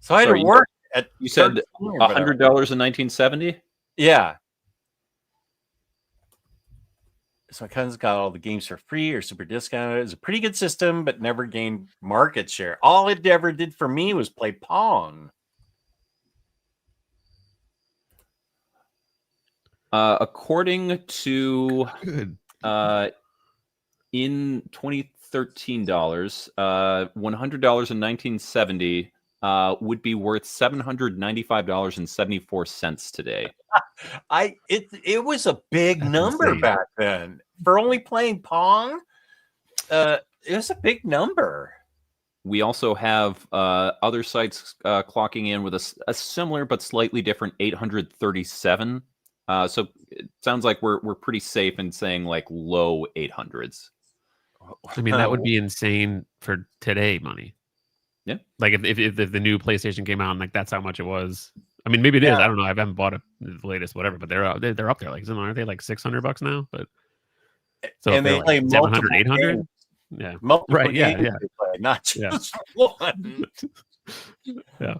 So I had to work at. You said $100 in 1970? Yeah. So my cousin's got all the games for free or super discounted. It's a pretty good system, but never gained market share. All it ever did for me was play Pong. According to Good. in 2013 dollars, $100 in 1970 would be worth $795.74 today. It was a big That's number insane. back then for only playing Pong. It was a big number. We also have other sites clocking in with a similar but slightly different 837. So it sounds like we're pretty safe in saying like low 800s. I mean, that would be insane for today money. Yeah. Like if the new PlayStation came out and like that's how much it was. I mean, maybe it is. I don't know. I haven't bought the latest whatever, but they're up there. Like, aren't they like $600 now? But so and they like play 700, multiple 800. games. Yeah. Multiple Right. Yeah. games Yeah. they play, not just Yeah. one. Yeah.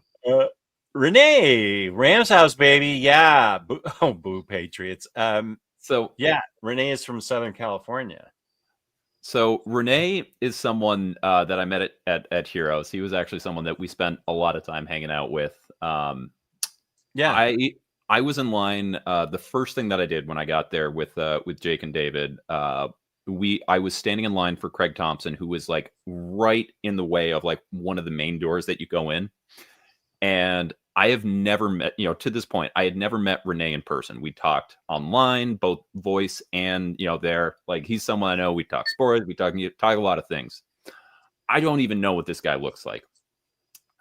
Renee, Rams house, baby. Yeah. Boo Patriots. So yeah, Renee is from Southern California. So Renee is someone that I met at Heroes. He was actually someone that we spent a lot of time hanging out with. Yeah. I was in line. The first thing that I did when I got there with Jake and David, I was standing in line for Craig Thompson, who was like right in the way of like one of the main doors that you go in. And I have never met, to this point, I had never met Renee in person. We talked online, both voice and, there. Like, he's someone I know. We talk sports. We talk a lot of things. I don't even know what this guy looks like.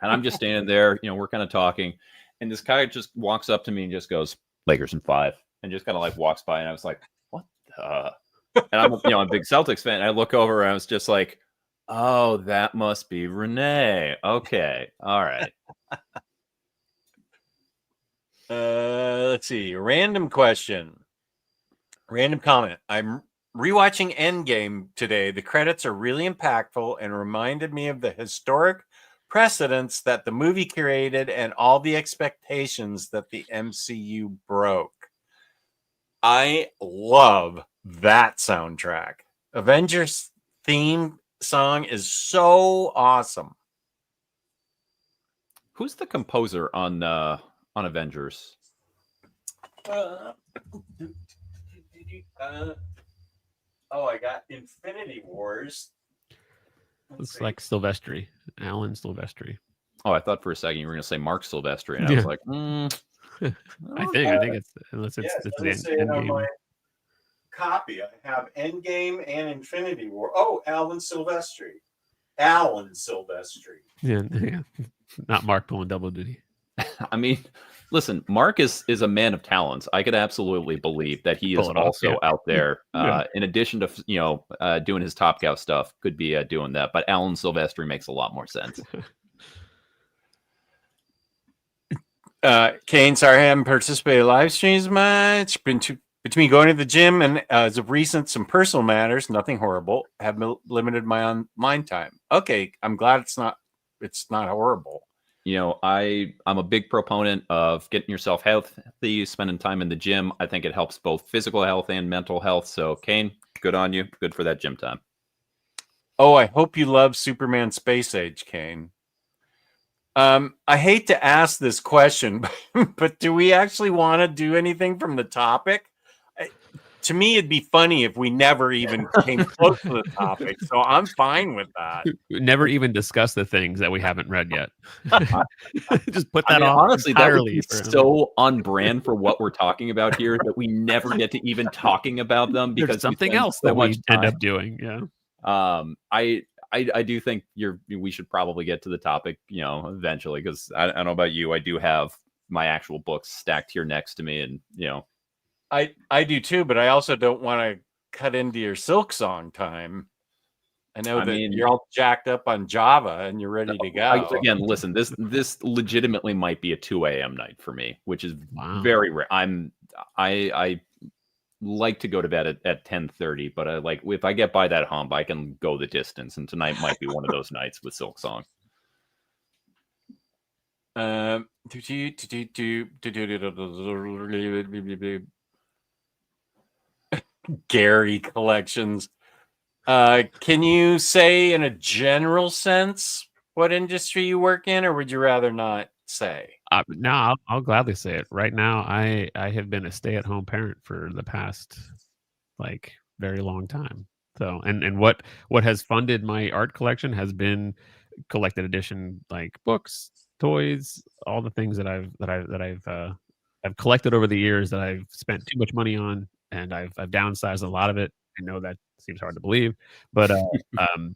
And I'm just standing there, we're kind of talking. And this guy just walks up to me and just goes, Lakers in 5. And just kind of like walks by. And I was like, what the? And I'm, I'm a big Celtics fan. And I look over and I was just like, oh, that must be Renee. Okay. All right. Let's see. Random question. Random comment. I'm rewatching Endgame today. The credits are really impactful and reminded me of the historic precedents that the movie created and all the expectations that the MCU broke. I love that soundtrack. Avengers theme song is so awesome. Who's the composer on Avengers? I got Infinity Wars. Looks like Silvestri, Alan Silvestri. Oh, I thought for a second you were going to say Mark Silvestri, and I was like, I think it's unless it's on my copy. I have Endgame and Infinity War. Oh, Alan Silvestri. Yeah. Not Mark pulling double duty. I mean, listen, Mark is a man of talents. I could absolutely believe that he is also out there. In addition to doing his Top Cow stuff, could be doing that. But Alan Silvestri makes a lot more sense. Kane, sorry I haven't participated in live streams much. Between going to the gym and as of recent, some personal matters, nothing horrible, have limited my online time. Okay, I'm glad it's not horrible. I'm a big proponent of getting yourself healthy, spending time in the gym. I think it helps both physical health and mental health. So, Kane, good on you. Good for that gym time. Oh, I hope you love Superman Space Age, Kane. I hate to ask this question, but do we actually want to do anything from the topic? To me, it'd be funny if we never even came close to the topic. So I'm fine with that. Never even discuss the things that we haven't read yet. Just put that off. Honestly, that would be so on brand for what we're talking about here that we never get to even talking about them because there's something else that we end up doing. Yeah. I do think we should probably get to the topic, eventually, because I don't know about you. I do have my actual books stacked here next to me, and I do too, but I also don't want to cut into your Silk Song time. I know you're all jacked up on Java and you're ready to go. Again, listen, this legitimately might be a 2 a.m. night for me, which is very rare. I like to go to bed at 10:30, but if I get by that hump, I can go the distance. And tonight might be one of those nights with Silk Song. Gary collections. Can you say in a general sense what industry you work in, or would you rather not say? No, I'll gladly say it. Right now, I have been a stay-at-home parent for the past, like, very long time. So, and what has funded my art collection has been collected edition, like, books, toys, all the things that I've collected over the years that I've spent too much money on, and I've downsized a lot of it. I know that seems hard to believe, but, um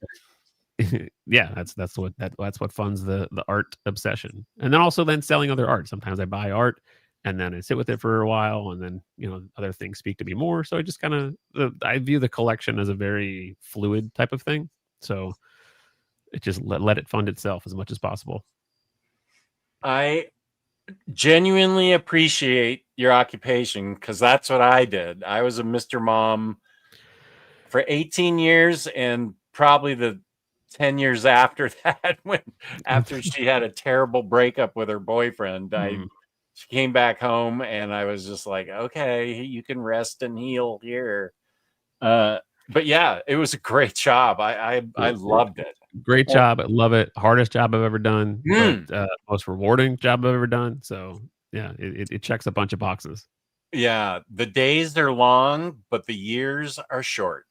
yeah, that's what funds the art obsession. And then also then selling other art. Sometimes I buy art and then I sit with it for a while and then, other things speak to me more. So I just kind of I view the collection as a very fluid type of thing. So it just let it fund itself as much as possible. I genuinely appreciate your occupation because that's what I did. I was a Mr. Mom for 18 years and probably the 10 years after that, after she had a terrible breakup with her boyfriend, she came back home and I was just like, okay, you can rest and heal here. But yeah, it was a great job. I loved it. Great job. I love it. Hardest job I've ever done, Mm. but most rewarding job I've ever done. So yeah, it checks a bunch of boxes. Yeah, the days are long, but the years are short.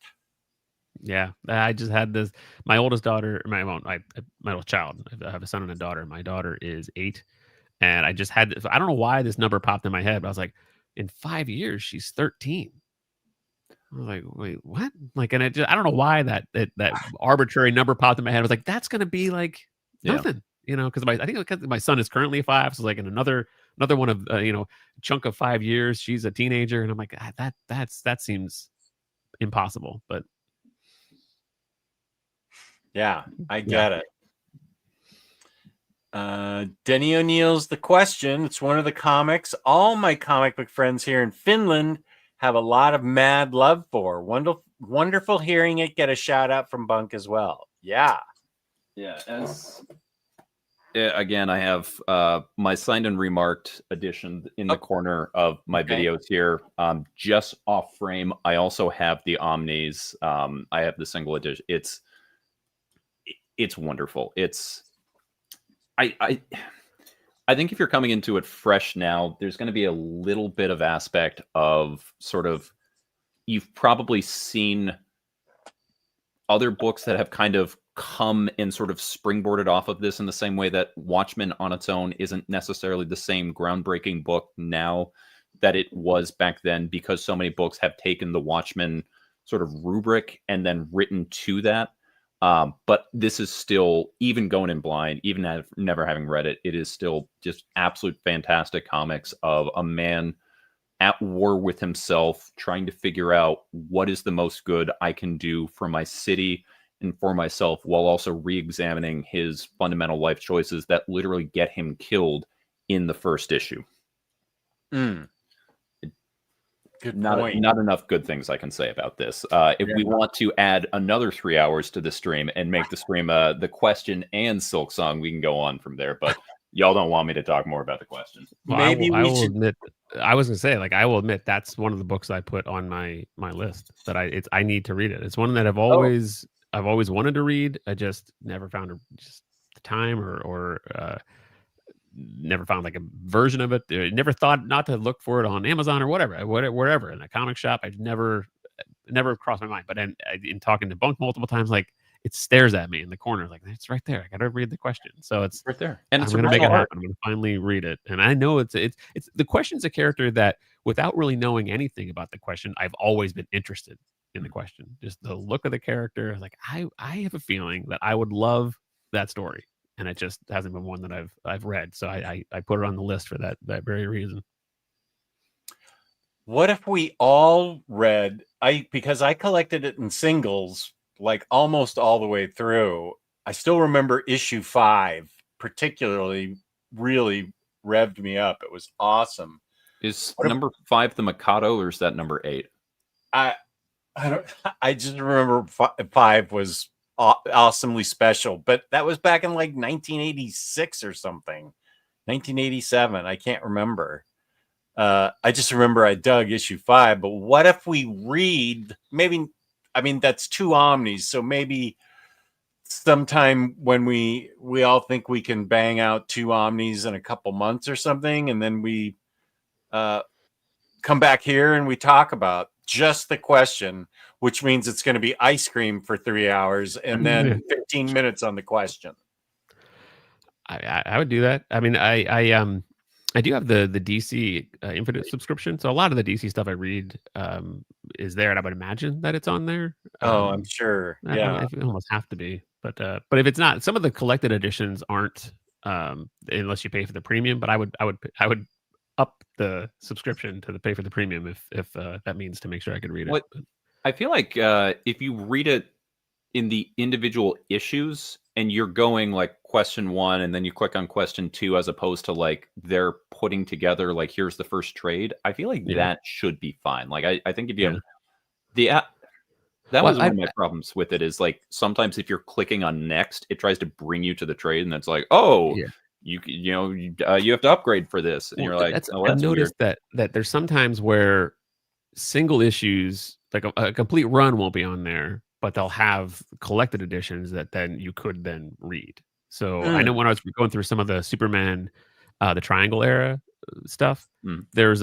Yeah, I just had this. My oldest daughter, my oldest child. I have a son and a daughter. My daughter is 8, and I just had. I don't know why this number popped in my head, but I was like, in 5 years, she's 13. I was like, wait, what? Like, and I don't know why that arbitrary number popped in my head. I was like, that's gonna be like Yeah. nothing, because I think because my son is currently 5, so like in another one of chunk of 5 years, she's a teenager, and I'm like, that seems impossible, but. Yeah, I get it. Denny O'Neill's The Question. It's one of the comics all my comic book friends here in Finland have a lot of mad love for. Wonderful hearing it get a shout out from Bunk as well. Yeah. Yeah. Again, I have my signed and remarked edition in the corner of my videos here. Just off frame, I also have the Omnis. I have the single edition. It's wonderful. I think if you're coming into it fresh now, there's going to be a little bit of aspect of sort of, you've probably seen other books that have kind of come and sort of springboarded off of this in the same way that Watchmen on its own isn't necessarily the same groundbreaking book now that it was back then, because so many books have taken the Watchmen sort of rubric and then written to that. But this is still, even going in blind, even never having read it, it is still just absolute fantastic comics of a man at war with himself, trying to figure out what is the most good I can do for my city and for myself, while also re-examining his fundamental life choices that literally get him killed in the first issue. Good not point. Not enough good things I can say about this. If we want to add another 3 hours to the stream and make the stream The Question and Silk Song, we can go on from there. But y'all don't want me to talk more about The Question. Well, Maybe I we will should. admit, I was gonna say, like, I will admit that's one of the books I put on my list that I need to read it. It's one that I've always wanted to read. I just never found just the time or never found like a version of it. Never thought not to look for it on Amazon or wherever in a comic shop. I've never crossed my mind. But in talking to Bunk multiple times, like, it stares at me in the corner, like, it's right there. I gotta read The Question. So it's right there, and I'm gonna make it happen. I'm gonna finally read it, and I know it's The Question's a character that, without really knowing anything about The Question, I've always been interested in The Question. Just the look of the character, like I have a feeling that I would love that story. And it just hasn't been one that I've read, so I put it on the list for that very reason. What if we all read? Because I collected it in singles, like almost all the way through. I still remember issue 5, particularly, really revved me up. It was awesome. Is number 5 the Mikado, or is that number 8? I don't. I just remember 5 was awesomely special, but that was back in like 1986 or something, 1987. I can't remember. I just remember I dug issue 5. But what if we read? Maybe, I mean, that's 2 Omnis, so maybe sometime when we all think we can bang out 2 Omnis in a couple months or something, and then we come back here and we talk about just the question, which means it's going to be ice cream for 3 hours and then 15 minutes on the question. I would do that. I mean, I do have the DC Infinite subscription, so a lot of the DC stuff I read is there, and I would imagine that it's on there. Oh, I'm sure. Yeah, it almost have to be, but if it's not, some of the collected editions aren't unless you pay for the premium. But I would up the subscription to the pay for the premium if that means to make sure I could read it. I feel like if you read it in the individual issues and you're going like question 1 and then you click on question 2 as opposed to like they're putting together like here's the first trade, I feel like that should be fine. Like I think if you have that was one of my problems with it is like sometimes if you're clicking on next, it tries to bring you to the trade and it's like, oh, you have to upgrade for this, and you're like, I've noticed that there's sometimes where single issues like a complete run won't be on there, but they'll have collected editions that then you could then read. So I know when I was going through some of the Superman, the Triangle era stuff, there's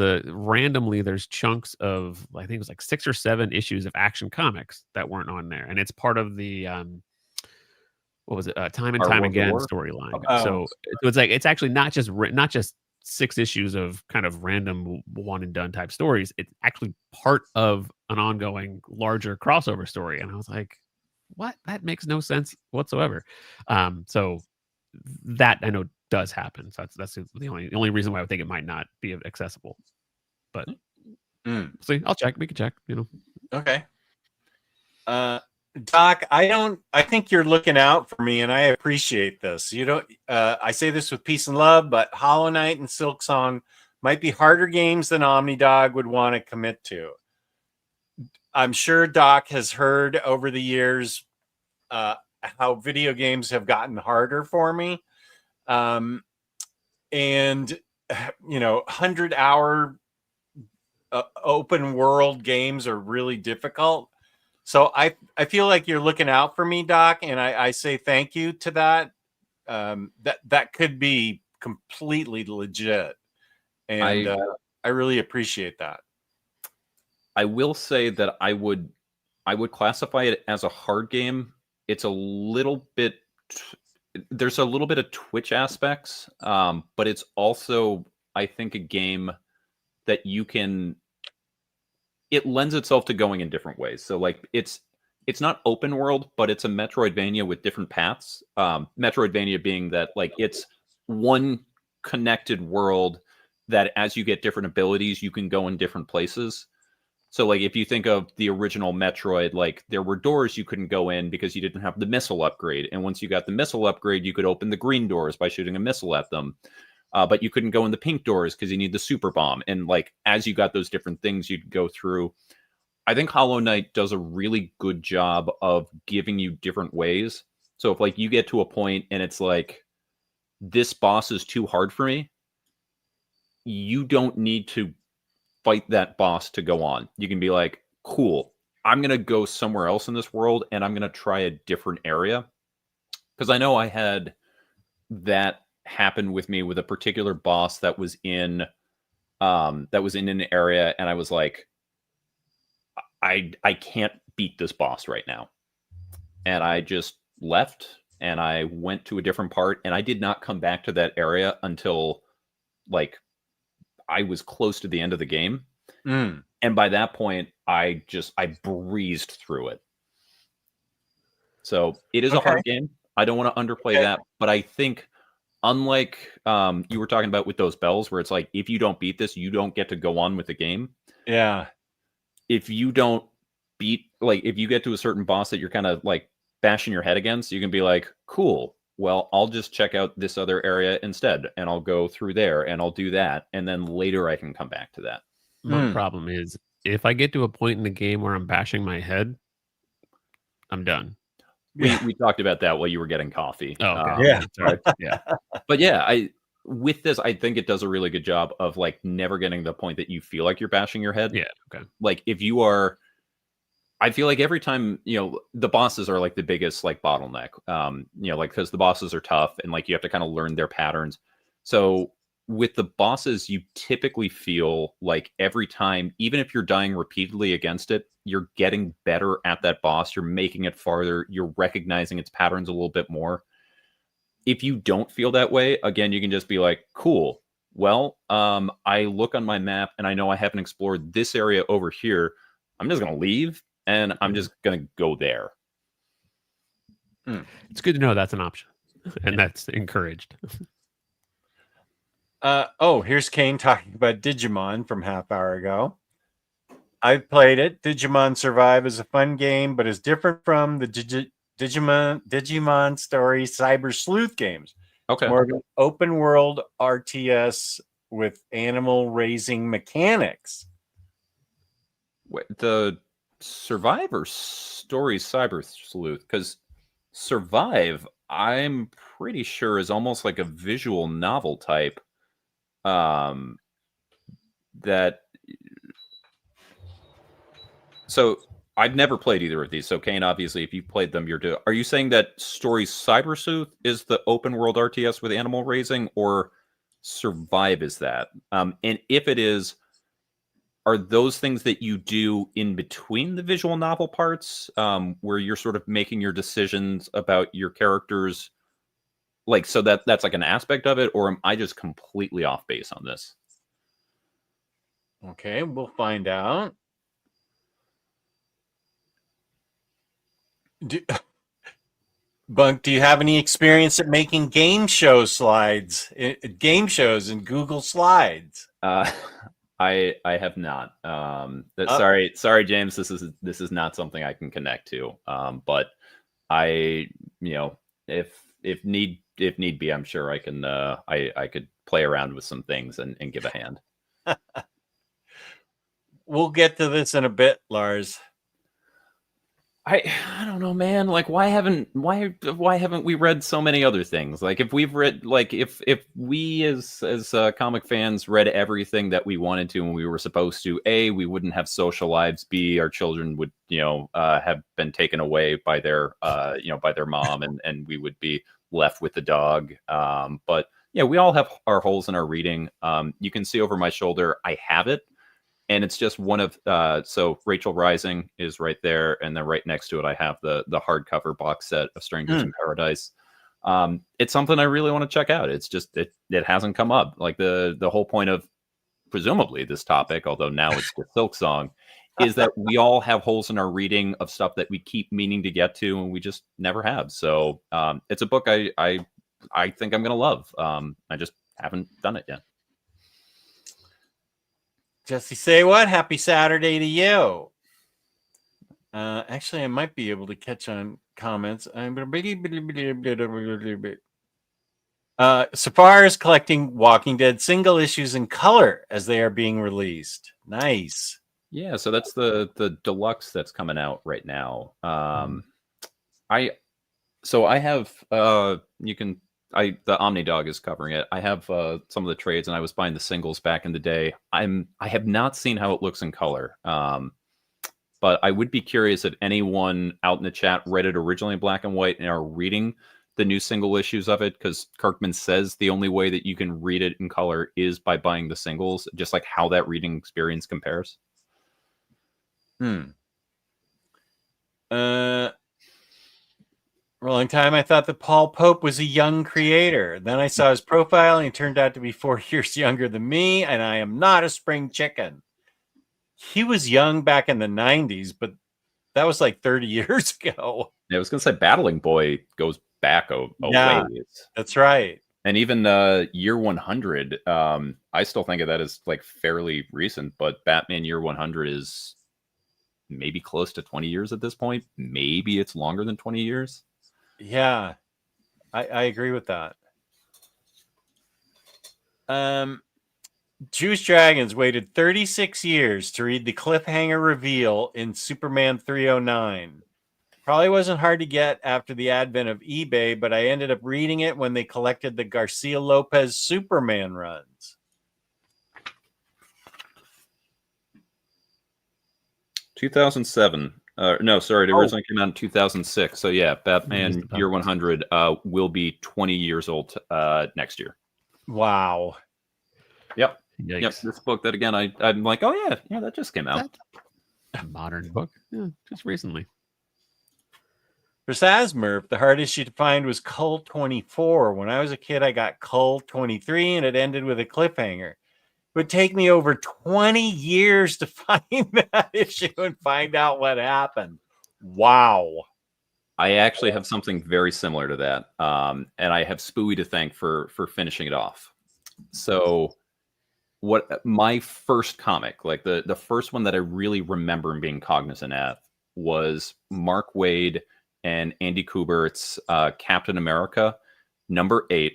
chunks of, I think it was like 6 or 7 issues of Action Comics that weren't on there, and it's part of the what was it? Time and Time Again storyline. So it's like it's actually not just 6 issues of kind of random one and done type stories. It's actually part of an ongoing larger crossover story. And I was like, what? That makes no sense whatsoever. So that I know does happen. So that's the only reason why I would think it might not be accessible. But see, I'll check. We can check, Okay. Doc, I think you're looking out for me, and I appreciate this. I say this with peace and love, but Hollow Knight and Silksong might be harder games than Omnidog would want to commit to. I'm sure Doc has heard over the years how video games have gotten harder for me. And 100-hour open world games are really difficult. So I feel like you're looking out for me, Doc, and I say thank you to that. That could be completely legit, and I really appreciate that. I will say that I would classify it as a hard game. It's a little bit there's a little bit of Twitch aspects, but it's also, I think, a game that it lends itself to going in different ways. So like it's not open world, but it's a Metroidvania with different paths. Metroidvania being that like it's one connected world that as you get different abilities, you can go in different places. So like if you think of the original Metroid, like there were doors you couldn't go in because you didn't have the missile upgrade. And once you got the missile upgrade, you could open the green doors by shooting a missile at them. But you couldn't go in the pink doors because you need the super bomb. And like as you got those different things, you'd go through. I think Hollow Knight does a really good job of giving you different ways. So if like you get to a point and it's like, this boss is too hard for me, you don't need to fight that boss to go on. You can be like, cool, I'm going to go somewhere else in this world and I'm going to try a different area. Because I know I had that happen with me with a particular boss that was in an area, and I was like, I can't beat this boss right now. And I just left and I went to a different part, and I did not come back to that area until like I was close to the end of the game. And by that point, I breezed through it. So it is a hard game. I don't want to underplay that, but I think unlike you were talking about with those bells where it's like, if you don't beat this, you don't get to go on with the game. Yeah. If you don't beat, like if you get to a certain boss that you're kind of like bashing your head against, you can be like, cool, well, I'll just check out this other area instead, and I'll go through there and I'll do that. And then later I can come back to that. My problem is if I get to a point in the game where I'm bashing my head, I'm done. We talked about that while you were getting coffee. Oh, okay. Yeah. But yeah, with this, I think it does a really good job of like never getting to the point that you feel like you're bashing your head. Yeah. Okay. Like if you are I feel like every time, the bosses are like the biggest like bottleneck, like because the bosses are tough and like you have to kind of learn their patterns. So with the bosses, you typically feel like every time, even if you're dying repeatedly against it, you're getting better at that boss. You're making it farther. You're recognizing its patterns a little bit more. If you don't feel that way, again, you can just be like, cool. Well, I look on my map and I know I haven't explored this area over here. I'm just going to leave and I'm just going to go there. It's good to know that's an option and that's encouraged. Here's Kane talking about Digimon from half hour ago. I've played it. Digimon Survive is a fun game, but is different from the Digimon Story Cyber Sleuth games. Okay. It's more of an open world RTS with animal raising mechanics. Wait, the Survivor Story Cyber Sleuth, because Survive, I'm pretty sure is almost like a visual novel type. So I've never played either of these. So Kane, obviously, if you've played them, are you saying that Story Cyber Sleuth is the open world RTS with animal raising, or Survive is that? And if it is, are those things that you do in between the visual novel parts, where you're sort of making your decisions about your characters, like, so that's like an aspect of it, or am I just completely off base on this? Okay, we'll find out. Bunk, do you have any experience at making game shows in Google Slides? I have not. Sorry, James. This is not something I can connect to. But I, if need be, I'm sure I can. I could play around with some things and give a hand. We'll get to this in a bit, Lars. I don't know, man. Like, why haven't we read so many other things? Like, if we've read, like, if we as comic fans read everything that we wanted to and we were supposed to, A, we wouldn't have social lives. B, our children would, have been taken away by their, by their mom, and we would be left with the dog. But yeah, we all have our holes in our reading. You can see over my shoulder, I have it. And it's just one of, so Rachel Rising is right there. And then right next to it, I have the hardcover box set of Strangers in Paradise. It's something I really want to check out. It's just, it hasn't come up. Like the whole point of presumably this topic, although now it's the Silk Song, is that we all have holes in our reading of stuff that we keep meaning to get to and we just never have. So it's a book I think I'm going to love. I just haven't done it yet. Jesse, say what? Happy Saturday to you. Actually, I might be able to catch on comments. Safar is collecting Walking Dead single issues in color as they are being released. Nice. Yeah, so that's the deluxe that's coming out right now. I have the Omnidog is covering it. I have some of the trades, and I was buying the singles back in the day. I have not seen how it looks in color, but I would be curious if anyone out in the chat read it originally in black and white and are reading the new single issues of it, because Kirkman says the only way that you can read it in color is by buying the singles, just like how that reading experience compares. For a long time, I thought that Paul Pope was a young creator. Then I saw his profile, and he turned out to be 4 years younger than me, and I am not a spring chicken. He was young back in the 90s, but that was like 30 years ago. Yeah, I was going to say Battling Boy goes back a ways. That's right. And even Year 100, I still think of that as like fairly recent, but Batman Year 100 is maybe close to 20 years at this point. Maybe it's longer than 20 years. Yeah, I agree with that. Jewish Dragons waited 36 years to read the cliffhanger reveal in Superman 309. Probably wasn't hard to get after the advent of eBay, but I ended up reading it when they collected the Garcia Lopez Superman runs. 2007. No, sorry, it originally came out in 2006. So yeah, Batman the Year 100 will be 20 years old next year. Wow. Yep. Yikes. Yep. This book that again, I'm like, oh yeah, that just came out. A modern book. Yeah, just recently. For Sasmurf, the hardest issue to find was Cull 24. When I was a kid, I got Cull 23, and it ended with a cliffhanger. It would take me over 20 years to find that issue and find out what happened. Wow. I actually have something very similar to that, and I have Spooey to thank for finishing it off. So, what my first comic, like the first one that I really remember being cognizant of, was Mark Waid and Andy Kubert's Captain America #8,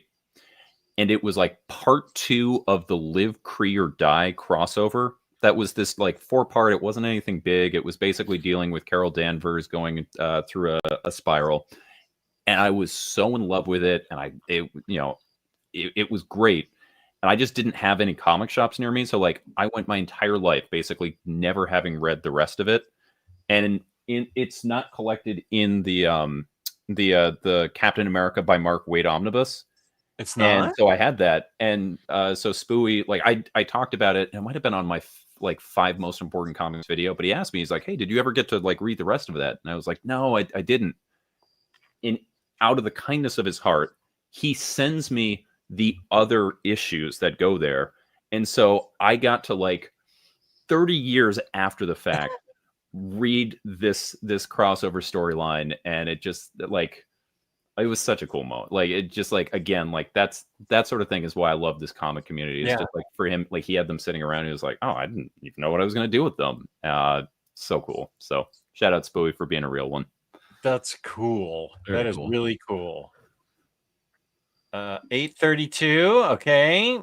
and it was like part 2 of the Live, Cree or Die crossover. That was this like 4-part. It wasn't anything big. It was basically dealing with Carol Danvers going through a spiral, and I was so in love with it, and it was great. And I just didn't have any comic shops near me, so like I went my entire life basically never having read the rest of it, and it's not collected in the Captain America by Mark Waid omnibus. It's And not? so I had that, and so Spooey, like I talked about it, and it might have been on my like 5 most important comics video, but he asked me, he's like, hey, did you ever get to like read the rest of that? And I was like, no, I didn't. And out of the kindness of his heart, he sends me the other issues that go there. And so I got to like 30 years after the fact read this crossover storyline, and it just like it was such a cool moment. Like it just like again, like that sort of thing is why I love this comic community. It's just like for him, like he had them sitting around and he was like, oh, I didn't even know what I was gonna do with them. So cool. So shout out Spooey for being a real one. That's cool. Very That is cool. really cool. 832. Okay.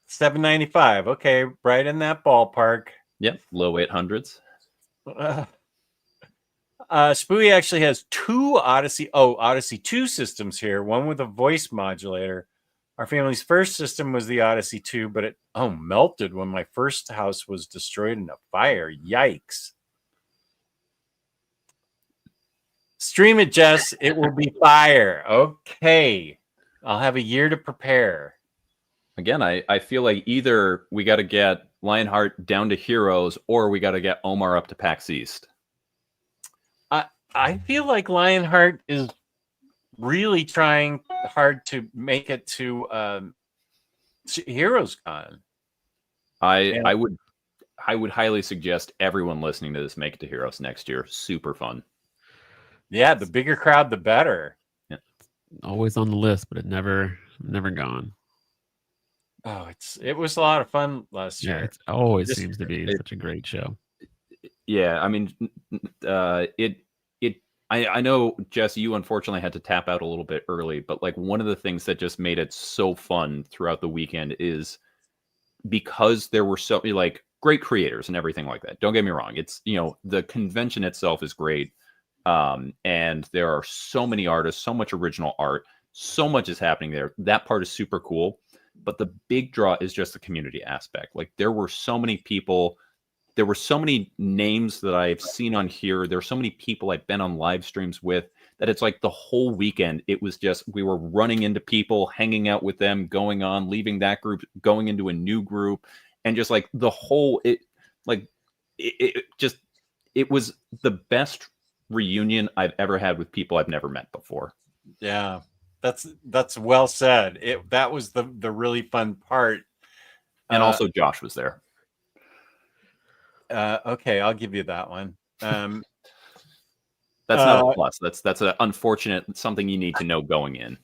795. Okay, right in that ballpark. Yep, low 800s. Spooey actually has 2 Odyssey 2 systems here, one with a voice modulator. Our family's first system was the Odyssey 2, but it melted when my first house was destroyed in a fire. Yikes. Stream it, Jess. It will be fire. Okay. I'll have a year to prepare. Again, I feel like either we got to get Lionheart down to Heroes or we got to get Omar up to PAX East. I feel like Lionheart is really trying hard to make it to Heroes Con. I would highly suggest everyone listening to this make it to Heroes next year. Super fun. Yeah, the bigger crowd, the better. Yeah. Always on the list, but it never gone. Oh, it was a lot of fun last year. Yeah, it always seems to be such a great show. Yeah, I mean, I know, Jess, you unfortunately had to tap out a little bit early, but like one of the things that just made it so fun throughout the weekend is because there were so like great creators and everything like that. Don't get me wrong. It's, the convention itself is great. And there are so many artists, so much original art, so much is happening there. That part is super cool. But the big draw is just the community aspect. Like there were so many people. There were so many names that I've seen on here. There are so many people I've been on live streams with that it's like the whole weekend. It was just, we were running into people, hanging out with them, going on, leaving that group, going into a new group. And just like the whole, it was the best reunion I've ever had with people I've never met before. Yeah, that's well said. That was the really fun part. And also Josh was there. Okay, I'll give you that one. That's not a plus. That's an unfortunate something you need to know going in.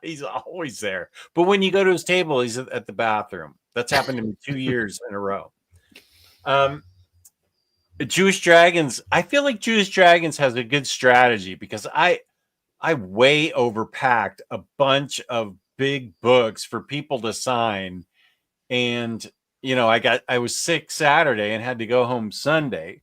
He's always there. But when you go to his table, he's at the bathroom. That's happened to me 2 years in a row. Jewish Dragons. I feel like Jewish Dragons has a good strategy because I way overpacked a bunch of big books for people to sign. And I was sick Saturday and had to go home Sunday.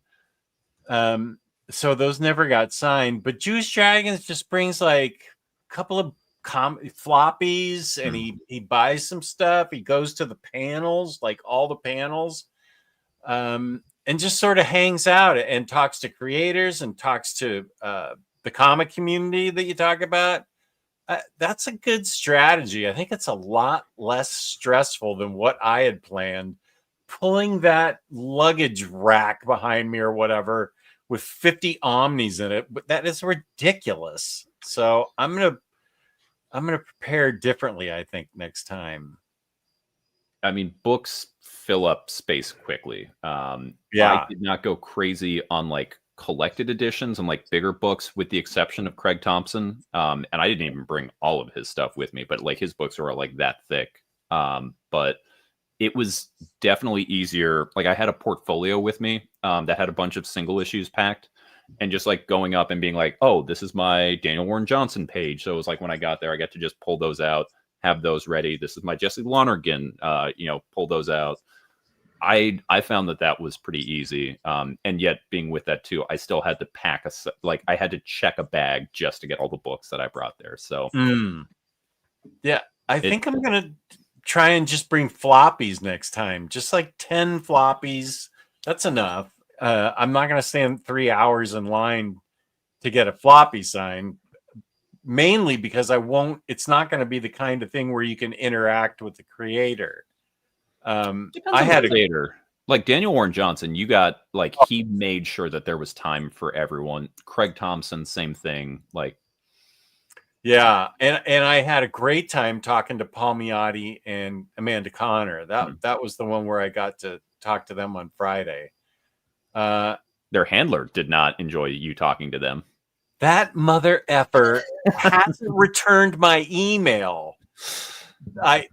So those never got signed, but Jewish Dragons just brings like a couple of floppies and he buys some stuff. He goes to the panels, like all the panels. And and just sort of hangs out and talks to creators and talks to the comic community that you talk about. That's a good strategy. I think it's a lot less stressful than what I had planned. Pulling that luggage rack behind me or whatever with 50 Omnis in it, but that is ridiculous. So I'm gonna prepare differently, I think, next time. I mean, books fill up space quickly. Yeah. I did not go crazy on like collected editions and like bigger books, with the exception of Craig Thompson. And I didn't even bring all of his stuff with me, but like his books were like that thick. But it was definitely easier. Like I had a portfolio with me that had a bunch of single issues packed, and just like going up and being like, oh, this is my Daniel Warren Johnson page. So it was like when I got there, I got to just pull those out, have those ready. This is my Jesse Lonergan, pull those out. I found that was pretty easy. And yet being with that too, I still had to pack I had to check a bag just to get all the books that I brought there. So yeah, I think I'm going to try and just bring floppies next time. Just like 10 floppies. That's enough. I'm not going to stand 3 hours in line to get a floppy signed, mainly because it's not going to be the kind of thing where you can interact with the creator. I had a creator like Daniel Warren Johnson. You got like, he made sure that there was time for everyone. Craig Thompson, same thing. Like, yeah, and I had a great time talking to Paul Miotti and Amanda Connor. That was the one where I got to talk to them on Friday. Their handler did not enjoy you talking to them. That mother effer hasn't returned my email. Why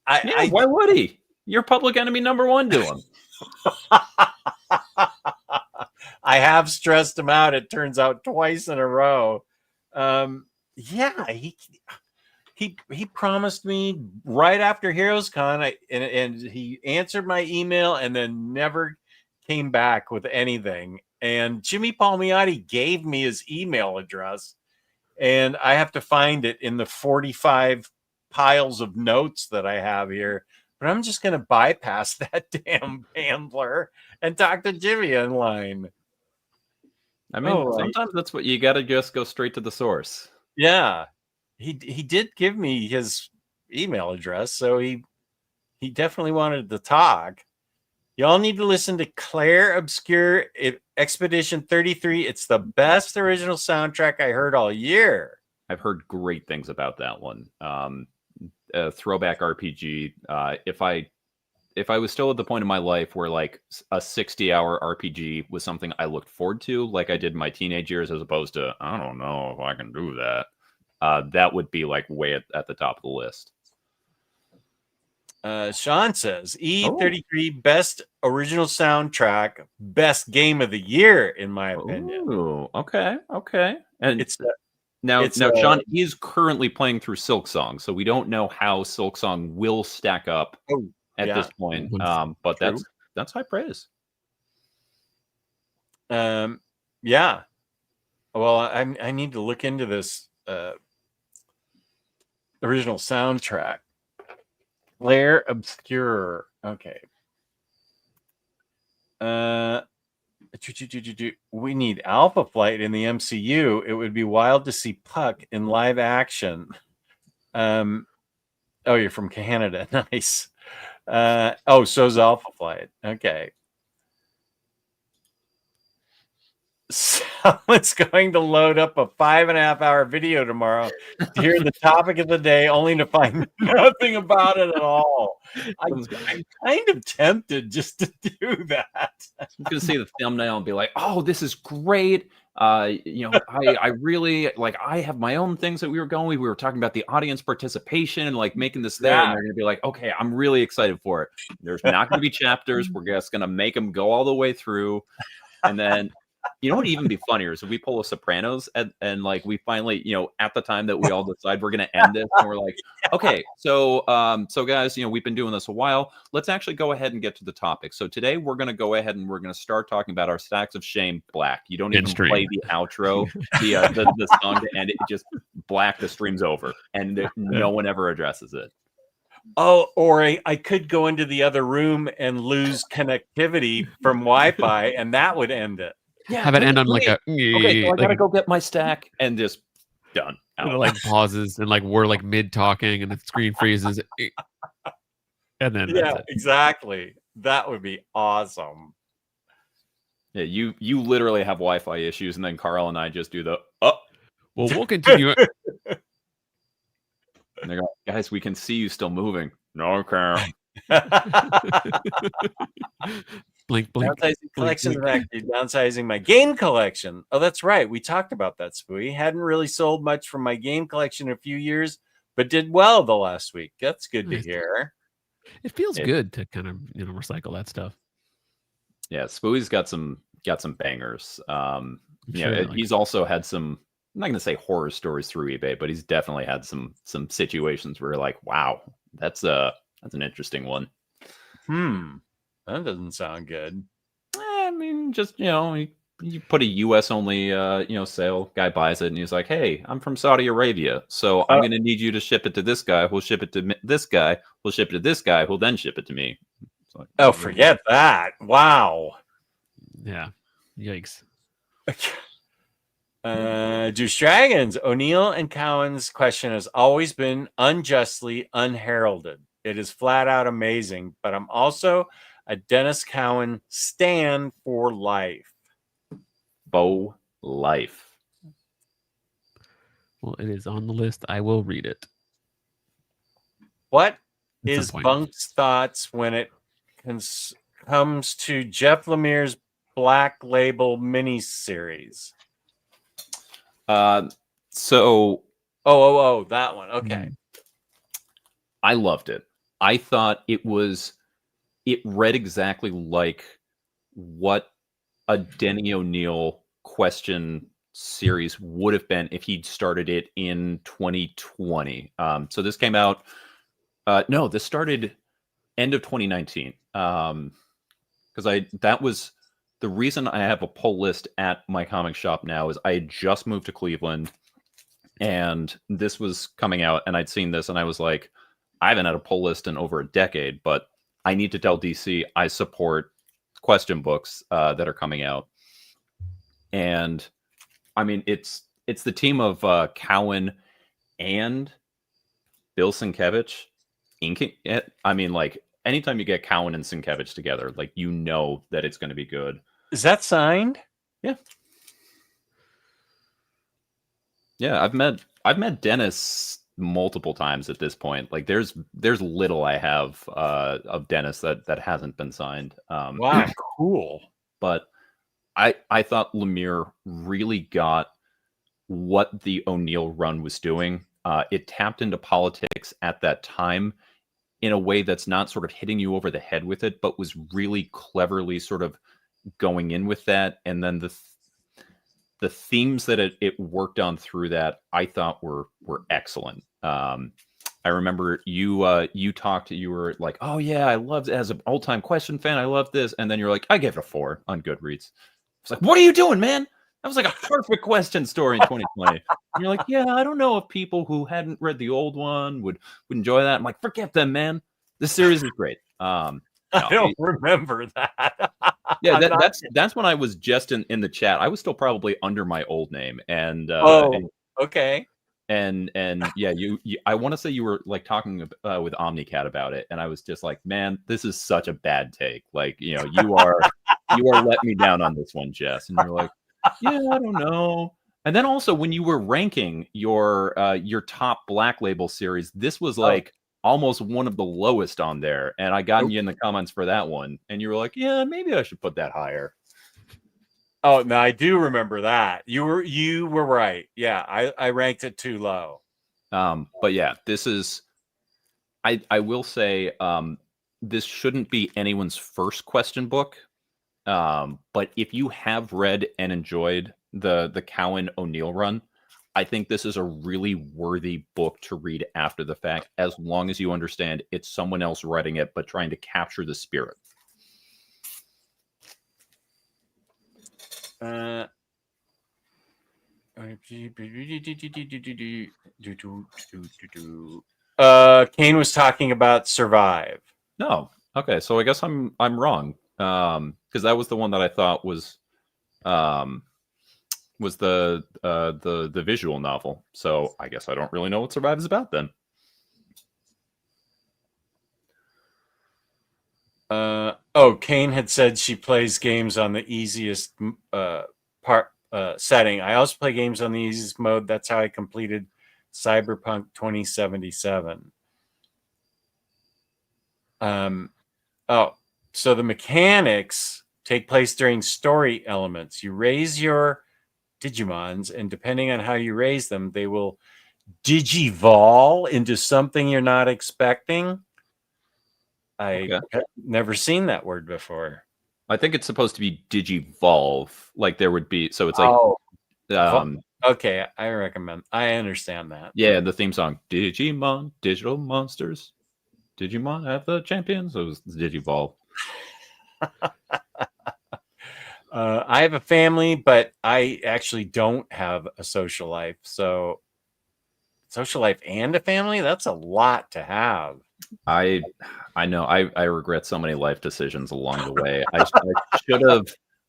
would he? You're public enemy number one to him. I have stressed him out. It turns out twice in a row. Yeah, he promised me right after Heroes Con, and he answered my email and then never came back with anything. And Jimmy Palmiotti gave me his email address, and I have to find it in the 45 piles of notes that I have here. But I'm just going to bypass that damn handler and talk to Jimmy in line. I mean, sometimes that's what you got to just go straight to the source. Yeah, he did give me his email address, so he definitely wanted to talk. Y'all need to listen to Claire Obscure Expedition 33. It's the best original soundtrack I heard all year. I've heard great things about that one. Throwback RPG. If I was still at the point in my life where like a 60-hour RPG was something I looked forward to, like I did in my teenage years, as opposed to, I don't know if I can do that, that would be like way at the top of the list. Sean says E33 best original soundtrack, best game of the year, in my opinion. Ooh, okay. And it's now Sean is currently playing through Silksong, so we don't know how Silksong will stack up at this point. But that's high praise. Yeah. Well, I need to look into this original soundtrack. Claire Obscure. Okay. We need Alpha Flight in the MCU. It would be wild to see Puck in live action. Oh, you're from Canada. Nice. So's Alpha Flight. Okay. Someone's going to load up a 5.5-hour video tomorrow to hear the topic of the day, only to find nothing about it at all. I'm kind of tempted just to do that. I'm going to see the thumbnail and be like, "Oh, this is great." I really like. I have my own things that we were talking about the audience participation and like making this there, and they're going to be like, "Okay, I'm really excited for it." There's not going to be chapters. We're just going to make them go all the way through, and then. You know what would even be funnier is if we pull a Sopranos and like we finally, at the time that we all decide we're going to end this, and we're like, okay, so guys, we've been doing this a while. Let's actually go ahead and get to the topic. So today we're going to go ahead and we're going to start talking about our Stacks of Shame Black. You don't even play the outro, the song to end it. Just black. The stream's over, and no one ever addresses it. Oh, or I could go into the other room and lose connectivity from Wi-Fi, and that would end it. Yeah, Have it end on like a okay. So I like gotta go get my stack and just done. and Out. it like pauses and like we're like mid talking and the screen freezes and then that's Yeah, it. exactly. That would be awesome. Yeah, you literally have Wi-Fi issues, and then Carl and I just do the oh. Well, we'll continue. And they go, guys, we can see you still moving. No, Carl. Blink, blink. Downsizing collection blink. factory, downsizing my game collection. Oh, that's right. We talked about that, Spooey. Hadn't really sold much from my game collection in a few years, but did well the last week. That's good Nice. to hear. It feels good to kind of recycle that stuff. Yeah, Spooey's got some bangers. Sure, he's also had some. I'm not going to say horror stories through eBay, but he's definitely had some situations where you're like, wow, that's an interesting one. That doesn't sound good. I mean, just you put a U.S. only sale. Guy buys it and he's like, hey, I'm from Saudi Arabia, so I'm going to need you to ship it to this guy. We'll ship it to this guy. We'll ship it to this guy. Who'll then ship it to me. Like, oh, forget that. Wow. Yeah. Yikes. Juice Dragons, O'Neill and Cowan's question has always been unjustly unheralded. It is flat out amazing, but I'm also a Dennis Cowan stan for life. Bo life. Well, it is on the list. I will read it. What At some is point. Bunk's thoughts when it comes to Jeff Lemire's Black Label miniseries? So that one. Okay. I loved it. I thought it read exactly like what a Denny O'Neill question series would have been if he'd started it in 2020. So this came out, this started end of 2019. Because that was the reason I have a pull list at my comic shop now is I had just moved to Cleveland and this was coming out and I'd seen this and I was like, I haven't had a pull list in over a decade, but I need to tell DC I support question books that are coming out. And I mean, it's the team of Cowan and Bill Sienkiewicz inking it. I mean, like anytime you get Cowan and Sienkiewicz together, like you know that it's going to be good. Is that signed? Yeah. Yeah, I've met Dennis multiple times at this point. Like there's little I have of Dennis that hasn't been signed. Wow, cool. But I thought Lemire really got what the O'Neill run was doing. It tapped into politics at that time in a way that's not sort of hitting you over the head with it, but was really cleverly sort of going in with that. And then the themes that it worked on through that, I thought were excellent. I remember you were like, oh yeah, I loved it as an old time question fan. I love this. And then you're like, I gave it a 4 on Goodreads. It's like, what are you doing, man? That was like a perfect question story in 2020. And you're like, yeah, I don't know if people who hadn't read the old one would enjoy that. I'm like, forget them, man. This series is great. I don't remember that. Yeah, that's when I was just in the chat. I was still probably under my old name, and okay. And yeah, you I want to say you were like talking with Omnicat about it, and I was just like, man, this is such a bad take. Like, you are letting me down on this one, Jess. And you're like, yeah, I don't know. And then also when you were ranking your top Black Label series, this was like almost one of the lowest on there. And I got you in the comments for that one, and you were like, yeah, maybe I should put that higher. Oh, no, I do remember that. You were right. Yeah, I ranked it too low. But yeah, this is, I will say, this shouldn't be anyone's first question book. But if you have read and enjoyed the Cowan O'Neill run, I think this is a really worthy book to read after the fact, as long as you understand it's someone else writing it, but trying to capture the spirit. Kane was talking about Survive. No. Okay, so I guess I'm wrong. Because that was the one that I thought was the visual novel. So I guess I don't really know what Survive is about then. Kane had said she plays games on the easiest setting. I also play games on the easiest mode. That's how I completed Cyberpunk 2077. So the mechanics take place during story elements. You raise your Digimons, and depending on how you raise them, they will digivol into something you're not expecting. I have never seen that word before. I think it's supposed to be digivolve. Like there would be, so it's like, okay, I understand that. Yeah, the theme song, Digimon, Digital Monsters. Digimon have the champions. So it was Digivolve. I have a family, but I actually don't have a social life. So social life and a family, that's a lot to have. I know. I regret so many life decisions along the way.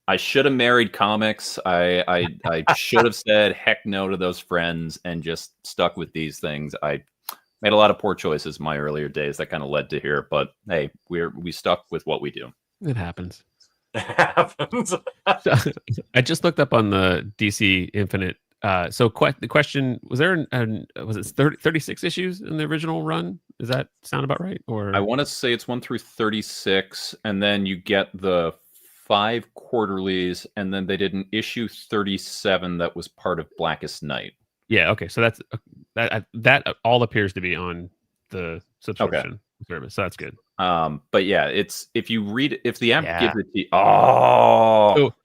I should have married comics. I should have said heck no to those friends and just stuck with these things. I made a lot of poor choices in my earlier days that kind of led to here, but hey, we stuck with what we do. It happens. It happens. I just looked up on the DC Infinite. So the question was there was it 36 issues in the original run? Does that sound about right? Or I want to say it's 1 through 36, and then you get the 5 quarterlies, and then they did an issue 37 that was part of Blackest Night. Yeah. Okay. So that's that all appears to be on the subscription service. So that's good. But yeah, it's if the app gives it to you,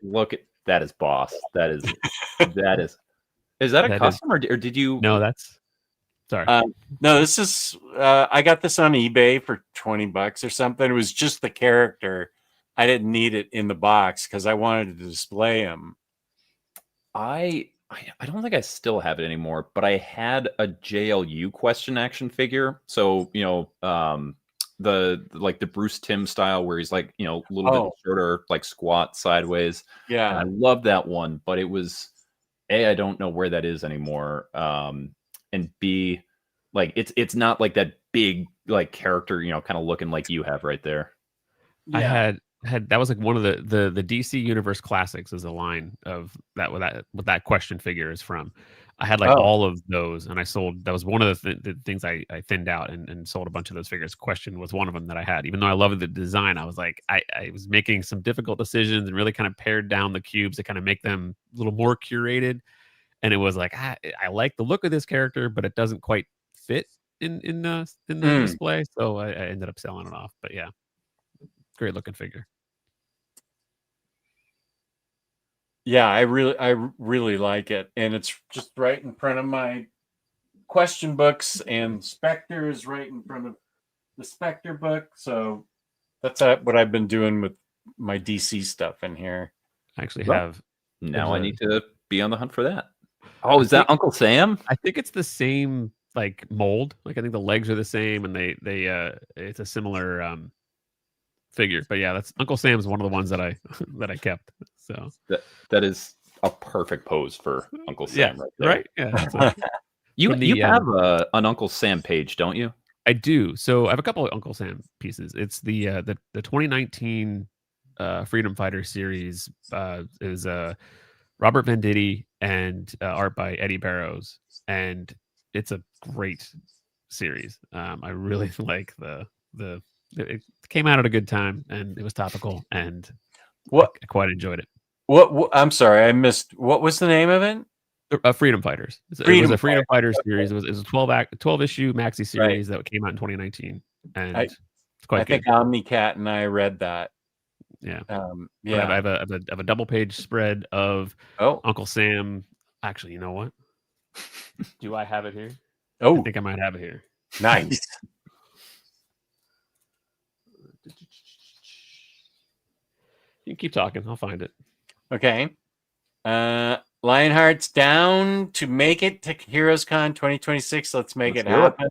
look at that is boss. That is is that a custom or did you? No, that's sorry. No, this is I got this on eBay for $20 or something. It was just the character. I didn't need it in the box because I wanted to display him. I don't think I still have it anymore, but I had a JLU question action figure. So, the Bruce Timm style where he's like, a little bit shorter, like squat sideways. Yeah. And I love that one, but it was A, I don't know where that is anymore. And B, like it's not like that big like character, kind of looking like you have right there. Yeah. I had that was like one of the DC Universe Classics is a line of that what that question figure is from. I had like all of those, and I sold. That was one of the things I thinned out and sold a bunch of those figures. Question was one of them that I had. Even though I loved the design, I was like I was making some difficult decisions and really kind of pared down the cubes to kind of make them a little more curated. And it was like I like the look of this character, but it doesn't quite fit in the display. So I ended up selling it off. But yeah. Great looking figure. Yeah, I really like it, and it's just right in front of my question books, and Spectre is right in front of the Spectre book. So that's what I've been doing with my DC stuff in here. I actually have. Now I need to be on the hunt for that. Oh, is that Uncle Sam? I think it's the same like mold. Like I think the legs are the same, and they it's a similar figure. But yeah, that's Uncle Sam's one of the ones that I kept. So that is a perfect pose for Uncle Sam, yeah, right there. Right? Yeah. You have an Uncle Sam page, don't you? I do. So I have a couple of Uncle Sam pieces. It's the 2019 Freedom Fighter series is Robert Venditti and art by Eddie Barrows, and it's a great series. I really like it came out at a good time, and it was topical, and I quite enjoyed it. What I'm sorry, I missed. What was the name of it? Freedom Fighters. It was a Freedom Fighters series. It was a 12 issue maxi series that came out in 2019, and it's quite good. I think Omnicat and I read that. Yeah. Yeah. I have a double page spread of Uncle Sam. Actually, you know what? Do I have it here? I think I might have it here. Nice. You can keep talking. I'll find it. Okay. Lionheart's down to make it to Heroes Con 2026. Let's make it happen.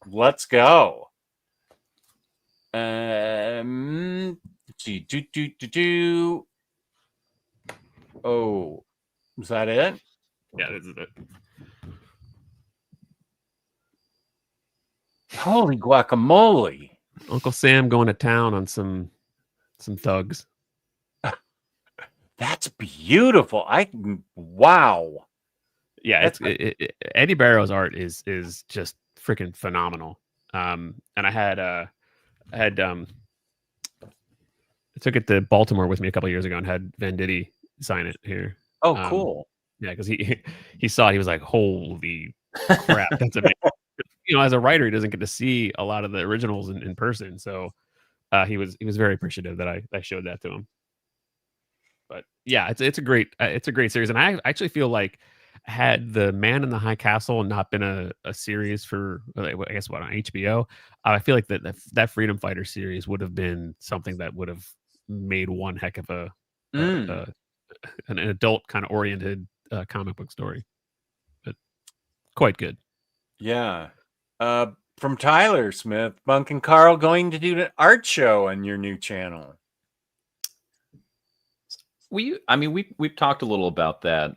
Let's go. Let's see. Oh, is that it? Yeah, this is it. Holy guacamole. Uncle Sam going to town on some thugs. That's beautiful. Wow. Yeah, Eddie Barrow's art is just freaking phenomenal. And I took it to Baltimore with me a couple years ago and had Venditti sign it here. Oh, cool. Yeah, because he saw it, he was like, "Holy crap, that's amazing!" As a writer, he doesn't get to see a lot of the originals in person, so he was very appreciative that I showed that to him. But yeah, it's a great series, and I actually feel like had the Man in the High Castle not been a series for, I guess, on HBO, I feel like that Freedom Fighter series would have been something that would have made one heck of an adult kind of oriented comic book story, but quite good. Yeah. From Tyler Smith, Bunk and Carl going to do an art show on your new channel. We've talked a little about that.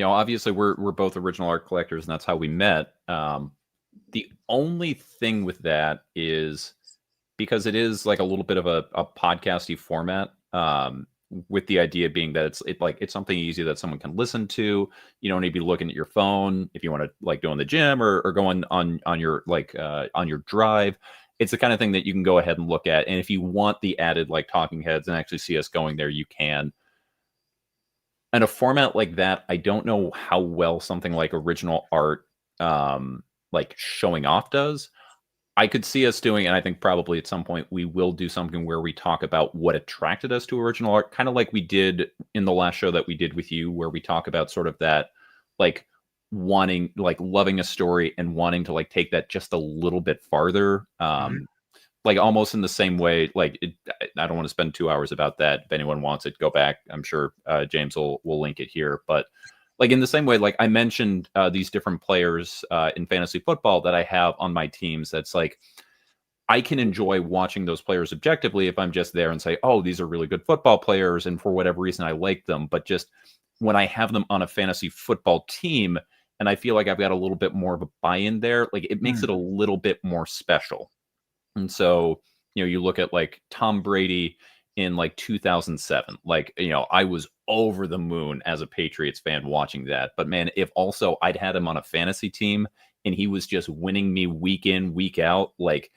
Obviously we're both original art collectors, and that's how we met. The only thing with that is because it is like a little bit of a podcasty format. With the idea being that it's something easy that someone can listen to. You don't need to be looking at your phone if you want to like go in the gym or go on your on your drive. It's the kind of thing that you can go ahead and look at. And if you want the added like talking heads and actually see us going there, you can. And a format like that, I don't know how well something like original art, like showing off does. I could see us doing, and I think probably at some point we will do something where we talk about what attracted us to original art, kind of like we did in the last show that we did with you, where we talk about sort of that, like wanting, like loving a story and wanting to like take that just a little bit farther. Like almost in the same way, I don't want to spend 2 hours about that. If anyone wants it, go back. I'm sure James will link it here, but like in the same way, like I mentioned these different players in fantasy football that I have on my teams. That's like, I can enjoy watching those players objectively if I'm just there and say, oh, these are really good football players. And for whatever reason, I like them. But just when I have them on a fantasy football team and I feel like I've got a little bit more of a buy-in there, like it makes it a little bit more special. And so, you look at like Tom Brady in like 2007, like, I was over the moon as a Patriots fan watching that. But man, if also I'd had him on a fantasy team and he was just winning me week in, week out, like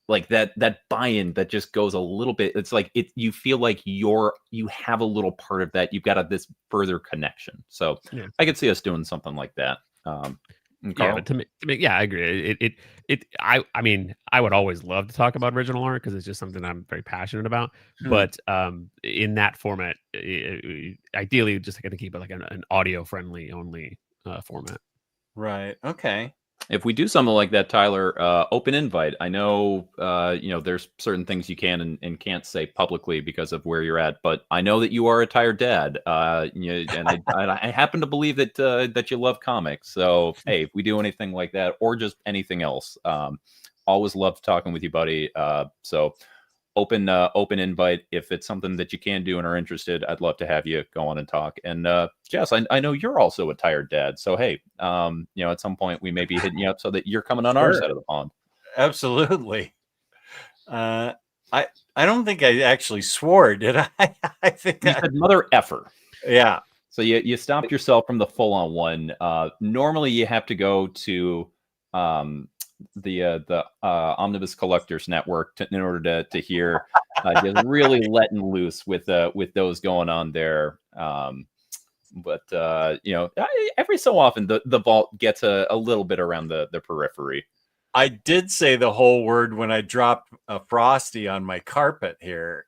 that buy-in that just goes a little bit, it's like you feel like you have a little part of that. You've got this further connection. So yeah. I could see us doing something like that. Yeah, but to me, yeah, I agree. I mean, I would always love to talk about original art because it's just something I'm very passionate about. But in that format, ideally, just going to keep it like an audio friendly only format. Right. Okay. If we do something like that, Tyler, open invite. I know, there's certain things you can and can't say publicly because of where you're at, but I know that you are a tired dad, and I happen to believe that you love comics. So, hey, if we do anything like that or just anything else, always love talking with you, buddy. So open invite. If it's something that you can do and are interested, I'd love to have you go on and talk. And Jess, I know you're also a tired dad, so hey, at some point we may be hitting you up so that you're coming on our side of the pond. Absolutely. I don't think I actually swore, did I? I think you said mother effer. Yeah. So you stopped yourself from the full on one. Normally you have to go to the Omnibus Collectors Network in order to hear just really letting loose with those going on there. But every so often the vault gets a little bit around the periphery. I did say the whole word when I dropped a Frosty on my carpet here,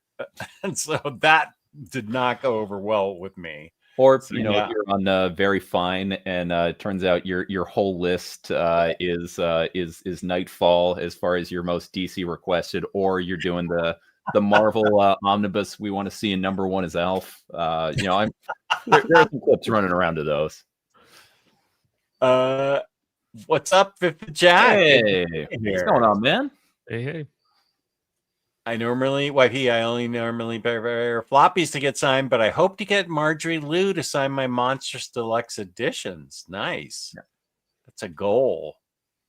and so that did not go over well with me. Or you're on Very Fine, and it turns out your whole list is Nightfall as far as your most DC requested, or you're doing the Marvel omnibus. We want to see in #1 is Alf. There are some clips running around to those. What's up, Fifth Jack? Hey, what's going on, man? Hey. I only normally prepare floppies to get signed, but I hope to get Marjorie Liu to sign my Monstrous Deluxe editions. Nice. Yeah. That's a goal.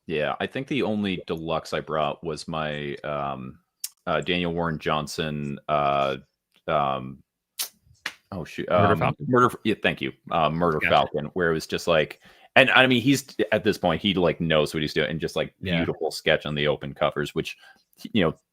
Yeah, I think the only deluxe I brought was my Daniel Warren Johnson. Oh shoot, Murder Falcon. Yeah, thank you, Murder Gotcha. Falcon, where it was just like, and I mean, he's at this point he like knows what he's doing, and just like beautiful sketch on the open covers, which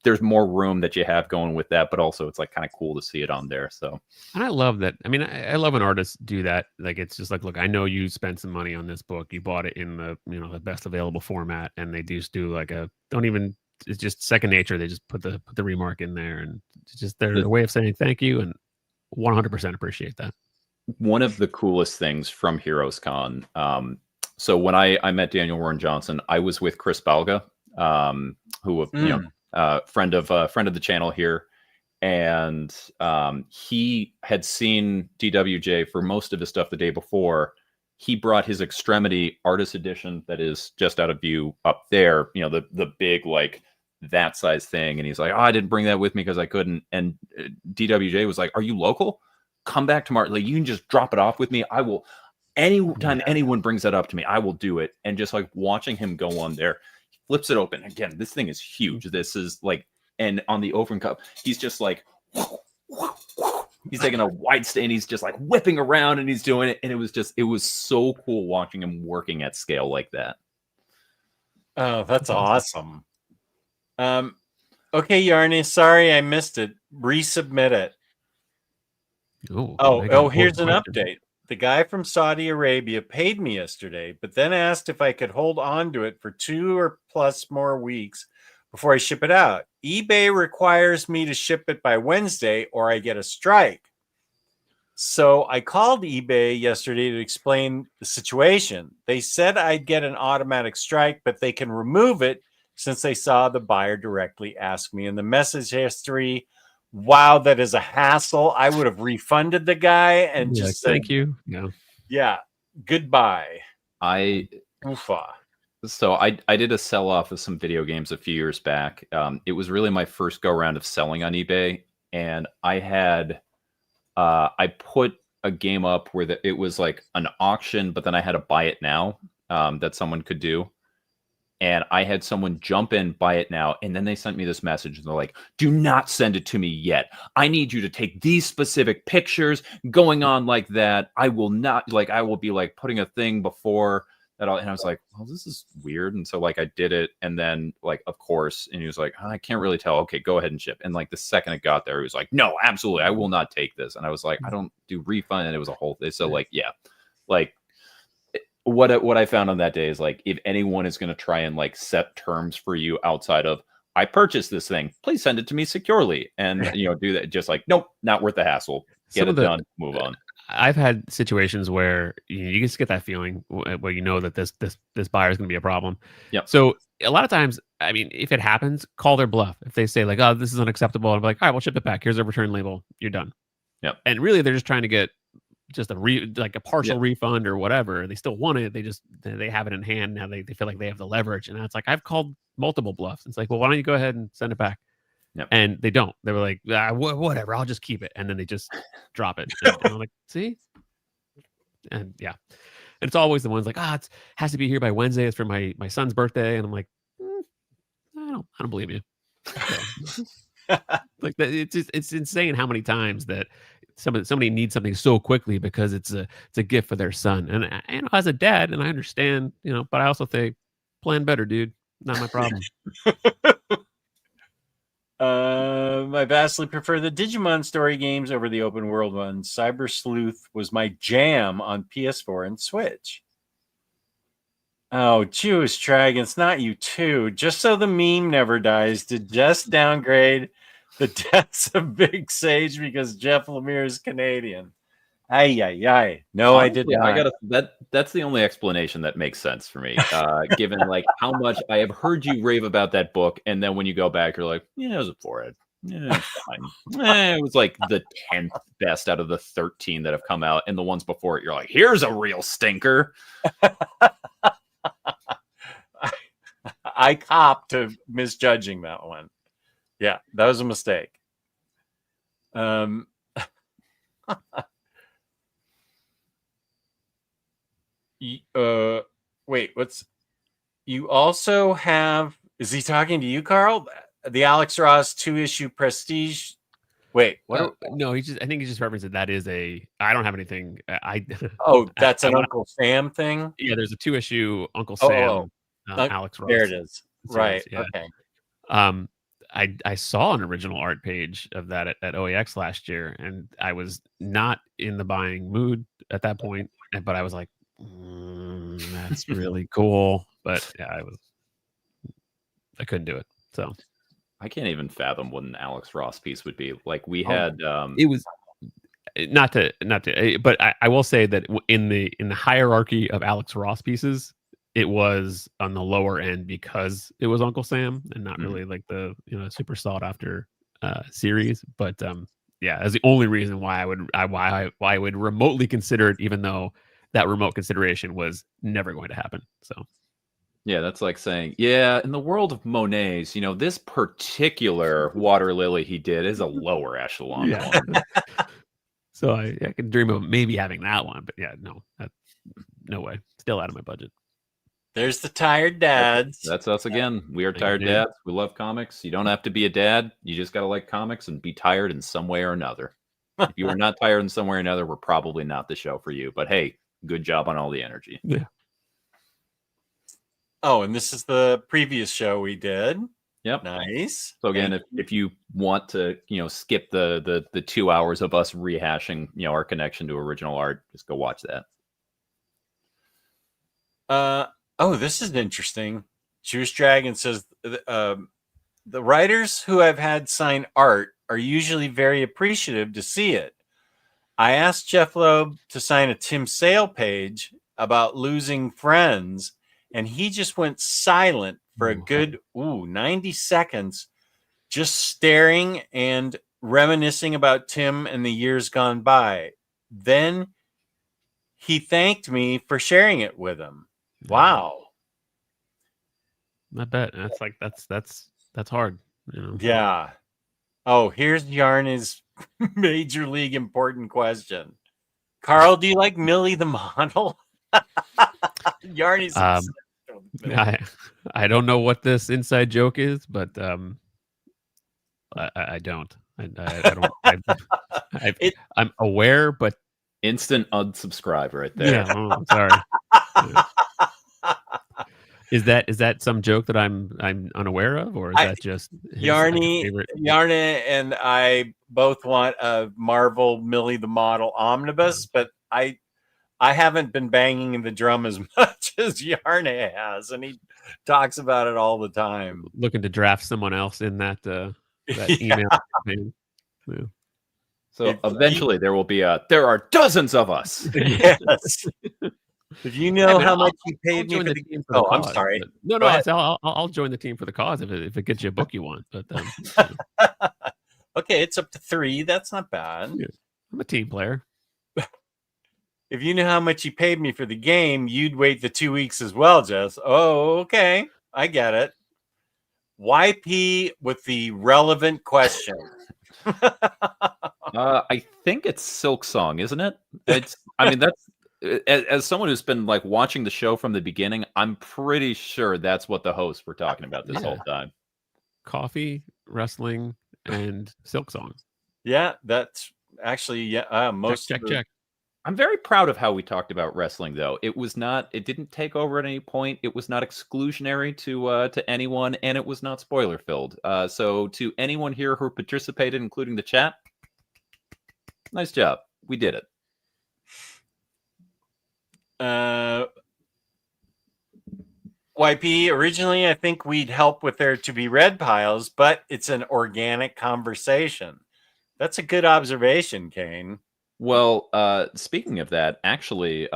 there's more room that you have going with that, but also it's like kind of cool to see it on there. So, and I love that. I mean, I love when artists do that. Like, it's just like, look, I know you spent some money on this book. You bought it in the the best available format, and they just do like it's just second nature. They just put the remark in there, and it's just their way of saying thank you, and 100% appreciate that. One of the coolest things from Heroes Con. So when I met Daniel Warren Johnson, I was with Chris Balga, who friend of the channel here, and he had seen DWJ for most of his stuff the day before. He brought his Extremity Artist Edition that is just out of view up there, the big like that size thing, and he's like, oh, I didn't bring that with me because I couldn't. And DWJ was like, are you local? Come back tomorrow. Like, you can just drop it off with me. I will. Anytime anyone brings that up to me, I will do it. And just like watching him go on there, he flips it open. Again, this thing is huge. This is like, and on the open cup, he's just like, he's taking a wide stand. He's just like whipping around and he's doing it. And it was so cool watching him working at scale like that. Oh, that's awesome. Okay, Yarny, sorry I missed it. Resubmit it. Here's an update. The guy from Saudi Arabia paid me yesterday, but then asked if I could hold on to it for 2 or plus more weeks before I ship it out. eBay requires me to ship it by Wednesday or I get a strike. So I called eBay yesterday to explain the situation. They said I'd get an automatic strike, but they can remove it since they saw the buyer directly ask me in the message history. Wow, that is a hassle. I would have refunded the guy and just said, thank you. Yeah, goodbye. So I did a sell-off of some video games a few years back. It was really my first go-around of selling on eBay, and I put a game up where it was like an auction, but then I had a buy it now that someone could do. And I had someone jump in, buy it now, and then they sent me this message, and they're like, do not send it to me yet. I need you to take these specific pictures going on like that. I will not, like, I will be like putting a thing before that. And I was like, well, this is weird. And so like I did it, and then like, of course, and he was like, I can't really tell. Okay, go ahead and ship. And like the second it got there, he was like, no, absolutely, I will not take this. And I was like, I don't do refund. And it was a whole thing. So like, yeah, like, what I found on that day is like, if anyone is going to try and like set terms for you outside of, I purchased this thing, please send it to me securely, and do that. Just like, nope, not worth the hassle. Get it done, move on. I've had situations where you just get that feeling where that this buyer is going to be a problem. Yeah. So a lot of times, I mean, if it happens, call their bluff. If they say like, oh, this is unacceptable, I'm like, all right, we'll ship it back. Here's a return label. You're done. Yeah. And really, they're just trying to get just a partial refund or whatever. They still want it. They have it in hand now. They feel like they have the leverage, and it's like, I've called multiple bluffs. It's like, well, why don't you go ahead and send it back? Yep. And they don't. They were like, whatever, I'll just keep it, and then they just drop it. And I'm like, see, and yeah, and it's always the ones like, it has to be here by Wednesday. It's for my son's birthday, and I'm like, I don't believe you. Like that, it's insane how many times that somebody needs something so quickly because it's a gift for their son. And as a dad, and I understand, but I also think, plan better, dude. Not my problem. I vastly prefer the Digimon story games over the open world ones. Cyber Sleuth was my jam on PS4 and Switch. Oh, Jewish Dragons, not you too. Just so the meme never dies, did just downgrade the deaths of Big Sage because Jeff Lemire is Canadian. Ay. No, honestly, I did not. That's the only explanation that makes sense for me, given like how much I have heard you rave about that book, and then when you go back, you're like, yeah, it was a 4. Yeah, fine. It was like the 10th best out of the 13 that have come out, and the ones before it, you're like, here's a real stinker. I copped to misjudging that one. Yeah, that was a mistake. Wait, you also have, is he talking to you, Carl? The Alex Ross 2-issue Prestige. Wait, what? No, I think he just referenced that is I don't have anything. That's an Uncle Sam thing. Yeah, there's a 2-issue Uncle Oh, Sam, Alex Ross. There it is. Series, Right. yeah. Okay. I saw an original art page of that at OEX last year, and I was not in the buying mood at that point. But I was like, that's really cool. But yeah, I couldn't do it. So I can't even fathom what an Alex Ross piece would be. Like we had, it was not to, but I will say that in the hierarchy of Alex Ross pieces, it was on the lower end because it was Uncle Sam and not really like the super sought after series. But yeah, that's the only reason why I would remotely consider it, even though that remote consideration was never going to happen. So yeah, that's like saying, yeah, in the world of Monet's, this particular water lily he did is a lower echelon one. So I can dream of maybe having that one, but yeah, no way. Still out of my budget. There's the tired dads. That's us again. We are tired dads. We love comics. You don't have to be a dad. You just got to like comics and be tired in some way or another. If you are not tired in some way or another, we're probably not the show for you. But hey, good job on all the energy. Yeah. Oh, and this is the previous show we did. Yep. Nice. So again, if you want to, skip the 2 hours of us rehashing, our connection to original art, just go watch that. This is interesting. Jewish Dragon says the writers who I've had sign art are usually very appreciative to see it. I asked Jeff Loeb to sign a Tim Sale page about losing friends, and he just went silent for a good 90 seconds, just staring and reminiscing about Tim and the years gone by. Then he thanked me for sharing it with him. Wow. I bet that's hard. Yeah. Oh, here's Yarna's major league important question. Carl, do you like Millie the model? Yarny's I don't know what this inside joke is, but I don't. I don't. I'm aware, but instant unsubscribe right there. Yeah, I'm sorry. Is that some joke that I'm unaware of, or is that just Yarna and I both want a Marvel Millie the Model omnibus, but I haven't been banging the drum as much as Yarna has, and he talks about it all the time. Looking to draft someone else in that email campaign. Yeah. So eventually there will be there are dozens of us. Yes. If you know how much you paid me for the game, I'm sorry. No, I'll join the team for the cause if it gets you a book you want. But okay, it's up to 3. That's not bad. Yeah. I'm a team player. If you knew how much you paid me for the game, you'd wait the 2 weeks as well, Jess. Oh, okay. I get it. YP with the relevant question. I think it's Silk Song, isn't it? That's as someone who's been like watching the show from the beginning, I'm pretty sure that's what the hosts were talking about this whole time. Coffee, wrestling, and Silk Song. Yeah, that's actually most check. I'm very proud of how we talked about wrestling, though. It didn't take over at any point. It was not exclusionary to anyone, and it was not spoiler filled. So to anyone here who participated, including the chat, nice job. We did it. YP, originally I think we'd help with there to be read piles, but it's an organic conversation. That's a good observation, Kane. Well, speaking of that, actually,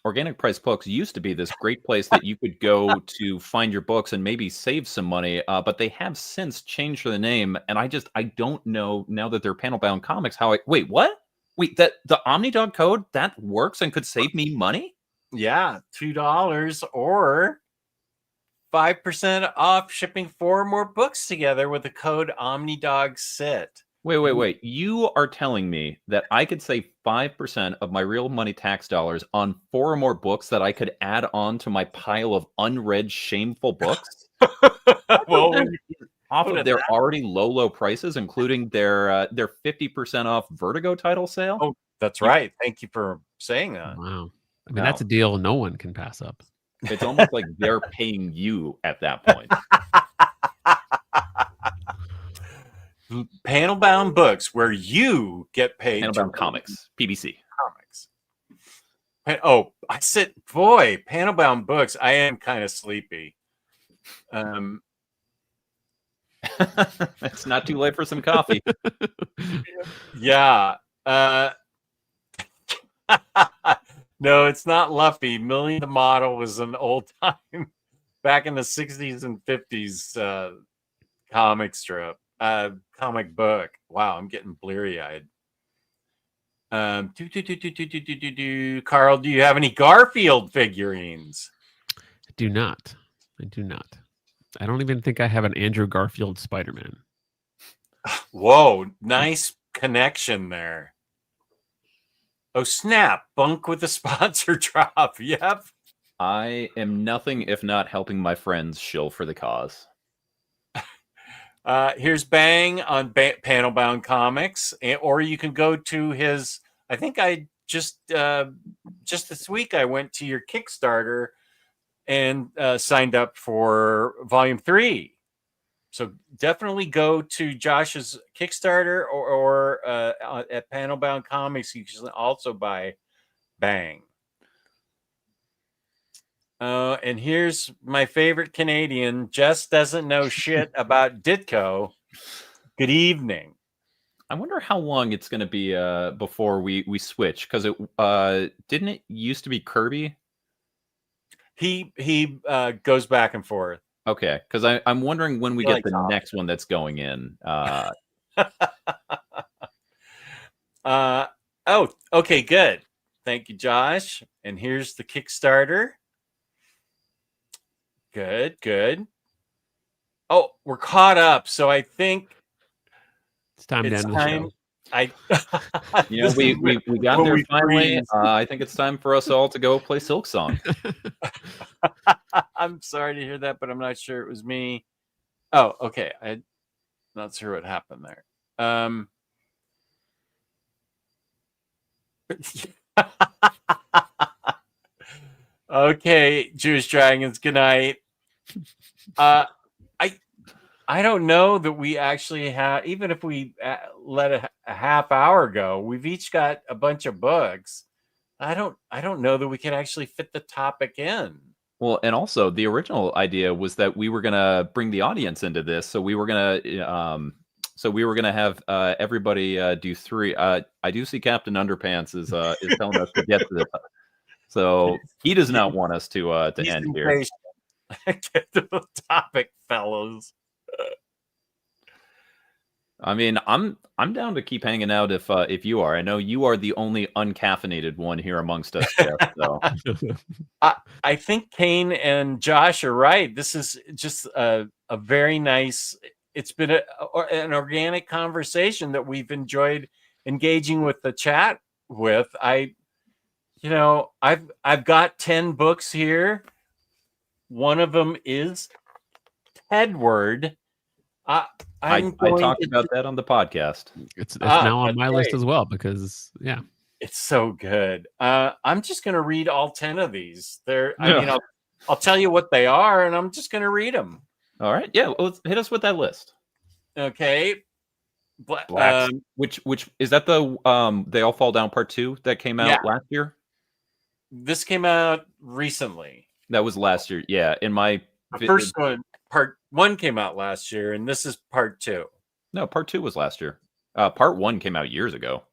Organic Price Books used to be this great place that you could go to find your books and maybe save some money, but they have since changed the name, and I don't know now that they're panel-bound comics wait, what? Wait, that the Omnidog code, that works and could save me money? Yeah, $2 or 5% off shipping 4 more books together with the code OmnidogSit. Wait. You are telling me that I could save 5% of my real money tax dollars on 4 or more books that I could add on to my pile of unread, shameful books? Well, Off put of it their that- already low prices, including their 50% off Vertigo title sale. Oh, that's right. Thank you for saying that. Wow. I mean, No. that's a deal no one can pass up. It's almost like they're paying you at that point. Panel bound books where you get paid. Panelbound Comics, PBC. Comics. Oh, I said, boy, panel bound books. I am kind of sleepy. It's not too late for some coffee. Yeah. No, it's not Luffy. Millie the Model was an old time back in the 60s and 50s comic strip, comic book. Wow, I'm getting bleary-eyed. Carl, do you have any Garfield figurines? I do not. I don't even think I have an Andrew Garfield Spider-Man. Whoa, nice connection there. Oh, snap. Bunk with a sponsor drop. Yep. I am nothing if not helping my friends shill for the cause. Here's Bang on Panel Bound Comics, or you can go to his. I think I just this week I went to your Kickstarter and signed up for Volume 3. So definitely go to Josh's Kickstarter or at Panel Bound Comics. You can also buy Bang. And here's my favorite Canadian. Jess doesn't know shit about Ditko. Good evening. I wonder how long it's going to be before we switch, because it didn't it used to be Kirby? He goes back and forth. Okay, because I'm wondering when we He get likes the next one that's going in. Oh, okay, good. Thank you, Josh. And here's the Kickstarter. Good. Oh, we're caught up. So I think It's time to it's end the time. show. You know, This we is got what there we finally. freeze. I think it's time for us all to go play Silk Song. I'm sorry to hear that, but I'm not sure it was me. Oh, okay. I'm not sure what happened there. Okay, Jewish Dragons, good night. I don't know that we actually have, even if we let a half hour go, we've each got a bunch of books. I don't know that we can actually fit the topic in. Well, and also the original idea was that we were gonna bring the audience into this, so we were gonna have everybody do 3. I do see Captain Underpants is telling us to get to this, so he does not want us to end here. Impatient. Get to the topic, fellows. I mean, I'm down to keep hanging out if you are. I know you are the only uncaffeinated one here amongst us, Jeff. So I think Kane and Josh are right. This is just a very nice. It's been an organic conversation that we've enjoyed engaging with the chat with. I've got 10 books here. One of them is Tedward. I talked about that on the podcast. It's now on that's my list great. as well because It's so good. I'm just going to read all 10 of these. I'll tell you what they are, and I'm just going to read them. All right, yeah. Well, let's hit us with that list. Okay. Which is that the They All Fall Down Part 2 that came out last year? This came out recently. That was last year. Yeah, in my first one, Part 1 came out last year, and this is Part 2. No, Part 2 was last year. Part 1 came out years ago.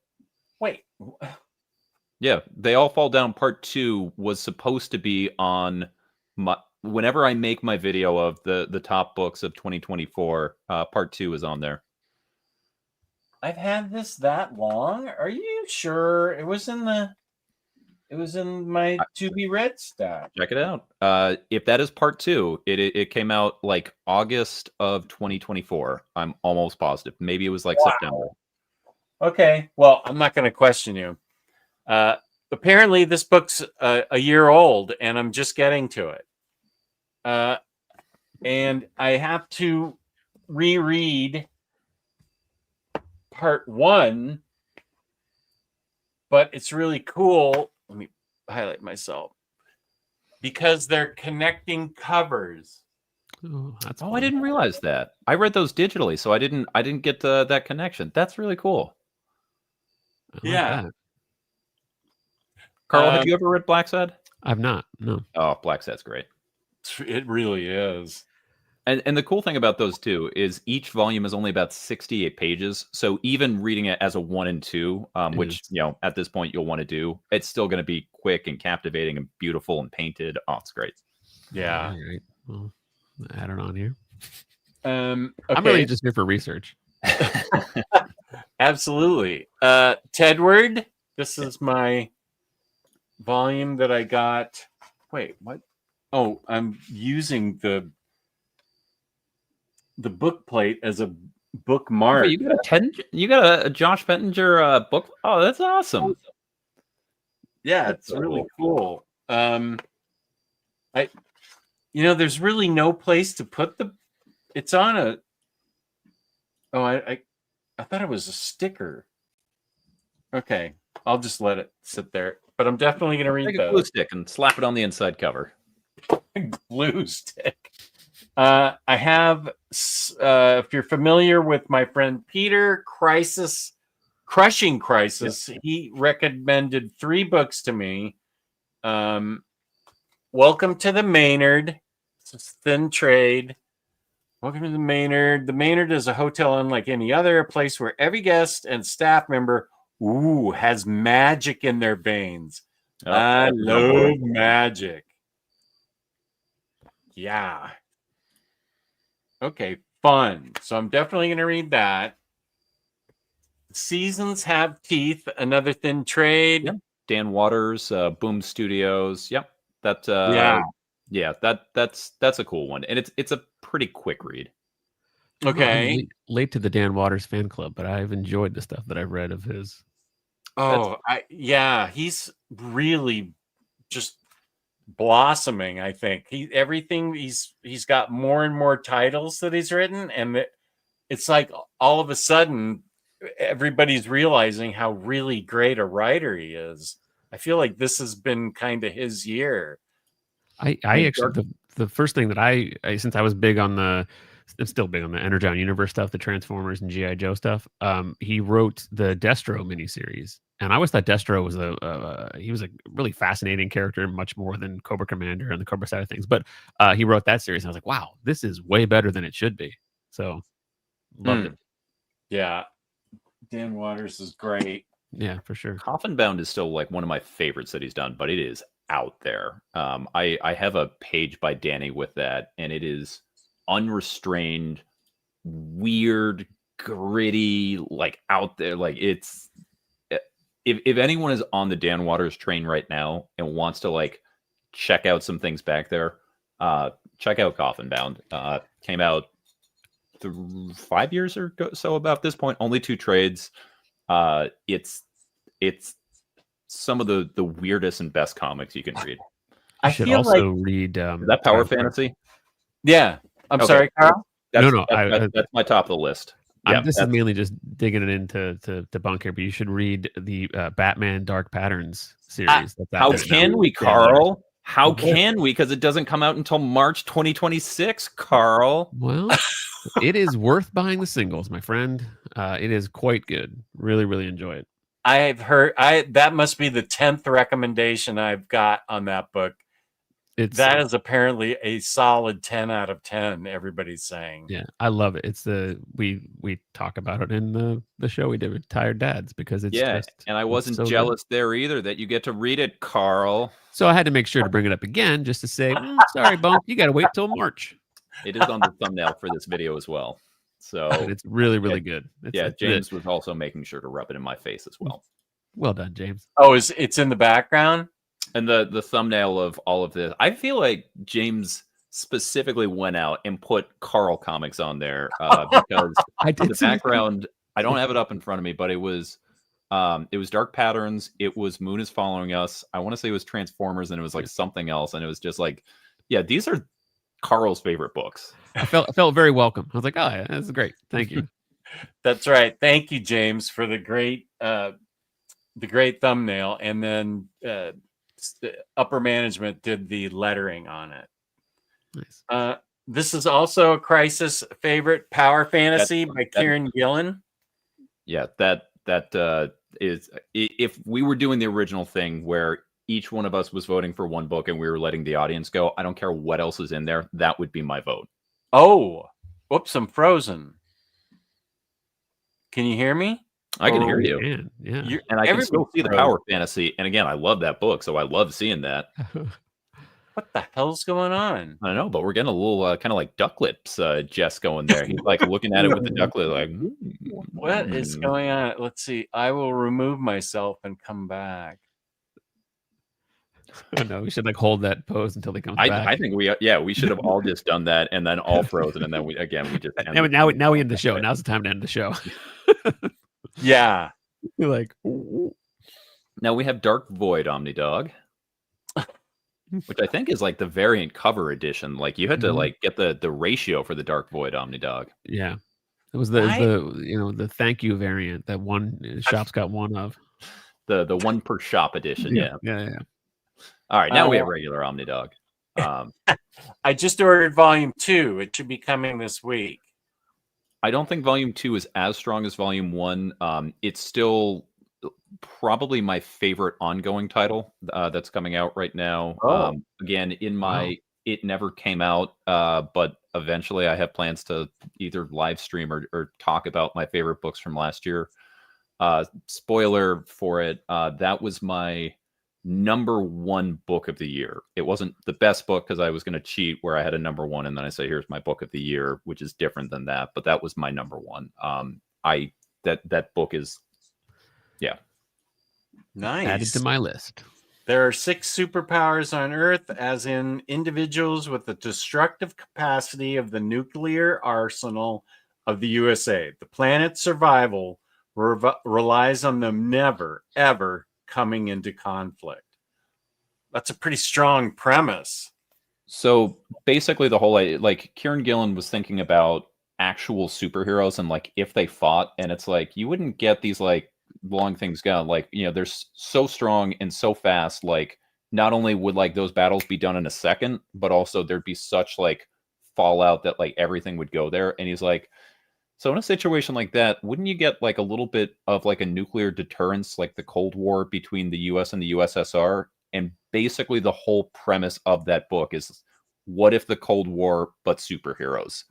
Wait. Yeah, They All Fall Down Part 2 was supposed to be on whenever I make my video of the top books of 2024, Part 2 is on there. I've had this that long? Are you sure? It was in the... It was in my to be read stack. Check it out. If that is part 2, it came out like August of 2024. I'm almost positive. Maybe it was like September. Okay. Well, I'm not going to question you. Apparently, this book's a year old, and I'm just getting to it. And I have to reread part 1, but it's really cool. Let me highlight myself because they're connecting covers. Oh, that's Oh, I fun. didn't realize that. I read those digitally, so I didn't get that connection. That's really cool. I like Yeah. that. Carl, have you ever read Black Sad? I've not. No. Oh, Black Sad's great. It really is. And the cool thing about those two is each volume is only about 68 pages. So even reading it as a 1 and 2, which at this point you'll want to do, it's still going to be quick and captivating and beautiful and painted. Oh, it's great. Yeah. All right. Well, add it on here. Okay. I'm really just here for research. Absolutely. Tedward, this is my volume that I got. Wait, what? Oh, I'm using the book plate as a bookmark. Wait, you got a Josh Bettinger book. Oh, that's awesome. Yeah, it's really cool. There's really no place to put it's on a. Oh, I thought it was a sticker. Okay, I'll just let it sit there. But I'm definitely going to read Take a glue stick and slap it on the inside cover. Glue stick. I have, if you're familiar with my friend Peter, Crushing Crisis, he recommended 3 books to me. Welcome to the Maynard. It's Thin Trade. Welcome to the Maynard. The Maynard is a hotel unlike any other, a place where every guest and staff member has magic in their veins. I love magic. Yeah. Okay, fun. So I'm definitely going to read that. Seasons Have Teeth, another Thin Trade. Yep. Dan Waters, Boom Studios. Yep. That's a cool one. And it's a pretty quick read. Okay. I'm late to the Dan Waters fan club, but I've enjoyed the stuff that I've read of his. He's really just blossoming. I think he's got more and more titles that he's written, and it's like all of a sudden everybody's realizing how really great a writer he is. I feel like this has been kind of his year. I actually the first thing that I since I was big on I'm still big on the Energon Universe stuff, the Transformers and G.I. Joe stuff. He wrote the Destro miniseries, and I always thought Destro was he was a really fascinating character, much more than Cobra Commander and the Cobra side of things. But he wrote that series, and I was like, wow, this is way better than it should be. So loved it. Yeah, Dan Waters is great. Yeah, for sure. Coffin Bound is still like one of my favorites that he's done, but it is out there. I have a page by Danny with that, and it is unrestrained, weird, gritty, like out there. Like it's if anyone is on the Dan Waters train right now and wants to like check out some things back there, check out Coffin Bound. Came out 5 years or so about this point. Only 2 trades. It's some of the weirdest and best comics you can read. I should also read is that Power Fantasy? Yeah. I'm sorry, Carl. That's my top of the list. This is mainly just digging it into Bunk here, but you should read the Batman Dark Patterns series. How can we, Carl? How can we? Because it doesn't come out until March 2026, Carl. Well, it is worth buying the singles, my friend. It is quite good. Really, really enjoy it. I've heard that must be the 10th recommendation I've got on that book. That is apparently a solid 10 out of 10. Everybody's saying. Yeah, I love it. It's we talk about it in the show we did with Tired Dads because it's and I wasn't jealous there either that you get to read it, Carl. So I had to make sure to bring it up again just to say, sorry, Bunk, you got to wait till March. It is on the thumbnail for this video as well. So and it's really, really good. James was also making sure to rub it in my face as well. Well done, James. Oh, it's in the background? And the thumbnail of all of this, I feel like James specifically went out and put Carl comics on there because I did the see background, I don't have it up in front of me, but it was Dark Patterns, it was Moon is Following Us, I want to say it was Transformers, and it was like something else, and it was just like, yeah, these are Carl's favorite books. I felt very welcome. I was like, oh yeah, that's great. Thank you. That's right. Thank you, James, for the great thumbnail. And then upper management did the lettering on it. Nice. This is also a Crisis favorite, Power Fantasy by Kieran Gillen. Yeah, that is, if we were doing the original thing where each one of us was voting for one book and we were letting the audience go, I don't care what else is in there, that would be my vote. Oh, whoops, I'm frozen. Can you hear me? I can hear you. Man, yeah. And I can still see the Power Fantasy. And again, I love that book, so I love seeing that. What the hell's going on? I don't know, but we're getting a little kind of like duck lips, Jess going there. He's like looking at it with the duck lip, like, what is going on? Let's see. I will remove myself and come back. No, we should like hold that pose until they come back. I think we should have all just done that and then all frozen, and then we just end now we end the show. Now's the time to end the show. Yeah. You're like, now we have Dark Void Omnidog, which I think is like the variant cover edition. Like you had to like get the ratio for the Dark Void Omnidog. Yeah, it was the thank you variant that one shop's got one of. The one per shop edition. Yeah. All right, now we have regular Omnidog. I just ordered volume 2. It should be coming this week. I don't think volume 2 is as strong as volume 1. It's still probably my favorite ongoing title that's coming out right now. Again, it never came out, but eventually I have plans to either live stream or talk about my favorite books from last year. Spoiler for it, that was my number 1 book of the year. It wasn't the best book because I was going to cheat where I had a number 1 and then I say, here's my book of the year, which is different than that. But that was my number 1. That book is, yeah. Nice. Added to my list. There are 6 superpowers on Earth, as in individuals with the destructive capacity of the nuclear arsenal of the USA. The planet's survival relies on them never, ever coming into conflict. That's a pretty strong premise. So basically the whole, like, Kieran Gillen was thinking about actual superheroes and like if they fought, and it's like you wouldn't get these like long things going, like, you know, they're so strong and so fast, like not only would like those battles be done in a second, but also there'd be such like fallout that like everything would go there. And he's like, so in a situation like that, wouldn't you get like a little bit of like a nuclear deterrence, like the Cold War between the US and the USSR? And basically the whole premise of that book is, what if the Cold War but superheroes?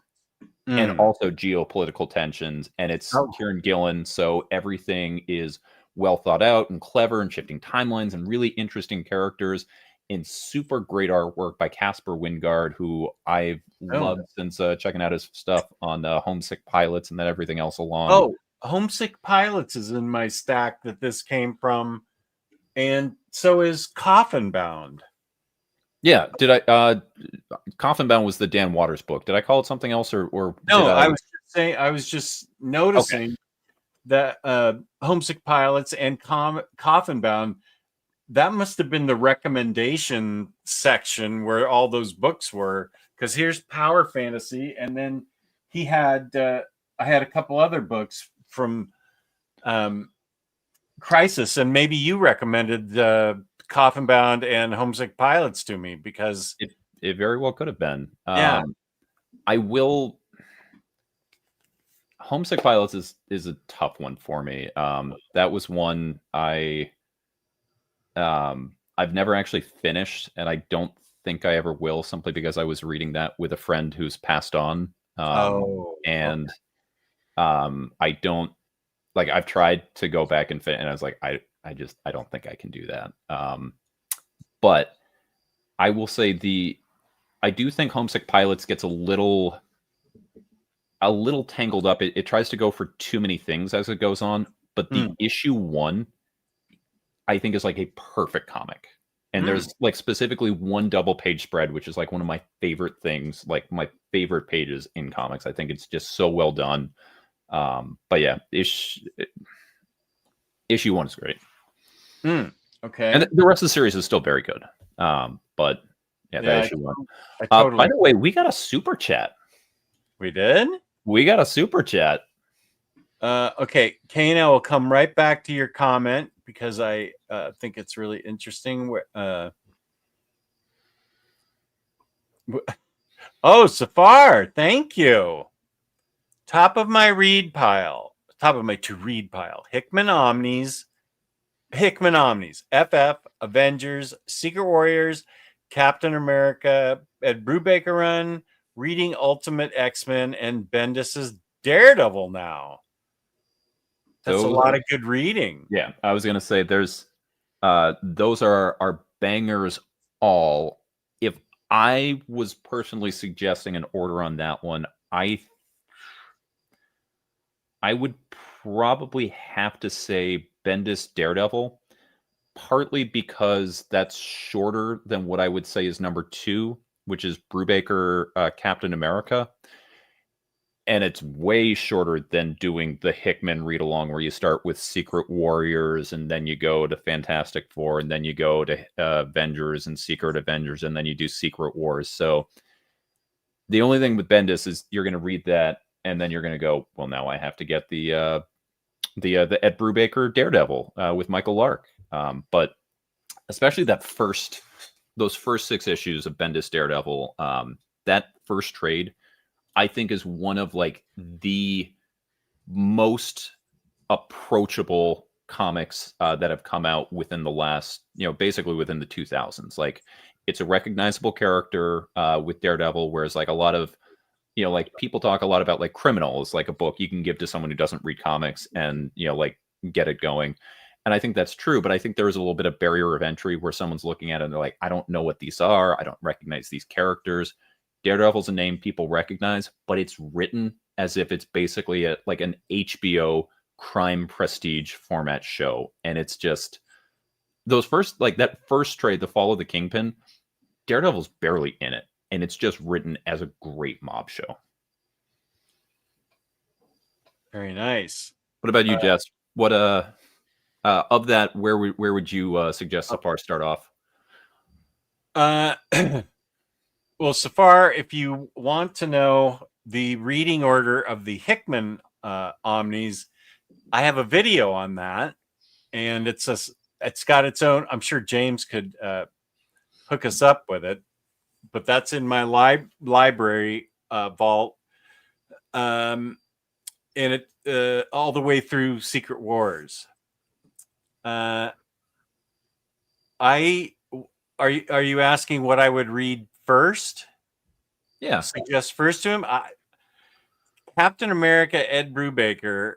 And also geopolitical tensions. And it's Kieran Gillen, so everything is well thought out and clever and shifting timelines and really interesting characters and super great artwork by Casper Wingard, who I've loved since checking out his stuff on Homesick Pilots and then everything else along. Oh, Homesick Pilots is in my stack that this came from, and so is Coffin Bound. Yeah, did I? Coffin Bound was the Dan Waters book. Did I call it something else, or no? I was just saying. I was just noticing that Homesick Pilots and Coffin Bound. That must have been the recommendation section where all those books were. Because here's Power Fantasy, and then he had. I had a couple other books from Crisis, and maybe you recommended Coffin Bound and Homesick Pilots to me, because it very well could have been. Yeah. I will. Homesick Pilots is a tough one for me. That was one I've never actually finished, and I don't think I ever will, simply because I was reading that with a friend who's passed on. I don't like. I've tried to go back and fit, and I was like, I don't think I can do that. But I will say I do think Homesick Pilots gets a little tangled up. It tries to go for too many things as it goes on, but the issue 1, I think, is like a perfect comic. And there's like specifically one double page spread, which is like one of my favorite things, like my favorite pages in comics. I think it's just so well done. But yeah, issue 1 is great. Okay. And the rest of the series is still very good. But yeah, that issue 1. Totally. By the way, we got a super chat. We did? We got a super chat. Okay, Kane, I will come right back to your comment because I think it's really interesting. Oh, Safar, thank you. Top of my to-read pile. Hickman Omnis, FF, Avengers, Secret Warriors, Captain America, Ed Brubaker run, reading Ultimate X-Men, and Bendis's Daredevil now. That's a lot of good reading. Yeah, I was gonna say those are bangers all. If I was personally suggesting an order on that one, I would probably have to say Bendis Daredevil, partly because that's shorter than what I would say is number 2, which is Brubaker Captain America. And it's way shorter than doing the Hickman read-along where you start with Secret Warriors and then you go to Fantastic Four and then you go to Avengers and Secret Avengers and then you do Secret Wars. So the only thing with Bendis is you're going to read that and then you're going to go, well, now I have to get the Ed Brubaker Daredevil with Michael Lark. But especially those first 6 issues of Bendis Daredevil, that first trade, I think is one of like the most approachable comics that have come out within the last, basically within the 2000s. Like it's a recognizable character with Daredevil, whereas like a lot of, like people talk a lot about like Criminal is like a book you can give to someone who doesn't read comics and, like get it going. And I think that's true, but I think there is a little bit of barrier of entry where someone's looking at it and they're like, I don't know what these are. I don't recognize these characters. Daredevil's a name people recognize, but it's written as if it's basically like an HBO crime prestige format show. And it's just that first trade, The Fall of the Kingpin, Daredevil's barely in it. And it's just written as a great mob show. Very nice. What about you, Jess? What of that, where would you suggest Safar start off? Well, Safar, if you want to know the reading order of the Hickman Omnis, I have a video on that, and it's got its own. I'm sure James could hook us up with it, but that's in my library vault, and it all the way through Secret Wars. Are you asking what I would read first? Yeah. Suggest first to him. Captain America, Ed Brubaker.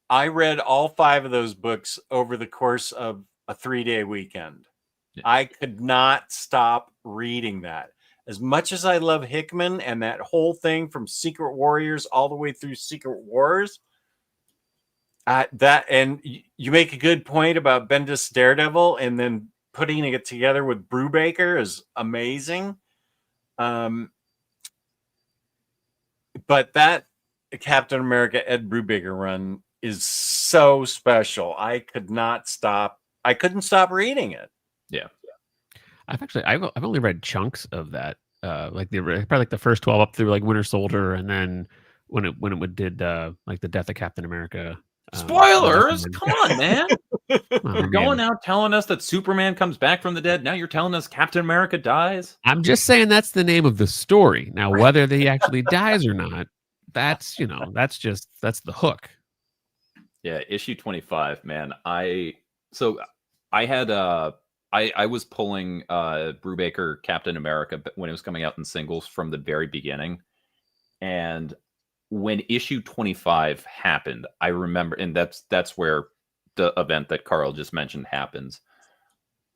I read all 5 of those books over the course of a 3-day weekend. Yeah. I could not stop reading that. As much as I love Hickman and that whole thing from Secret Warriors all the way through Secret Wars, and you make a good point about Bendis Daredevil, and then putting it together with Brubaker is amazing. But that Captain America Ed Brubaker run is so special. I couldn't stop reading it. Yeah. I've only read chunks of that. Probably like the first 12 up through like Winter Soldier, and then when it did like the Death of Captain America. Spoilers! Come on, man. You're going out telling us that Superman comes back from the dead. Now you're telling us Captain America dies. I'm just saying that's the name of the story. Now, whether he actually dies or not, that's the hook. Yeah, issue 25, man. I was pulling Brubaker Captain America when it was coming out in singles from the very beginning, and when issue 25 happened, I remember, and that's where the event that Carl just mentioned happens.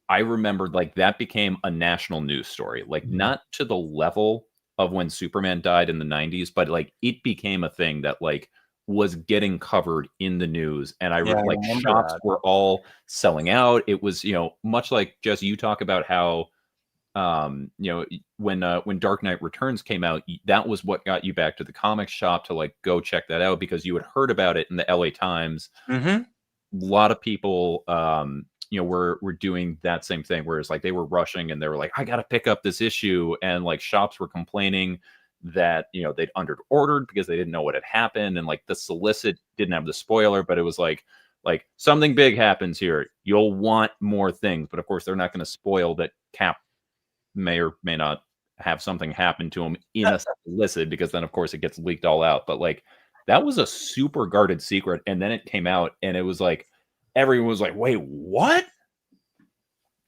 I remember like that became a national news story, like not to the level of when Superman died in the 90s, but like it became a thing that like was getting covered in the news, and Yeah, I like remember shops that. were all selling out. It was, much like Jesse, you talk about how when Dark Knight Returns came out, that was what got you back to the comic shop to like go check that out because you had heard about it in the LA Times. Mm-hmm. A lot of people were doing that same thing, whereas like they were rushing and they were like, I gotta pick up this issue, and like shops were complaining that they'd under ordered because they didn't know what had happened, and like the solicit didn't have the spoiler, but it was like something big happens here, you'll want more things, but of course they're not going to spoil that Cap may or may not have something happen to him in a solicit, because then of course it gets leaked all out. But like that was a super guarded secret, and then it came out and it was like everyone was like, wait, what?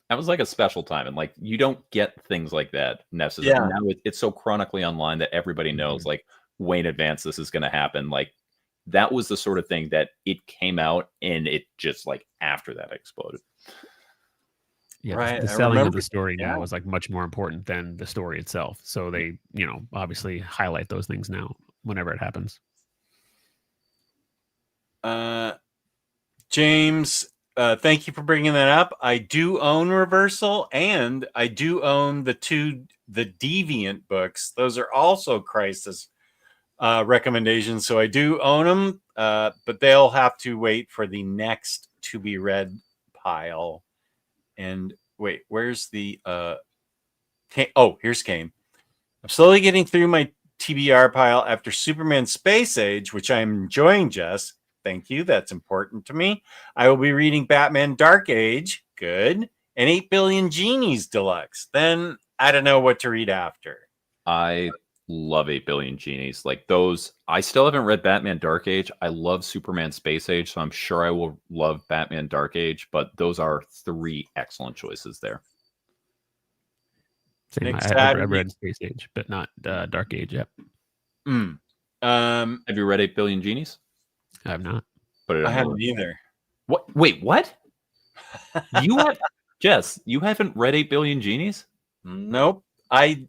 That was like a special time, and like you don't get things like that necessarily. Yeah. Now it's so chronically online that everybody knows like way in advance this is going to happen. Like that was the sort of thing that it came out and it just like after that exploded. Yeah, Right, the I selling of remember- the story yeah. now is like much more important than the story itself. So they, obviously highlight those things now whenever it happens. James, thank you for bringing that up. I do own Reversal, and I do own the Deviant books. Those are also Crisis recommendations, so I do own them, but they'll have to wait for the next to be read pile. And wait, where's the here's Kane. I'm slowly getting through my TBR pile after Superman Space Age, which I'm enjoying, Jess. Thank you. That's important to me. I will be reading Batman Dark Age. Good. And 8 Billion Genies Deluxe. Then I don't know what to read after. I love 8 Billion Genies. Like those, I still haven't read Batman Dark Age. I love Superman Space Age, so I'm sure I will love Batman Dark Age, but those are 3 excellent choices there. Same. Next I've Saturday- read Space Age, but not Dark Age yet. Have you read 8 Billion Genies? I have not. Put it I on haven't the list. either. What? Wait, what? You have, Jess, you haven't read 8 Billion Genies? Nope. I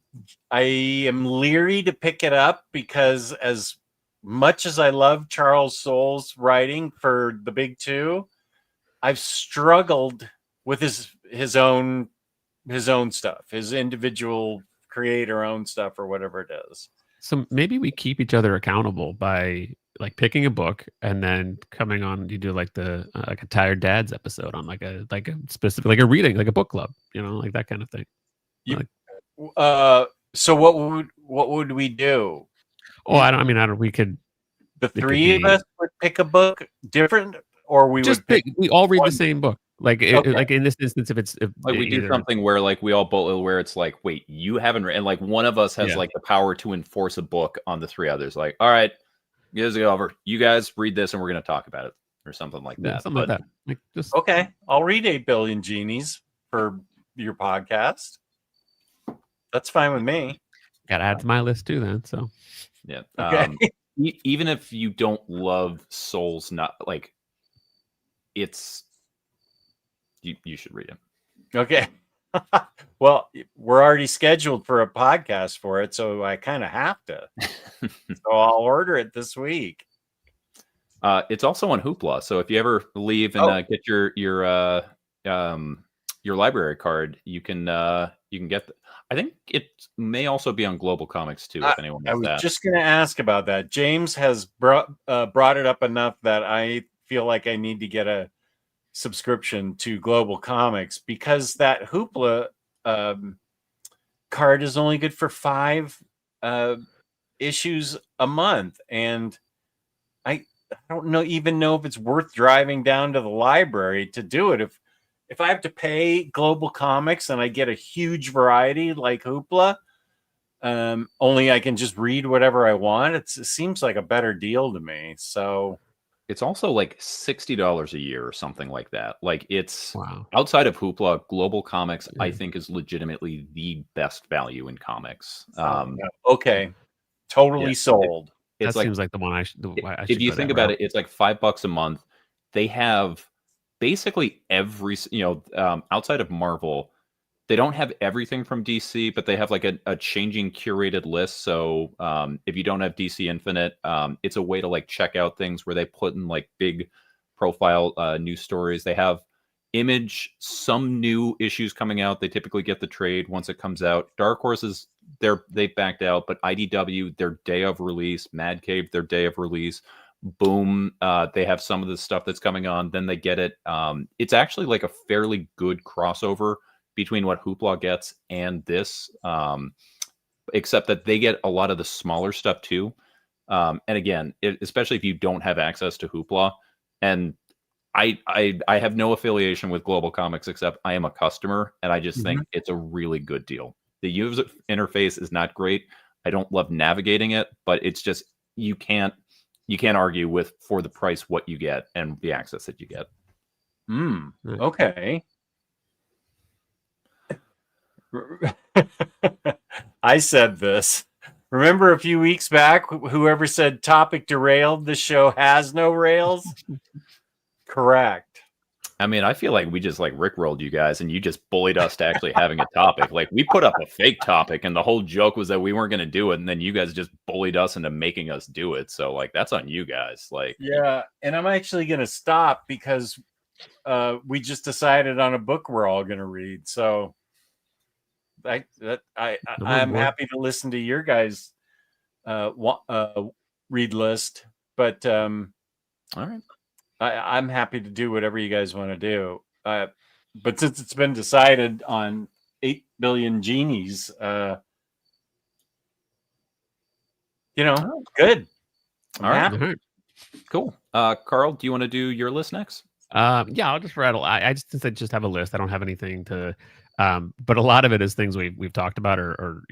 am leery to pick it up because as much as I love Charles Soule's writing for the big two, I've struggled with his own stuff, his individual creator own stuff or whatever it is. So maybe we keep each other accountable by like picking a book and then coming on. You do like the like a Tired Dads episode on like a specific, like a reading, like a book club, like that kind of thing. So what would we do? Oh, I don't. We could The could three of be- us would pick a book different, or we just would pick. we all read one. the same book. Like Okay. like in this instance, if Like we do either- something where like we all both, where it's like, wait, you haven't read, and like one of us has Yeah. like the power to enforce a book on the 3 others. Like, all right, here's it over. You guys read this, and we're going to talk about it, or something like yeah, that. something But like that. Like just Okay, I'll read 8 Billion Genies for your podcast. That's fine with me. gotta add to my list too. Then so yeah, Okay. even if you don't love Souls, not like it's you should read it. Okay. Well, we're already scheduled for a podcast for it, so I kind of have to. So I'll order it this week. It's also on Hoopla, so if you ever leave and get your library card, you can get. I think it may also be on Global Comics too. If anyone I wants was that. just going to ask about that. James has brought it up enough that I feel like I need to get a subscription to Global Comics because that Hoopla card is only good for 5 issues a month, and I don't even know if it's worth driving down to the library to do it. If I have to pay Global Comics and I get a huge variety like Hoopla, only I can just read whatever I want. It seems like a better deal to me. So It's also like $60 a year or something like that. Like it's wow. outside of Hoopla, Global Comics, I Yeah. think, is legitimately the best value in comics. okay, totally yeah. sold. That It's like, seems like the one I should. if you think about it, it's like $5 a month. They have basically every, outside of Marvel, They don't have everything from DC, but they have like a changing curated list. So if you don't have DC Infinite, it's a way to like check out things where they put in like big profile news stories. They have Image, some new issues coming out. They typically get the trade once it comes out. Dark Horses, they backed out, but IDW, their day of release. Mad Cave, their day of release. Boom, they have some of the stuff that's coming on. Then they get it. It's actually like a fairly good crossover between what Hoopla gets and this, except that they get a lot of the smaller stuff too. And again, especially if you don't have access to Hoopla, and I have no affiliation with Global Comics except I am a customer, and I just think it's a really good deal. The user interface is not great. I don't love navigating it, but it's just you can't argue with for the price what you get and the access that you get. Okay. I said this. Remember a few weeks back, whoever said topic derailed, the show has no rails? Correct. I mean, I feel like we just like rickrolled you guys and you just bullied us to actually having a topic. Like we put up a fake topic and the whole joke was that we weren't going to do it. And then you guys just bullied us into making us do it. So like, that's on you guys. Like, yeah. And I'm actually going to stop because we just decided on a book we're all going to read. So I'm happy to listen to your guys' read list, but all right. I'm happy to do whatever you guys want to do. But since it's been decided on 8 billion genies, good. All right. Cool. Carl, do you want to do your list next? Yeah, I'll just rattle. I just have a list. I don't have anything to, but a lot of it is things we've talked about, or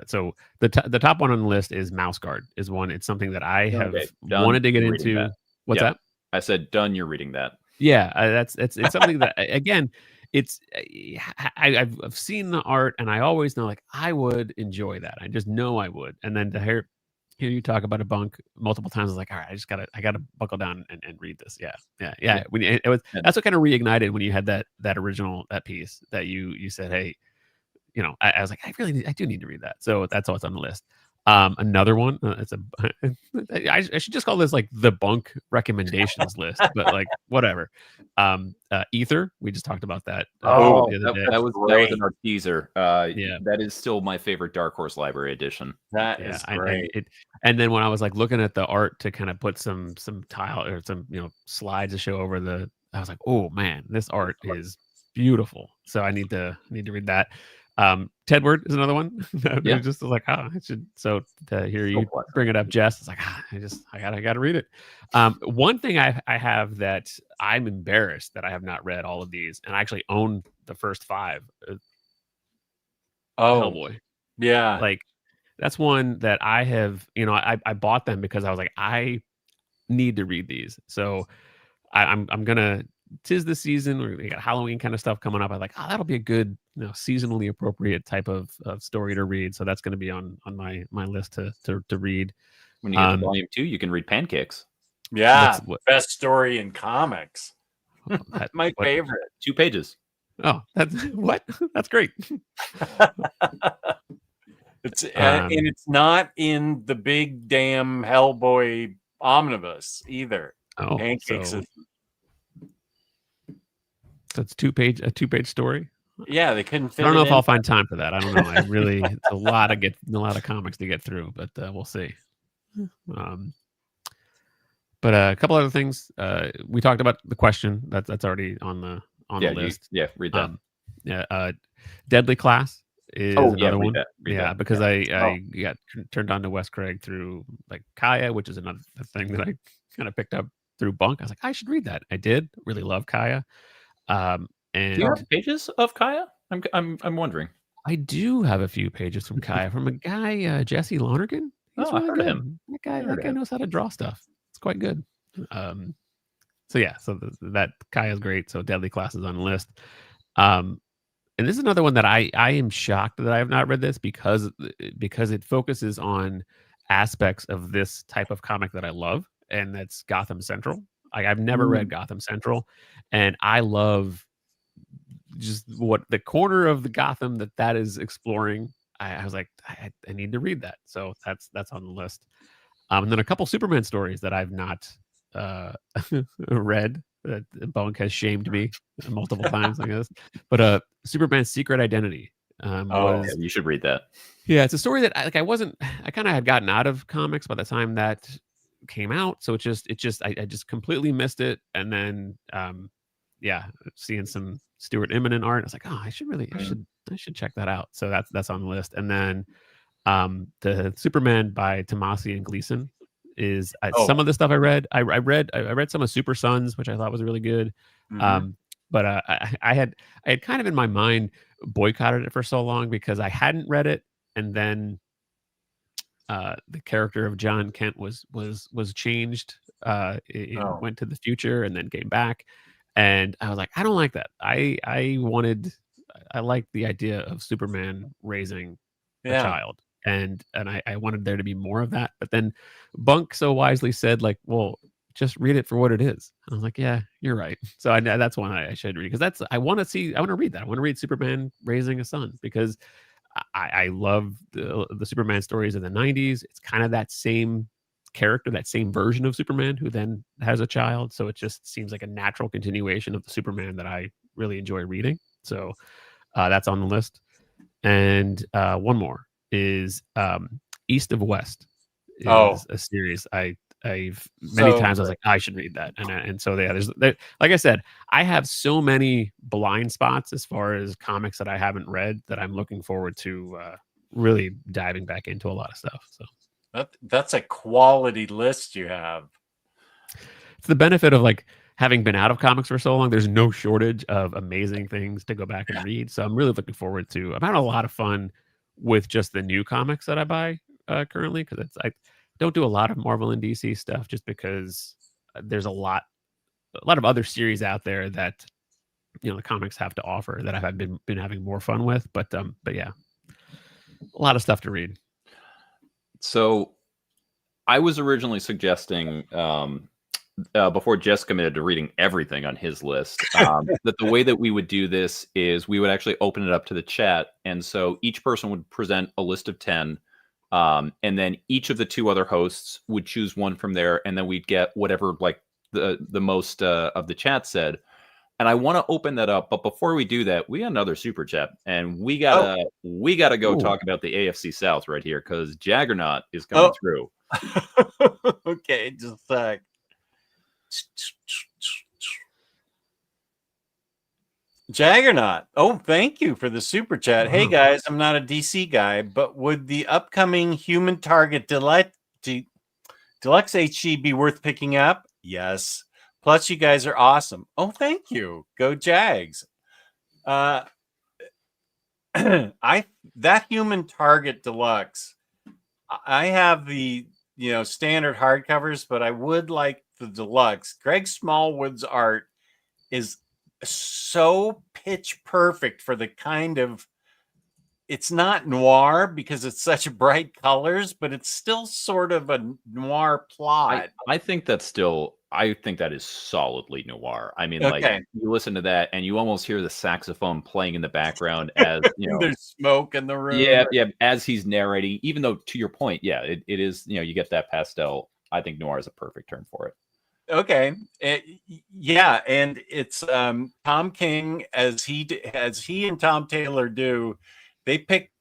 so the top one on the list is Mouse Guard is one. It's something that I have wanted to get into. That. What's that? I said done. You're reading that. Yeah, it's something that again, it's I've seen the art and I always know like I would enjoy that. I just know I would, and then to hear you talk about a Bunk multiple times, I was like, all right, I gotta buckle down and read this. Yeah. When that's what kind of reignited when you had that original piece that you said, hey, I was like, I do need to read that. So that's what's on the list. Another one, I should just call this like the Bunk recommendations list, but like whatever. Ether, we just talked about that. That was in our teaser. That is still my favorite Dark Horse Library edition. That is great. And then when I was like looking at the art to kind of put some tile or some slides to show over I was like, oh man, this art is beautiful. So I need to read that. Tedward is another one. Just like, I should. So to hear you bring it up, Jess, it's like, I gotta read it. One thing I have that I'm embarrassed that I have not read all of these, and I actually own the first 5. Hellboy. Yeah. Like that's one that I have, I bought them because I was like, I need to read these. So I'm gonna, 'tis the season where we got Halloween kind of stuff coming up. I'm like, that'll be a good, seasonally appropriate type of story to read. So that's going to be on my list to read. When you get to volume 2, you can read Pancakes. Yeah, best story in comics. My favorite. 2 pages. Oh, that's what? That's great. And it's not in the big damn Hellboy omnibus either. Pancakes is. So it's a 2-page story. Yeah, they couldn't fit. I don't know if I'll find time for that. I don't know. It's a lot of comics to get through, but we'll see. But a couple other things. We talked about the question that's already on the list. Read that. Deadly Class is another one. Read that. Because I got turned on to Wes Craig through like Kaya, which is another thing that I kind of picked up through Bunk. I was like, I should read that. I did really love Kaya. And do you have pages of Kaya? I'm wondering. I do have a few pages from Kaya from a guy, Jesse Lonergan. He's really good. Him. That guy knows how to draw stuff. It's quite good. So that Kaya is great. So Deadly Class is on the list. And this is another one that I am shocked that I have not read this because it focuses on aspects of this type of comic that I love, and that's Gotham Central. I've never read Gotham Central, and I love just what the corner of the Gotham that is exploring. I was like, I need to read that. So that's on the list. And then a couple Superman stories that I've not read. Bunk has shamed me multiple times, I guess. But Superman's Secret Identity Yeah, was you should read that. yeah, it's a story that I kind of had gotten out of comics by the time that came out. So I just completely missed it. And then yeah, seeing some Stuart Immonen art, I was like, oh, I should check that out. So that's on the list. And then the Superman by Tomasi and Gleason is some of the stuff I read. I read some of Super Sons, which I thought was really good. But I had kind of in my mind boycotted it for so long because I hadn't read it, and then the character of John Kent was changed. It went to the future and then came back, and I was like, I don't like that. I liked the idea of Superman raising a child, and I wanted there to be more of that. But then Bunk so wisely said, like, well, just read it for what it is. And I was like, yeah, you're right. So that's one I should read, because I want to read that. I want to read Superman raising a son, because I love the Superman stories in the 90s. It's kind of that same character, that same version of Superman who then has a child. So it just seems like a natural continuation of the Superman that I really enjoy reading. So that's on the list. And one more is East of West is a series I've many times I was like, I should read that. And so there's like I said, I have so many blind spots as far as comics that I haven't read that I'm looking forward to really diving back into a lot of stuff. So that's a quality list you have. It's the benefit of like having been out of comics for so long. There's no shortage of amazing things to go back and read. So I'm really looking forward to. I'm having a lot of fun with just the new comics that I buy currently, because I don't do a lot of Marvel and DC stuff just because there's a lot of other series out there that the comics have to offer that I've been having more fun with. But yeah, a lot of stuff to read. So I was originally suggesting before Jess committed to reading everything on his list, that the way that we would do this is we would actually open it up to the chat. And so each person would present a list of 10. And then each of the two other hosts would choose one from there. And then we'd get whatever like the most of the chat said. And I want to open that up. But before we do that, we got another super chat. And we gotta go talk about the AFC South right here, because Jaggernaut is coming through. Okay, just a sec. Jaggernaut. Oh, thank you for the super chat. Hey guys, I'm not a DC guy, but would the upcoming Human Target Deluxe HG be worth picking up? Yes. Plus, you guys are awesome. Oh, thank you. Go Jags. That Human Target Deluxe, I have the standard hardcovers, but I would like the deluxe. Greg Smallwood's art is so pitch perfect for the kind of, it's not noir because it's such bright colors, but it's still sort of a noir plot. I think that is solidly noir. I mean, like, you listen to that and you almost hear the saxophone playing in the background as there's smoke in the room. Yeah, as he's narrating. Even though, to your point, yeah, it is. You get that pastel. I think noir is a perfect term for it. Okay, yeah, and it's Tom King, as he and Tom Taylor do. They pick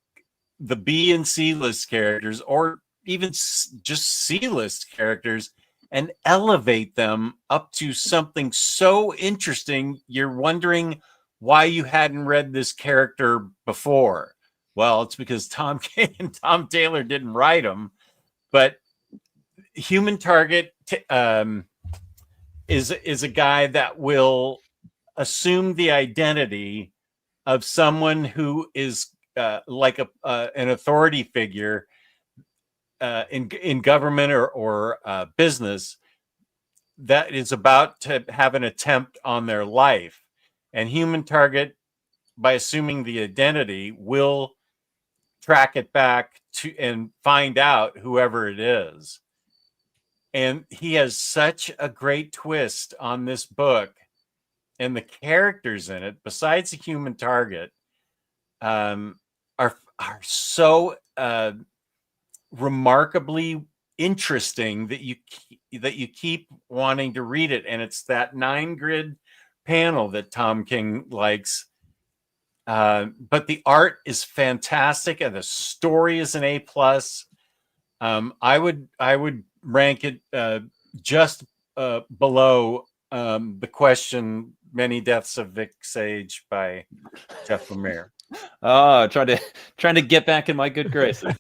the B and C list characters, or even just C list characters, and elevate them up to something so interesting you're wondering why you hadn't read this character before. Well, it's because Tom King and Tom Taylor didn't write them. But Human Target is a guy that will assume the identity of someone who is like an authority figure in government or business that is about to have an attempt on their life. And Human Target, by assuming the identity, will track it back to and find out whoever it is. And he has such a great twist on this book and the characters in it, besides the human target, are so remarkably interesting that you keep wanting to read it. And it's that 9 grid panel that Tom King likes. But the art is fantastic, and the story is an A+. I would rank it just below the question "Many Deaths of Vic Sage" by Jeff Lemire. Oh, trying to get back in my good graces.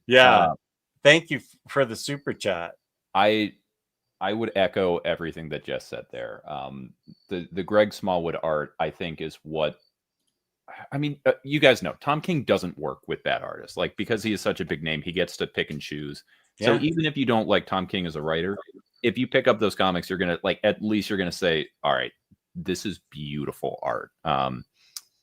Yeah, thank you for the super chat. I would echo everything that Jess said there. The Greg Smallwood art, I think, is what. I mean, you guys know Tom King doesn't work with bad artists. Like, because he is such a big name, he gets to pick and choose. So even if you don't like Tom King as a writer, if you pick up those comics, you're gonna at least you're gonna say, all right, this is beautiful art. To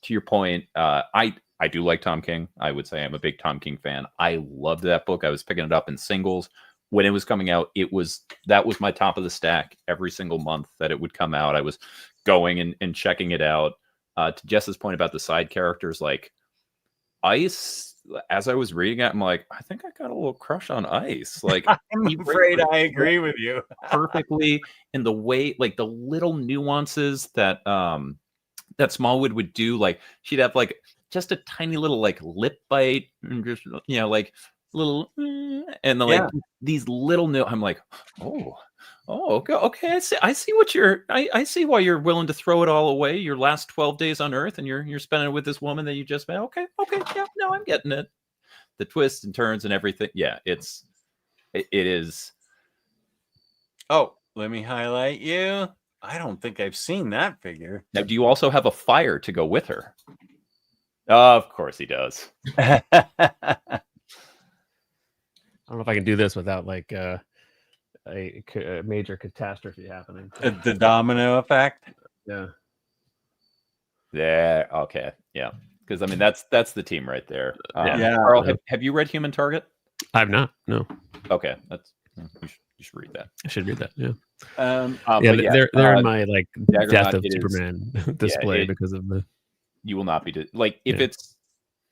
your point, I do like Tom King. I would say I'm a big Tom King fan. I loved that book. I was picking it up in singles when it was coming out. That was my top of the stack every single month that it would come out. I was going and checking it out. To Jess's point about the side characters, like Ice, as I was reading it, I'm like, I think I got a little crush on Ice. Like, I'm afraid I agree with you perfectly in the way, like the little nuances that that Smallwood would do. Like, she'd have like just a tiny little like lip bite and just, you know, like little and then like these little I'm like, oh, okay. I see what I see why you're willing to throw it all away, your last 12 days on Earth, and you're spending it with this woman that you just met. Okay, yeah, no, I'm getting it. The twists and turns and everything. Yeah, it is. Oh, let me highlight you. I don't think I've seen that figure. Now, do you also have a fire to go with her? Of course he does. I don't know if I can do this without like a major catastrophe happening. The domino effect. Yeah. Yeah. Okay. Yeah. Because I mean, that's the team right there. Yeah. Carl, have you read Human Target? I've not. No. Okay. You should read that. I should read that. Yeah. Yeah. They're in my like Jaggernaut, Death of Superman display because of the. You will not be like if it's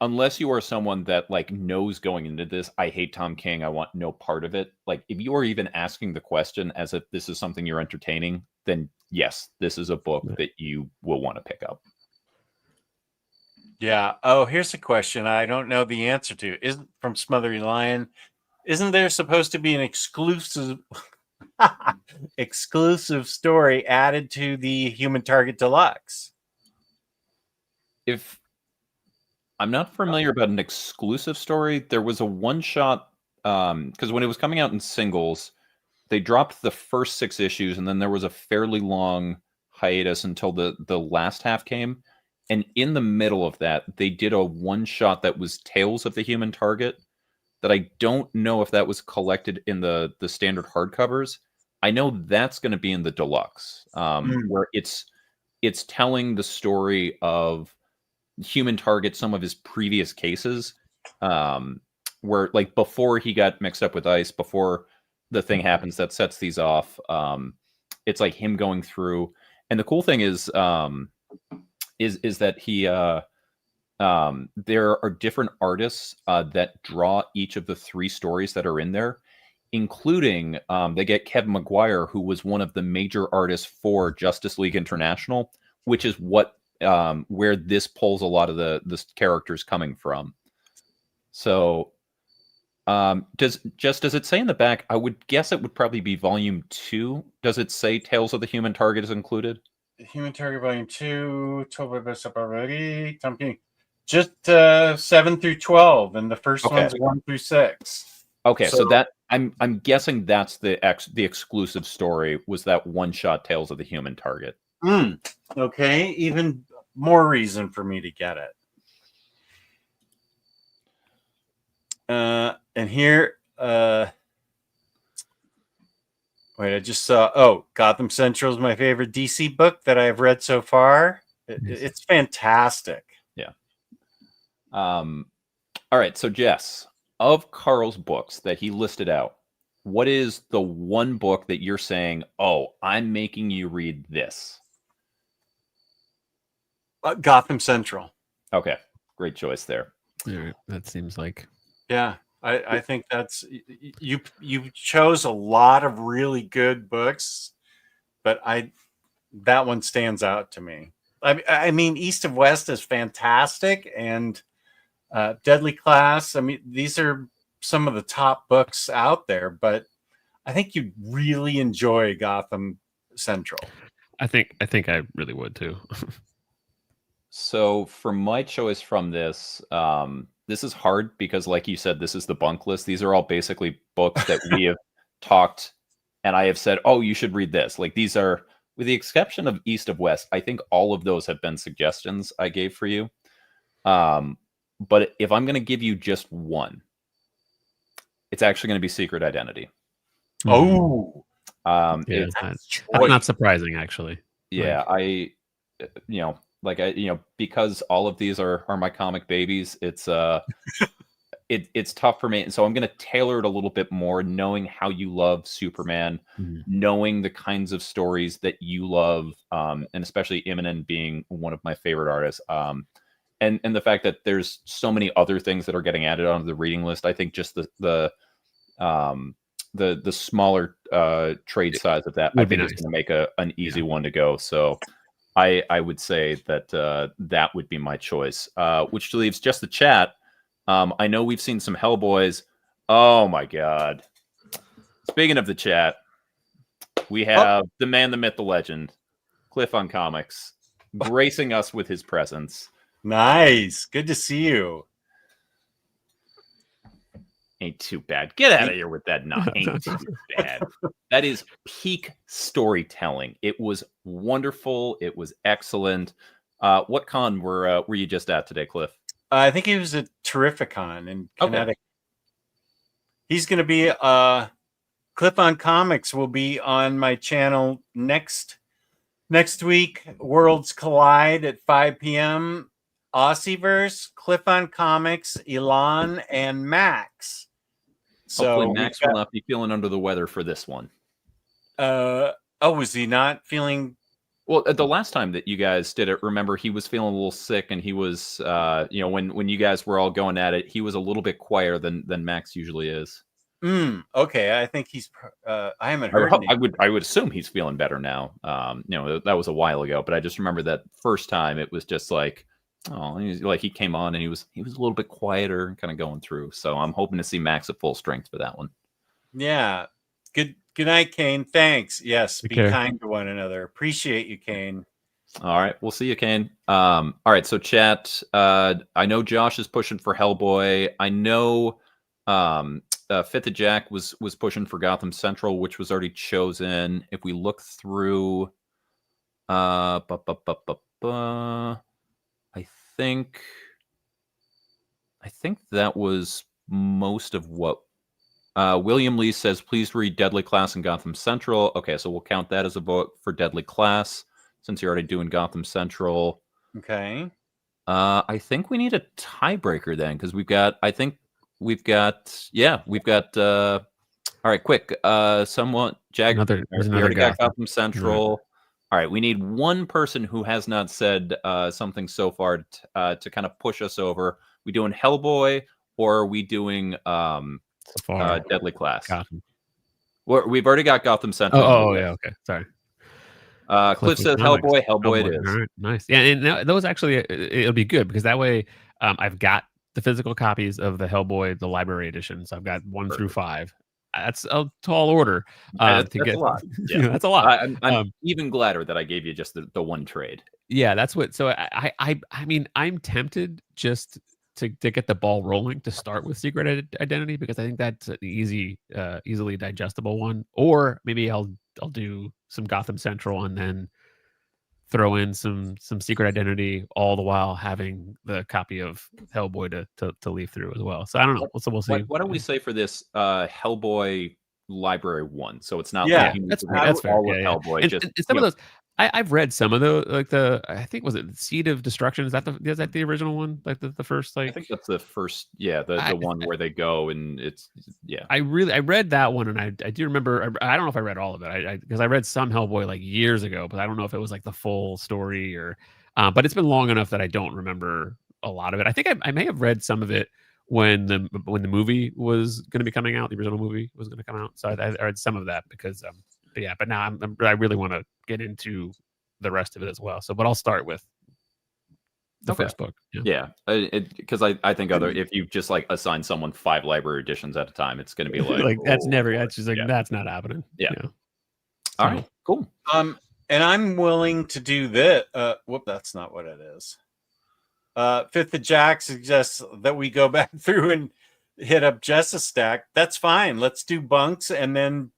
unless you are someone that like knows going into this, I hate Tom King, I want no part of it. Like, if you are even asking the question as if this is something you're entertaining, then yes, this is a book that you will want to pick up. Yeah. Oh, here's a question I don't know the answer to. Isn't from Smothery Lion? Isn't there supposed to be an exclusive story added to the Human Target Deluxe? If I'm not familiar about an exclusive story, there was a one-shot because when it was coming out in singles, they dropped the first 6 issues, and then there was a fairly long hiatus until the last half came. And in the middle of that, they did a one-shot that was Tales of the Human Target that I don't know if that was collected in the standard hardcovers. I know that's going to be in the deluxe, where it's telling the story of Human Target, some of his previous cases, where like before he got mixed up with Ice, before the thing happens that sets these off, it's like him going through. And the cool thing is that he there are different artists that draw each of the 3 stories that are in there, including they get Kevin McGuire, who was one of the major artists for Justice League International, which is what where this pulls a lot of the characters coming from. So does it say in the back? I would guess it would probably be volume 2. Does it say Tales of the Human Target is included? Human Target Volume 2, 12 best up already. Tom King. Just 7 through 12, and the first one's 1 through 6. Okay, so that I'm guessing that's the exclusive story, was that one-shot Tales of the Human Target. Okay, even more reason for me to get it. And here, wait, I just saw, Gotham Central is my favorite DC book that I've read so far. It's fantastic. Yeah. All right, so Jess, of Carl's books that he listed out, what is the one book that you're saying, oh, I'm making you read this? Gotham Central. Okay, great choice there. All right, that seems like Yeah, I think that's you chose a lot of really good books, but that one stands out to me. I mean, East of West is fantastic, and Deadly Class. I mean, these are some of the top books out there, but I think you'd really enjoy Gotham Central. I think I really would too. So for my choice from this, this is hard because, like you said, this is the bunk list. These are all basically books that we have talked, and I have said, oh, you should read this. Like, these are, with the exception of East of West, I think all of those have been suggestions I gave for you. But if I'm going to give you just one, it's actually going to be Secret Identity. Oh, Yeah, that's not surprising, actually. Yeah, because all of these are my comic babies. It's it's tough for me, and so I'm going to tailor it a little bit more, knowing how you love Superman, knowing the kinds of stories that you love, and especially Immonen being one of my favorite artists, and the fact that there's so many other things that are getting added onto the reading list. I think just the smaller trade size of that, I think, is going to make an easy one to go. So I would say that that would be my choice, which leaves just the chat. I know we've seen some Hellboys. Oh my God. Speaking of the chat, we have the man, the myth, the legend, Cliff on Comics, gracing us with his presence. nice. Good to see you. Ain't too bad. Get out of here with that. Not ain't too bad. That is peak storytelling. It was wonderful. It was excellent. What con were you just at today, Cliff? I think he was at Terrificon in Connecticut. He's going to be Cliff on Comics will be on my channel next week. Worlds Collide at 5 p.m. Aussieverse, Cliff on Comics, Elon, and Max. Hopefully Max will not be feeling under the weather for this one. Was he not feeling? Well, the last time that you guys did it, remember, he was feeling a little sick, and he was, when you guys were all going at it, he was a little bit quieter than Max usually is. Okay, I think he's. I haven't heard. I would assume he's feeling better now. That was a while ago, but I just remember that first time it was just like, he came on and he was a little bit quieter and kind of going through. So I'm hoping to see Max at full strength for that one. Yeah. Good night, Kane. Thanks. Yes. Take be care. kind to one another. Appreciate you, Kane. All right. We'll see you, Kane. All right. So chat, I know Josh is pushing for Hellboy. I know Fifth of Jack was pushing for Gotham Central, which was already chosen. If we look through, I think that was most of what William Lee says. Please read Deadly Class and Gotham Central. Okay, so we'll count that as a vote for Deadly Class since you're already doing Gotham Central. Okay. I think we need a tiebreaker then, because we've got all right, quick. Someone, Jag, There's we another already got Gotham. Gotham Central. All right, we need one person who has not said something so far to kind of push us over. We doing Hellboy, or are we doing Deadly Class? Gotham. We've already got Gotham Central. Oh yeah, okay. Sorry. Cliff says Hellboy. Hellboy it is. All right, nice. Yeah, and those actually, it'll be good because that way I've got the physical copies of the Hellboy, the library edition. So I've got 1 through 5. That's a tall order That's to get. a lot. Yeah. That's a lot. I'm even gladder that I gave you just the one trade. Yeah, that's what. So I mean, I'm tempted just to get the ball rolling to start with Secret Identity because I think that's an easily digestible one. Or maybe I'll do some Gotham Central and then throw in some Secret Identity, all the while having the copy of Hellboy to leaf through as well. So I don't know. So we'll see. Why don't we say for this Hellboy Library 1? So it's not Yeah, like you need that's to fair. read That's fair. all of Yeah. Hellboy. And just some of those, I've read some of those, like I think was it Seed of Destruction? Is that the original one? Like the first I like think that's the first, yeah, the one where they go and it's yeah. I read that one, and I do remember. I don't know if I read all of it. Because I read some Hellboy like years ago, but I don't know if it was like the full story or. But it's been long enough that I don't remember a lot of it. I think I may have read some of it when the movie was going to be coming out. The original movie was going to come out, so I read some of that because. But yeah, but now I really want to get into the rest of it as well. So, but I'll start with the first book. Yeah, because I think if you just like assign someone 5 library editions at a time, it's going to be like like that's never. That's just like that's not happening. Yeah. So, all right, cool. And I'm willing to do this. Whoop, that's not what it is. Fifth of Jack suggests that we go back through and hit up Jess's stack. That's fine. Let's do Bunk's and then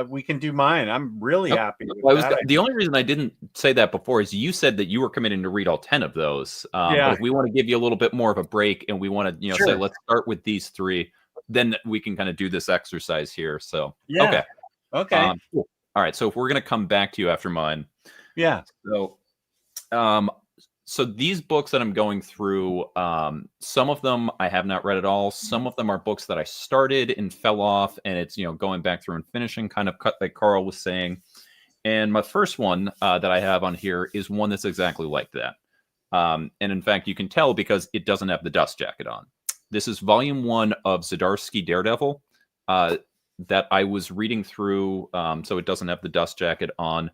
we can do mine. I'm really happy with that. The only reason I didn't say that before is you said that you were committing to read all 10 of those. But if we want to give you a little bit more of a break and we want to, say, let's start with these 3, then we can kind of do this exercise here. So, okay. Cool. All right. So if we're going to come back to you after mine. Yeah. So these books that I'm going through, some of them I have not read at all. Some of them are books that I started and fell off, and it's going back through and finishing, kind of cut like Carl was saying. And my first one that I have on here is one that's exactly like that. And in fact, you can tell because it doesn't have the dust jacket on. This is volume 1 of Zdarsky Daredevil that I was reading through, so it doesn't have the dust jacket on.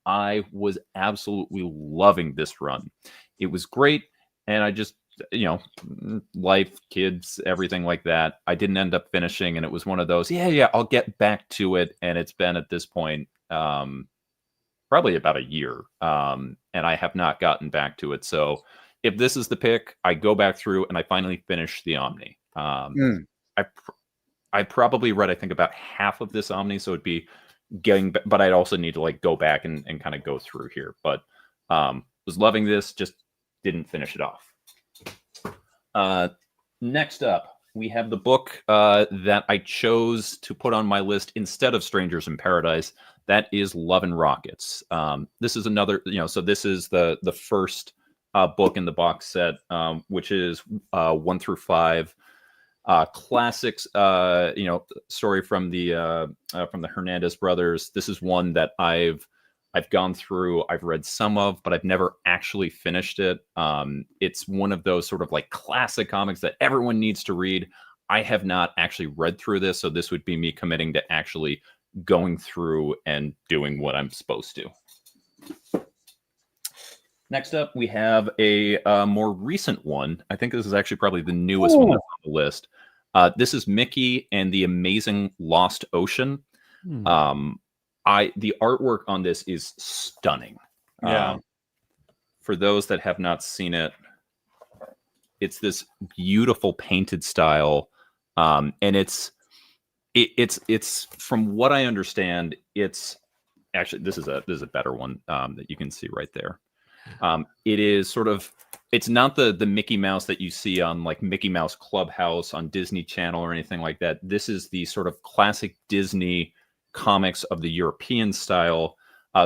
I was absolutely loving this run. It was great. And I just, life, kids, everything like that. I didn't end up finishing. And it was one of those, I'll get back to it. And it's been at this point, probably about a year. And I have not gotten back to it. So if this is the pick, I go back through and I finally finish the Omni. I probably read, I think, about half of this Omni. So it'd be but I'd also need to like go back and kind of go through here. But was loving this, just didn't finish it off. Next up, we have the book that I chose to put on my list instead of Strangers in Paradise. That is Love and Rockets. This is another, so this is the first book in the box set, which is 1 through 5. Classics, story from the Hernandez brothers. This is one that I've gone through. I've read some of, but I've never actually finished it. It's one of those sort of like classic comics that everyone needs to read. I have not actually read through this, so this would be me committing to actually going through and doing what I'm supposed to. Next up, we have a more recent one. I think this is actually probably the newest one that's on the list. This is Mickey and the Amazing Lost Ocean. The artwork on this is stunning. Yeah. For those that have not seen it, it's this beautiful painted style, and it's from what I understand, it's actually this is a better one that you can see right there. It is sort of, it's not the Mickey Mouse that you see on like Mickey Mouse Clubhouse on Disney Channel or anything like that. This is the sort of classic Disney comics of the European style.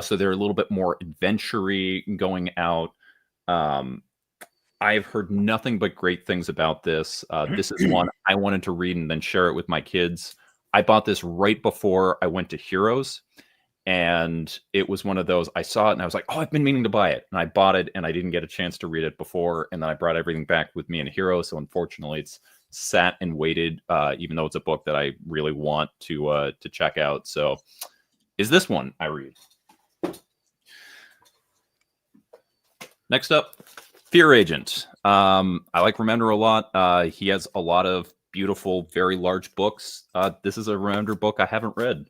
So they're a little bit more adventure-y going out. I've heard nothing but great things about this. This is one I wanted to read and then share it with my kids. I bought this right before I went to Heroes. And it was one of those, I saw it and I was like, oh, I've been meaning to buy it. And I bought it and I didn't get a chance to read it before. And then I brought everything back with me in Heroes. So unfortunately, it's sat and waited, even though it's a book that I really want to check out. So is this one I read. Next up, Fear Agent. I like Remender a lot. He has a lot of beautiful, very large books. This is a Remender book I haven't read.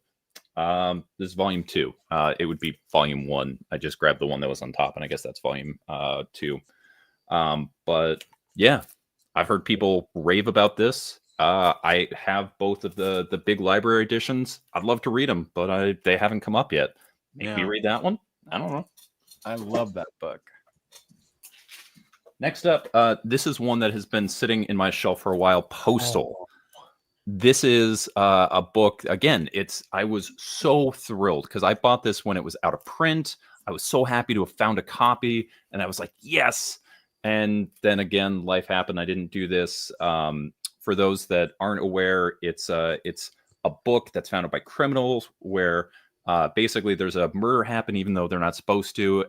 This is volume 2. It would be volume 1. I just grabbed the one that was on top, and I guess that's volume 2. But yeah, I've heard people rave about this. I have both of the big library editions. I'd love to read them, but they haven't come up yet. Maybe read that one. I don't know. I love that book. Next up, this is one that has been sitting in my shelf for a while. Postal. This is a book. Again, I was so thrilled because I bought this when it was out of print. I was so happy to have found a copy, and I was like, yes. And then again, life happened. I didn't do this. For those that aren't aware, it's a book that's founded by criminals where basically there's a murder happen even though they're not supposed to.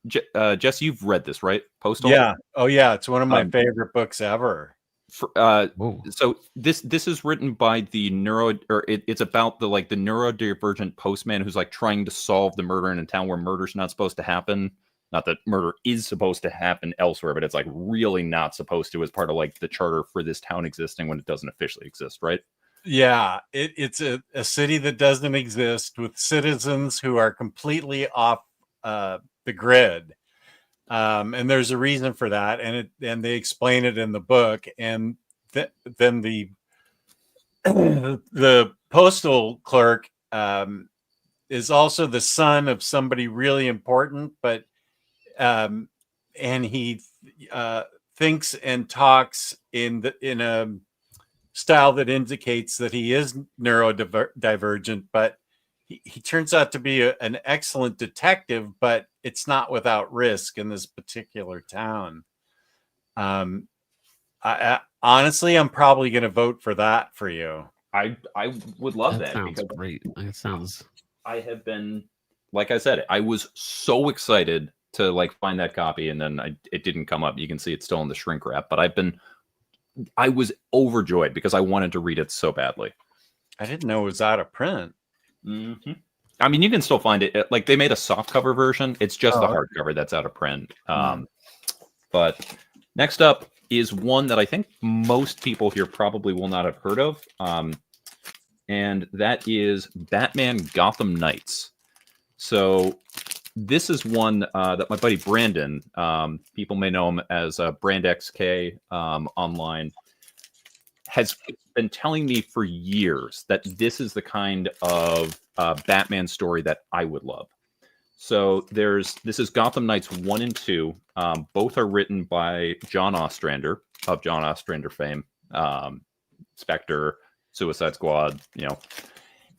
Jess, you've read this, right? Postal. Yeah. Oh yeah, it's one of my favorite books ever. So this is written by the it's about the neurodivergent postman who's like trying to solve the murder in a town where murder's not supposed to happen. Not that murder is supposed to happen elsewhere, but it's like really not supposed to as part of like the charter for this town existing when it doesn't officially exist, right? Yeah, it's a city that doesn't exist with citizens who are completely off the grid. And there's a reason for that, and they explain it in the book. And then the the postal clerk is also the son of somebody really important, but and he thinks and talks in a style that indicates that he is neurodivergent, but he turns out to be an excellent detective, but it's not without risk in this particular town. I honestly, I'm probably going to vote for that for you. I would love that. Sounds great. It sounds. I have been, like I said, I was so excited to like find that copy, and then it didn't come up. You can see it's still in the shrink wrap, but I was overjoyed because I wanted to read it so badly. I didn't know it was out of print. Mm-hmm. I mean, you can still find it. Like they made a soft cover version. It's just the hardcover that's out of print. But next up is one that I think most people here probably will not have heard of. And that is Batman Gotham Knights. So this is one that my buddy Brandon, people may know him as BrandXK online, has been telling me for years that this is the kind of Batman story that I would love. So this is Gotham Knights 1 and 2. Both are written by John Ostrander of John Ostrander fame, Spectre, Suicide Squad,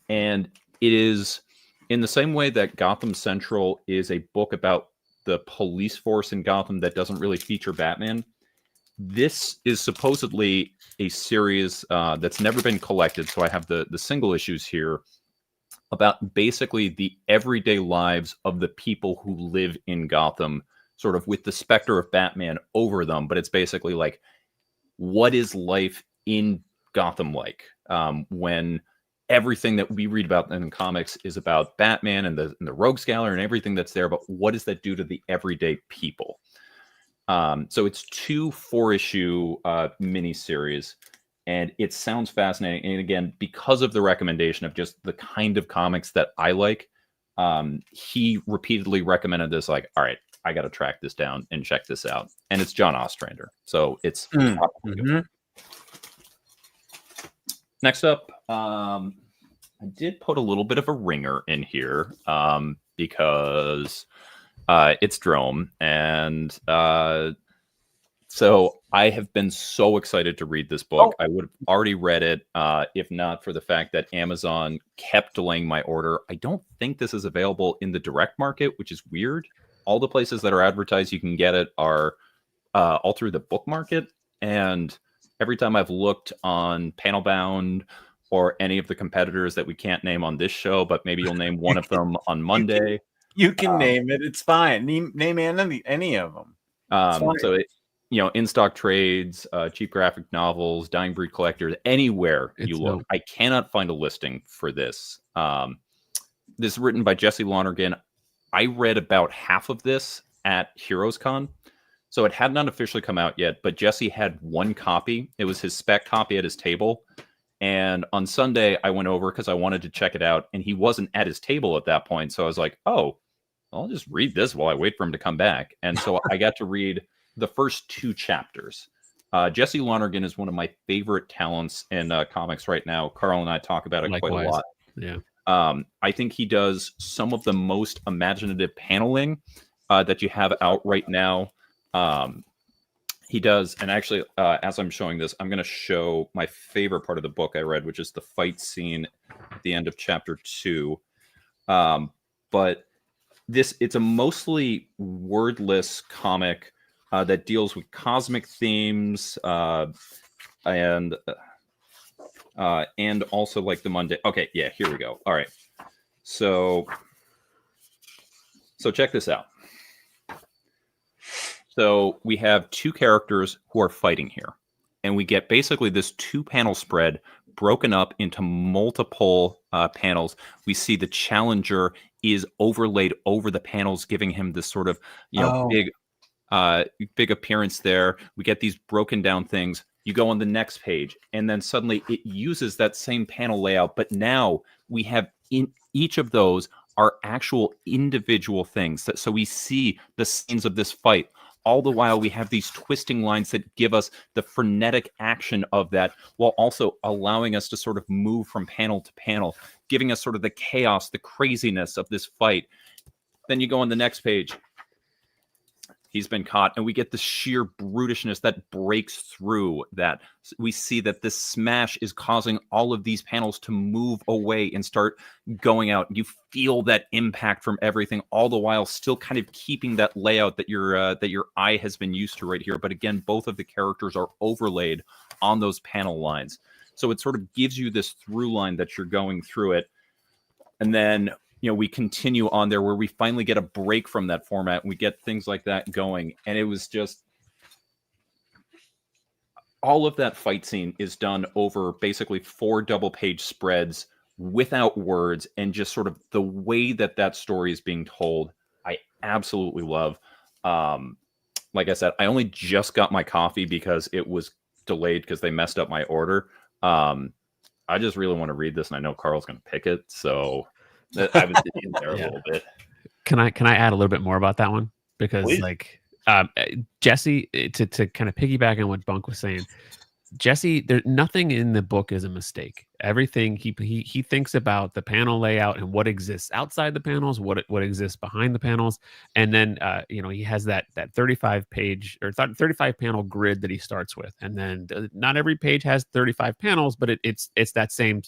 and it is in the same way that Gotham Central is a book about the police force in Gotham that doesn't really feature Batman. This is supposedly a series that's never been collected. So I have the single issues here about basically the everyday lives of the people who live in Gotham, sort of with the specter of Batman over them. But it's basically like, what is life in Gotham like when everything that we read about in comics is about Batman and the Rogues Gallery and everything that's there, but what does that do to the everyday people? So it's 2 4-issue miniseries, and it sounds fascinating. And again, because of the recommendation of just the kind of comics that I like, he repeatedly recommended this, like, all right, I got to track this down and check this out. And it's John Ostrander. So it's Next up, I did put a little bit of a ringer in here because it's Drome. And so I have been so excited to read this book. I would have already read it if not for the fact that Amazon kept delaying my order. I don't think this is available in the direct market, which is weird. All the places that are advertised you can get it are all through the book market. And every time I've looked on Panelbound or any of the competitors that we can't name on this show, but maybe you'll name one of them on Monday. You can name it. It's fine. Name any of them. So, in stock trades, cheap graphic novels, dying breed collectors, anywhere you look, I cannot find a listing for this. This is written by Jesse Lonergan. I read about half of this at HeroesCon. So it had not officially come out yet, but Jesse had one copy. It was his spec copy at his table. And on Sunday, I went over because I wanted to check it out. And he wasn't at his table at that point. So I was like, oh, I'll just read this while I wait for him to come back. And so I got to read the first 2 chapters. Jesse Lonergan is one of my favorite talents in comics right now. Carl and I talk about it quite a lot. Yeah. I think he does some of the most imaginative paneling that you have out right now. He does, and actually, as I'm showing this, I'm going to show my favorite part of the book I read, which is the fight scene at the end of chapter 2. But it's a mostly wordless comic that deals with cosmic themes and also like the mundane. Okay, yeah, here we go. All right, so check this out. So we have two characters who are fighting here, and we get basically this 2-panel spread broken up into multiple panels. We see the challenger is overlaid over the panels, giving him this sort of big appearance there. We get these broken down things. You go on the next page, and then suddenly it uses that same panel layout, but now we have in each of those are actual individual things. So we see the scenes of this fight. All the while, we have these twisting lines that give us the frenetic action of that, while also allowing us to sort of move from panel to panel, giving us sort of the chaos, the craziness of this fight. Then you go on the next page. He's been caught, and we get the sheer brutishness that breaks through that. We see that this smash is causing all of these panels to move away and start going out. You feel that impact from everything, all the while still kind of keeping that layout that your eye has been used to right here. But again, both of the characters are overlaid on those panel lines. So it sort of gives you this through line that you're going through it. And then we continue on there where we finally get a break from that format and we get things like that going. And it was just all of that fight scene is done over basically 4 double-page spreads without words, and just sort of the way that story is being told, I absolutely love. Like I said, I only just got my coffee because it was delayed because they messed up my order. I just really want to read this, and I know Carl's going to pick it, so I was in there a little bit. Can I add a little bit more about that one? Because Please. Jesse, to kind of piggyback on what Bunk was saying, Jesse, there's nothing in the book is a mistake. Everything he thinks about the panel layout and what exists outside the panels, what exists behind the panels, and then he has that 35 page or 35 panel grid that he starts with, and then not every page has 35 panels, but it's that same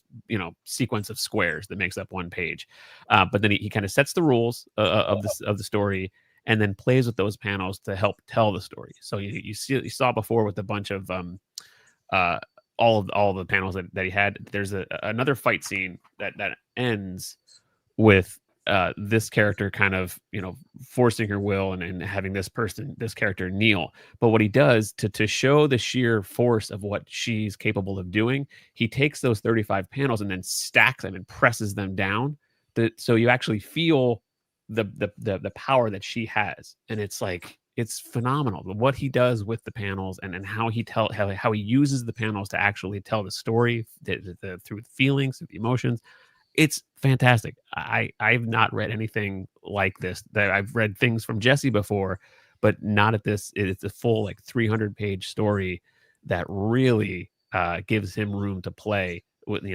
sequence of squares that makes up one page. But then he kind of sets the rules of the story, and then plays with those panels to help tell the story. So you saw before with a bunch of all the panels that he had. There's another fight scene that ends with this character kind of forcing her will and having this character kneel. But what he does to show the sheer force of what she's capable of doing, he takes those 35 panels and then stacks them and presses them down, so you actually feel the power that she has. And it's phenomenal what he does with the panels and how he uses the panels to actually tell the story through the feelings, through the emotions. It's fantastic. I've not read anything like this. That I've read things from Jesse before, but not at this. It's a full 300-page story that really gives him room to play.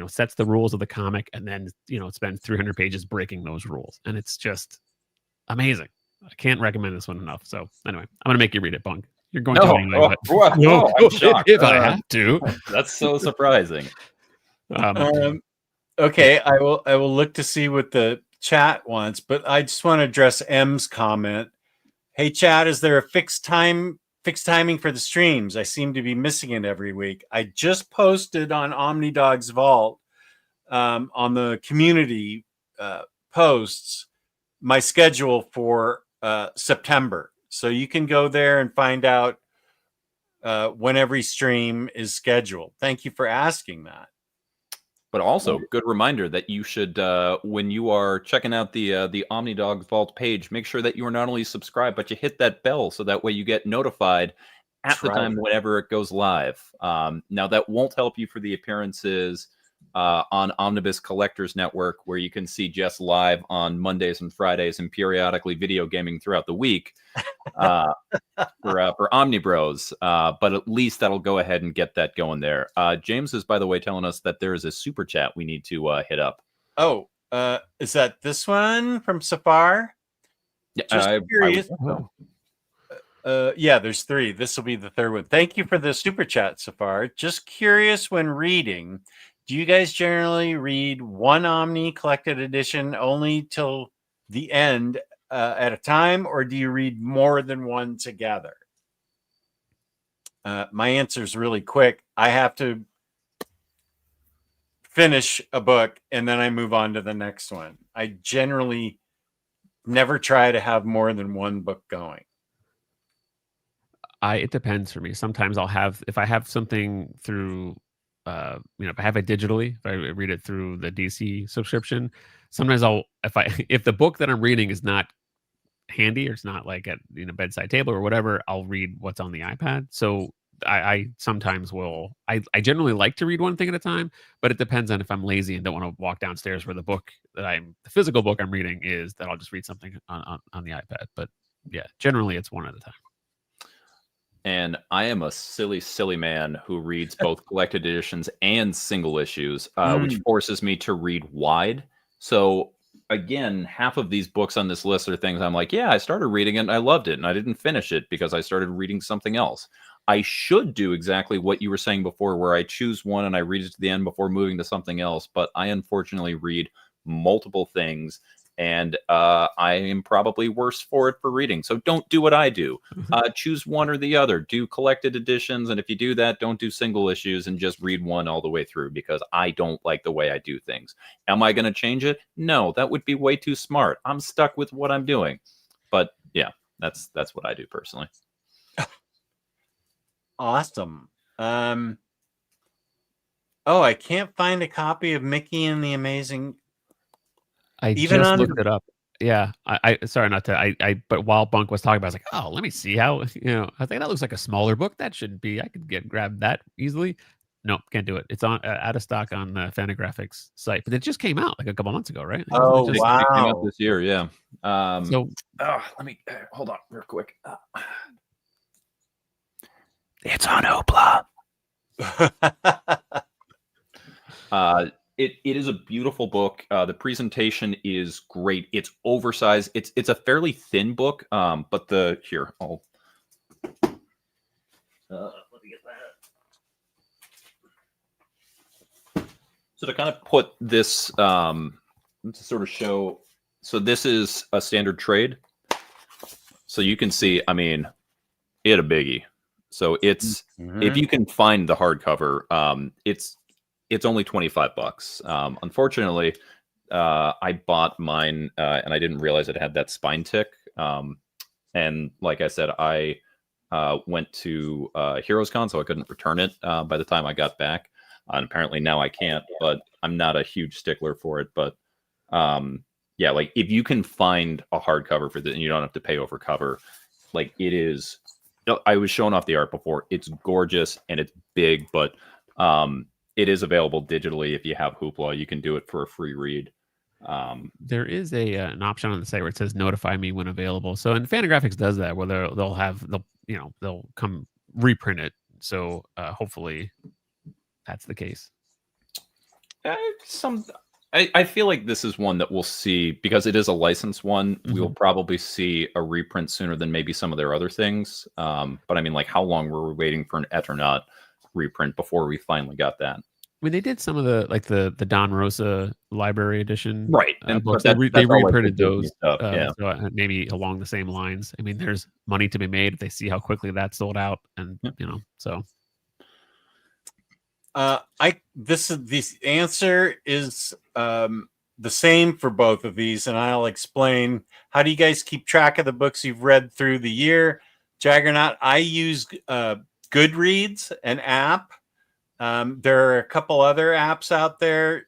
Sets the rules of the comic, and then spends 300 pages breaking those rules, and it's just amazing. I can't recommend this one enough. So anyway, I'm gonna make you read it, Bunk. You're going to anyway. I'm shocked. If I have to. That's so surprising. Okay, I will look to see what the chat wants, but I just want to address M's comment. Hey, chat, is there a fixed timing for the streams? I seem to be missing it every week. I just posted on Omnidog's Vault on the community posts my schedule for September. So you can go there and find out when every stream is scheduled. Thank you for asking that. But also, good reminder that you should, when you are checking out the Omnidog Vault page, make sure that you are not only subscribed, but you hit that bell so that way you get notified at the time whenever it goes live. Now, that won't help you for the appearances on Omnibus Collectors Network, where you can see Jess live on Mondays and Fridays and periodically video gaming throughout the week for Omnibros. But at least that'll go ahead and get that going there. James is, by the way, telling us that there is a super chat we need to hit up. Oh, is that this one from Safar? Just curious. Yeah, there's 3. This will be the 3rd one. Thank you for the super chat, Safar. Just curious, when reading, do you guys generally read one Omni collected edition only till the end at a time, or do you read more than one together? My answer is really quick. I have to finish a book and then I move on to the next one. I generally never try to have more than one book going. It depends for me. Sometimes I'll have, if I have something through, if I have it digitally, if I read it through the DC subscription, sometimes if the book that I'm reading is not handy or it's not like at bedside table or whatever, I'll read what's on the iPad. So I sometimes will. I generally like to read one thing at a time, but it depends on if I'm lazy and don't want to walk downstairs where the physical book I'm reading is. That I'll just read something on the iPad. But yeah, generally it's one at a time. And I am a silly, silly man who reads both collected editions and single issues, which forces me to read wide. So again, half of these books on this list are things I'm like, yeah, I started reading it and I loved it, and I didn't finish it because I started reading something else. I should do exactly what you were saying before, where I choose one and I read it to the end before moving to something else. But I unfortunately read multiple things, and I am probably worse for it for reading. So don't do what I do. Choose one or the other. Do collected editions, and if you do that, don't do single issues and just read one all the way through, because I don't like the way I do things. Am I going to change it? No, that would be way too smart. I'm stuck with what I'm doing. But yeah, that's what I do personally. Awesome. I can't find a copy of Mickey and the Amazing. I Even just on looked it up. Yeah, I sorry not to. But while Bunk was talking about it, I was like, oh, let me see how. I think that looks like a smaller book. That should be. I could grab that easily. Nope, can't do it. It's on out of stock on the Fantagraphics site, but it just came out like a couple months ago, right? Oh, It wow. came out this year, yeah. So let me hold on real quick. It's on Hoopla. It is a beautiful book. The presentation is great. It's oversized. It's a fairly thin book. But let me get that. So to kind of put this, to sort of show. So this is a standard trade. So you can see, I mean, it a biggie. So it's if you can find the hardcover, it's only $25. Unfortunately, I bought mine and I didn't realize it had that spine tick. And like I said, I went to HeroesCon, so I couldn't return it by the time I got back. And apparently now I can't, but I'm not a huge stickler for it. But yeah, like if you can find a hardcover for this and you don't have to pay over cover, like it is. I was showing off the art before. It's gorgeous and it's big, but it is available digitally. If you have Hoopla, you can do it for a free read. there is an option on the site where it says "Notify me when available." So, and Fantagraphics does that, where they'll come reprint it. So, hopefully, that's the case. I feel like this is one that we'll see, because it is a licensed one. We'll probably see a reprint sooner than maybe some of their other things. But I mean, like, how long were we waiting for an Eternaut reprint before we finally got that? I mean, they did some of the Don Rosa library edition, right? Books. They reprinted those, so maybe along the same lines. I mean, there's money to be made if they see how quickly that sold out, and so. This answer is the same for both of these, and I'll explain. How do you guys keep track of the books you've read through the year? Jaggernaut, I use Goodreads, an app. There are a couple other apps out there.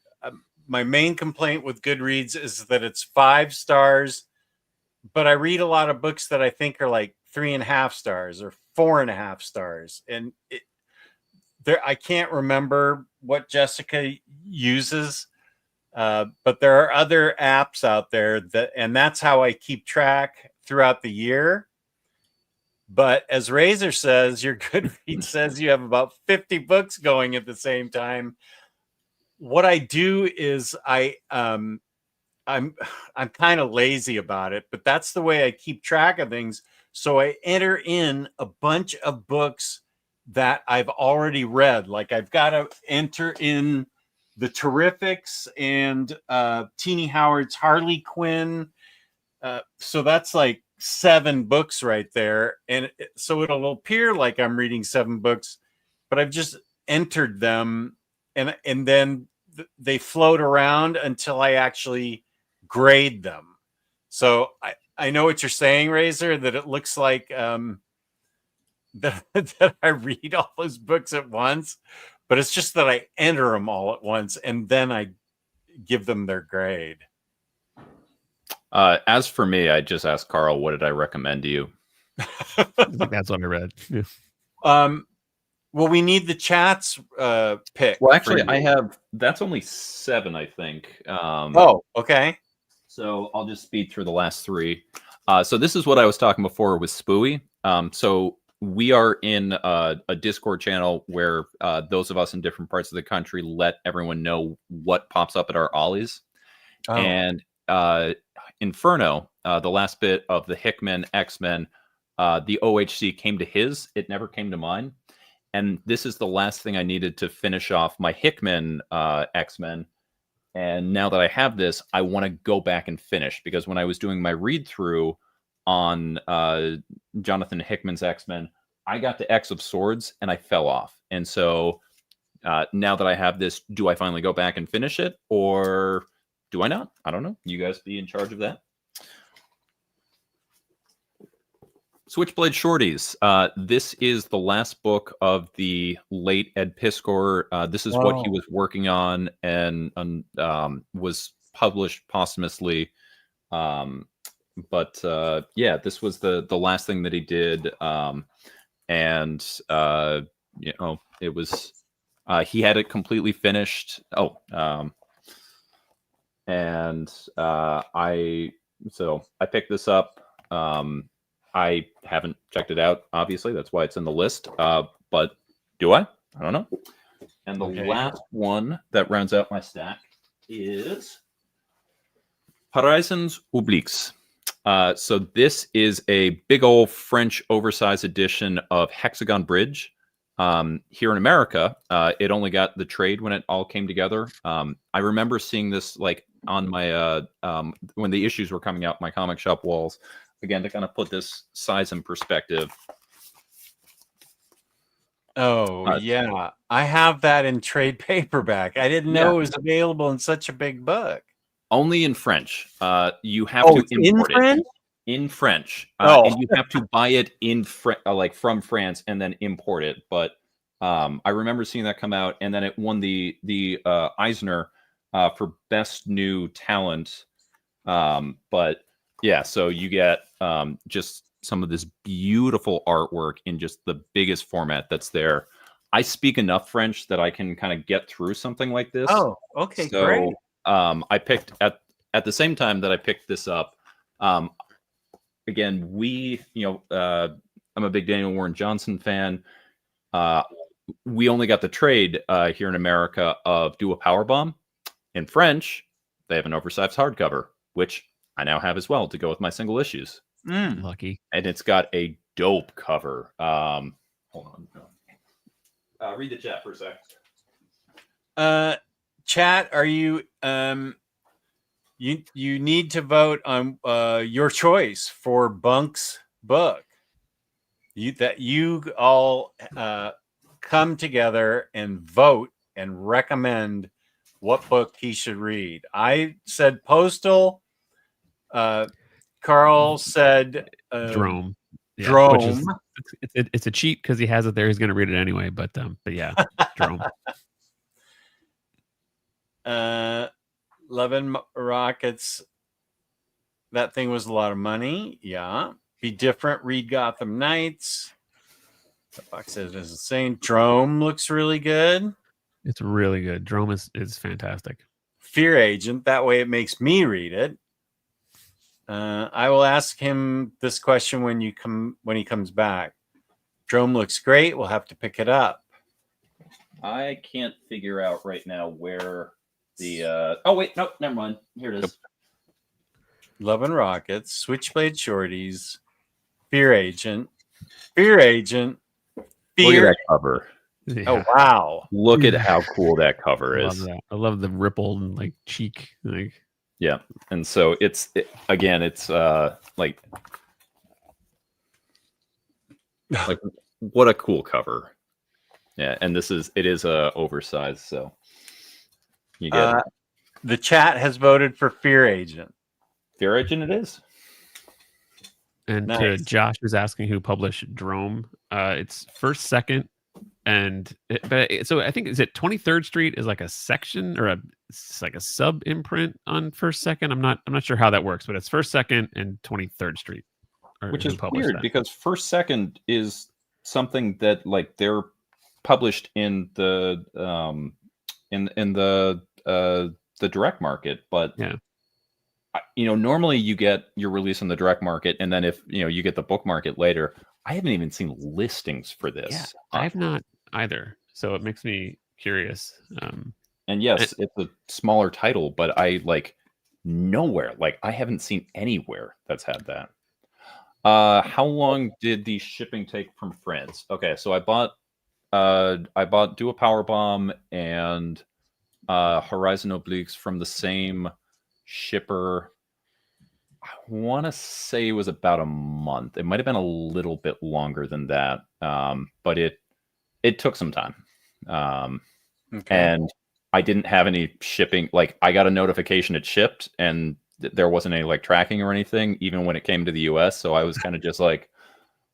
My main complaint with Goodreads is that it's 5 stars, but I read a lot of books that I think are like 3.5 stars or 4.5 stars, and I can't remember what Jessica uses, but there are other apps out there and that's how I keep track throughout the year. But as Razor says, your Goodreads says you have about 50 books going at the same time. What I do is I'm kind of lazy about it, but that's the way I keep track of things. So I enter in a bunch of books that I've already read. Like I've got to enter in the Terrifics and Teenie Howard's Harley Quinn So that's like 7 books right there. And so it'll appear like I'm reading 7 books, but I've just entered them, and then they float around until I actually grade them. So I know what you're saying, Razor, that it looks like that I read all those books at once, but it's just that I enter them all at once and then I give them their grade. As for me, I just asked Carl, what did I recommend to you? I think that's what I read. Yeah. Well, we need the chat's pick. Well, actually, I have, that's only 7, I think. Oh, okay. So I'll just speed through the last 3. So this is what I was talking before with Spooey. So we are in a Discord channel where those of us in different parts of the country let everyone know what pops up at our ollies. Oh. And Inferno, the last bit of the Hickman X-Men, the OHC came to his. It never came to mine. And this is the last thing I needed to finish off my Hickman X-Men. And now that I have this, I want to go back and finish, because when I was doing my read-through on Jonathan Hickman's X-Men, I got to X of Swords and I fell off. And so now that I have this, do I finally go back and finish it, or do I not? I don't know. You guys be in charge of that. Switchblade Shorties. This is the last book of the late Ed Piskor. This is what he was working on and was published posthumously. But yeah, this was the last thing that he did. And you know, it was he had it completely finished. And I picked this up. I haven't checked it out, obviously. That's why it's in the list. But do I? I don't know. And the last one that rounds out my stack is Horizons Obliques. So this is a big old French oversized edition of Hexagon Bridge. Here in America, it only got the trade when it all came together. I remember seeing this like on my when the issues were coming out, my comic shop walls. Again, to kind of put this size in perspective. Oh, yeah. I have that in trade paperback. I didn't know it was available in such a big book. Only in French. You have to import it. In French. And you have to buy it in like from France and then import it. But I remember seeing that come out, and then it won the Eisner for Best New Talent. But yeah, so you get just some of this beautiful artwork in just the biggest format that's there. I speak enough French that I can kind of get through something like this. Oh, okay, so, great. I picked at the same time that I picked this up. Again, I'm a big Daniel Warren Johnson fan. We only got the trade here in America of Do a Powerbomb. In French, they have an oversized hardcover, which I now have as well to go with my single issues. Lucky. And it's got a dope cover. Hold on. Read the chat for a sec. Chat, are you you need to vote on your choice for Bunk's book. You all come together and vote and recommend what book he should read. I said Postal. Carl said Drome. Yeah, Drome. It's a cheat because he has it there. He's going to read it anyway. But yeah, Drome. 11 Rockets. That thing was a lot of money. Yeah. Be different. Read Gotham Knights. The box says it's insane. Drome looks really good. It's really good. Drome is fantastic. Fear Agent. That way it makes me read it. I will ask him this question when he comes back. Drome looks great. We'll have to pick it up. I can't figure out right now where the oh wait, no, never mind. Here it is. Love and Rockets, Switchblade Shorties, Fear Agent, Fear Agent, Look at that cover. Yeah. Oh wow! Look at how cool that cover I is. love that. I love the rippled like cheek. Like Yeah, and so it's like what a cool cover. Yeah, and it is oversized, so you get The chat has voted for Fear Agent. Fear Agent. It is. And Nice. Josh is asking who published Drome. It's First Second, and so I think is it 23rd Street is like a section or it's like a sub imprint on First Second. I'm not sure how that works, but it's First Second and 23rd Street, Which who is published weird that. because First Second is something that like they're published in the the direct market, but Yeah. Normally you get your release in the direct market, and then if you get the book market later. I haven't even seen listings for this. Yeah, I've not either, so it makes me curious. And yes, it's a smaller title, but I like nowhere. Like I haven't seen anywhere that's had that. How long did the shipping take from France? Okay, so I bought Do a Power Bomb and Horizon Obliques from the same shipper. I want to say it was about a month. It might have been a little bit longer than that, but it took some time. And I didn't have any shipping. Like I got a notification it shipped, and there wasn't any like tracking or anything, even when it came to the US. So I was kind of just like,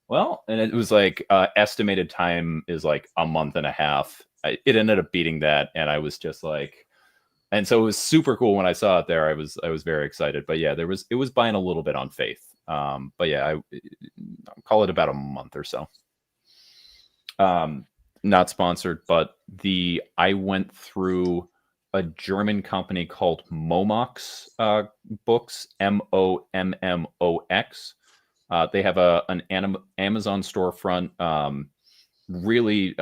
well, and it was like estimated time is like a month and a half. It ended up beating that, and I was just like, and so it was super cool when I saw it there. I was very excited. But yeah, it was buying a little bit on faith. But yeah, I'll call it about a month or so. Not sponsored, but I went through a German company called Momox Books, Mommox. They have an Amazon storefront. Really,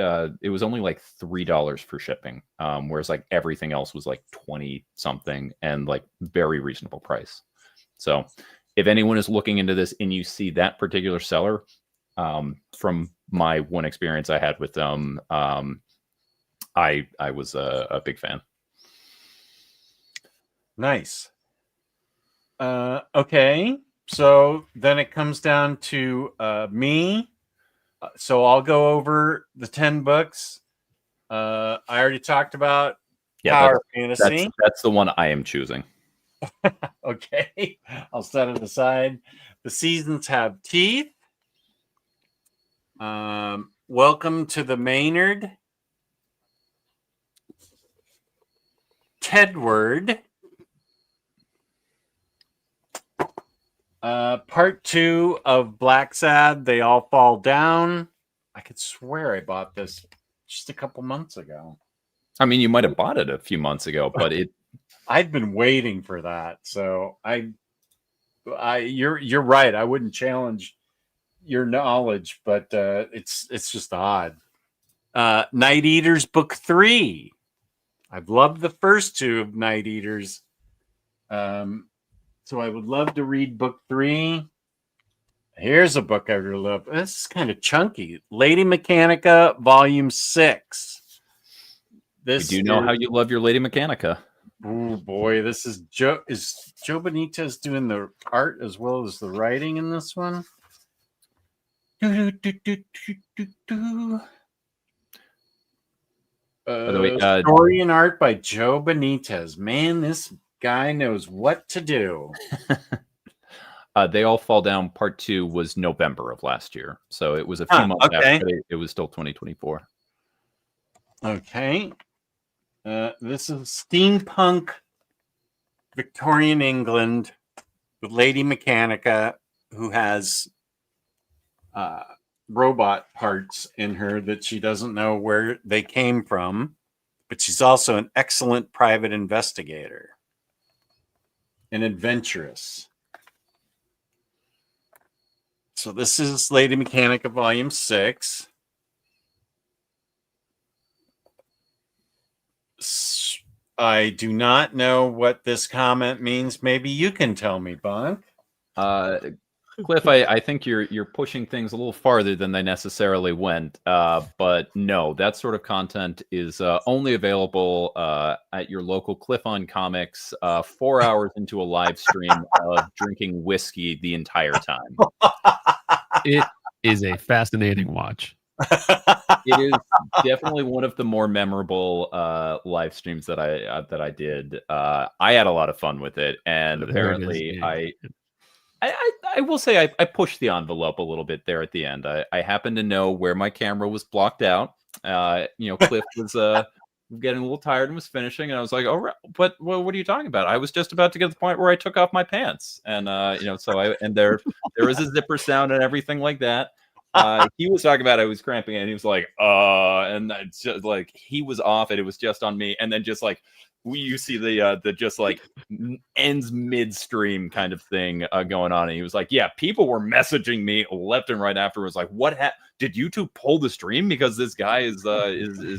it was only like $3 for shipping, whereas like everything else was like 20 something and like very reasonable price. So if anyone is looking into this and you see that particular seller, from my one experience I had with them, I was a big fan. Nice. Okay, so then it comes down to me. So I'll go over the 10 books. I already talked about Power Fantasy. That's the one I am choosing. Okay, I'll set it aside. The Seasons Have Teeth. Welcome to the Maynard. Tedward. Part 2 of Black Sad, They All Fall Down. I could swear I bought this just a couple months ago. I mean, you might have bought it a few months ago, but I'd been waiting for that. So you're right. I wouldn't challenge your knowledge, but it's just odd. Night Eaters Book 3. I've loved the first 2 of Night Eaters. So I would love to read book 3. Here's a book I really love. This is kind of chunky. Lady Mechanica, Volume 6. I do know how you love your Lady Mechanica. Oh boy, this is Joe. Is Joe Benitez doing the art as well as the writing in this one? By the way, story and art by Joe Benitez. Man, this guy knows what to do. They All Fall Down Part 2 was November of last year, so it was a few months after. It was still 2024. Okay. This is steampunk Victorian England with Lady Mechanica, who has robot parts in her that she doesn't know where they came from, but she's also an excellent private investigator and adventurous. So this is Lady Mechanica Volume 6. I do not know what this comment means. Maybe you can tell me, Bunk. Cliff, I think you're pushing things a little farther than they necessarily went. But no, that sort of content is only available at your local Cliff on Comics 4 hours into a live stream of drinking whiskey the entire time. It is a fascinating watch. It is definitely one of the more memorable live streams that I did. I had a lot of fun with it, and apparently I will say I pushed the envelope a little bit there at the end. I happened to know where my camera was blocked out. Cliff was getting a little tired and was finishing, and I was like, "Oh, but what are you talking about?" I was just about to get to the point where I took off my pants, and there was a zipper sound and everything like that. He was talking about I was cramping, and he was like, and it's just like he was off, and it was just on me, and then just like you see the just like ends midstream kind of thing going on, and he was like, yeah, people were messaging me left and right afterwards, like, what did you two pull the stream because this guy is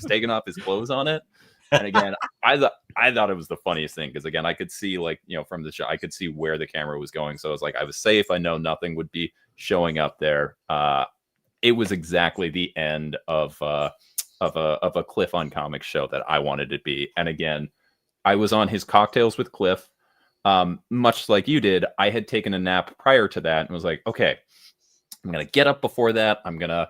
taking off his clothes on it? And again, I thought it was the funniest thing because again, I could see from the show, I could see where the camera was going, so I was like, I was safe. I know nothing would be showing up there. It was exactly the end of a Cliff on Comics show that I wanted to be. And again, I was on his Cocktails with Cliff, much like you did. I had taken a nap prior to that and was like, okay, I'm gonna get up before that. I'm gonna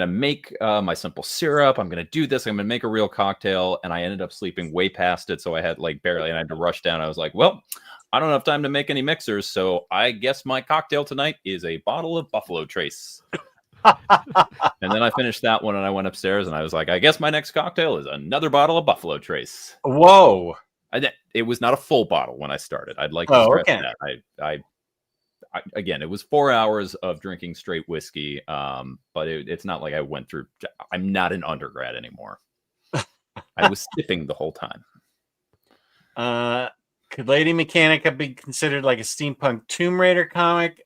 make my simple syrup. I'm gonna do this. I'm gonna make a real cocktail. And I ended up sleeping way past it, so I had barely, and I had to rush down. I was like, well, I don't have time to make any mixers, so I guess my cocktail tonight is a bottle of Buffalo Trace. And then I finished that one, and I went upstairs, and I was like, I guess my next cocktail is another bottle of Buffalo Trace. Whoa! It was not a full bottle when I started. I'd like to stress that. Again, it was 4 hours of drinking straight whiskey, but it's not like I went through. I'm not an undergrad anymore. I was sipping the whole time. Could Lady Mechanica be considered like a steampunk Tomb Raider comic?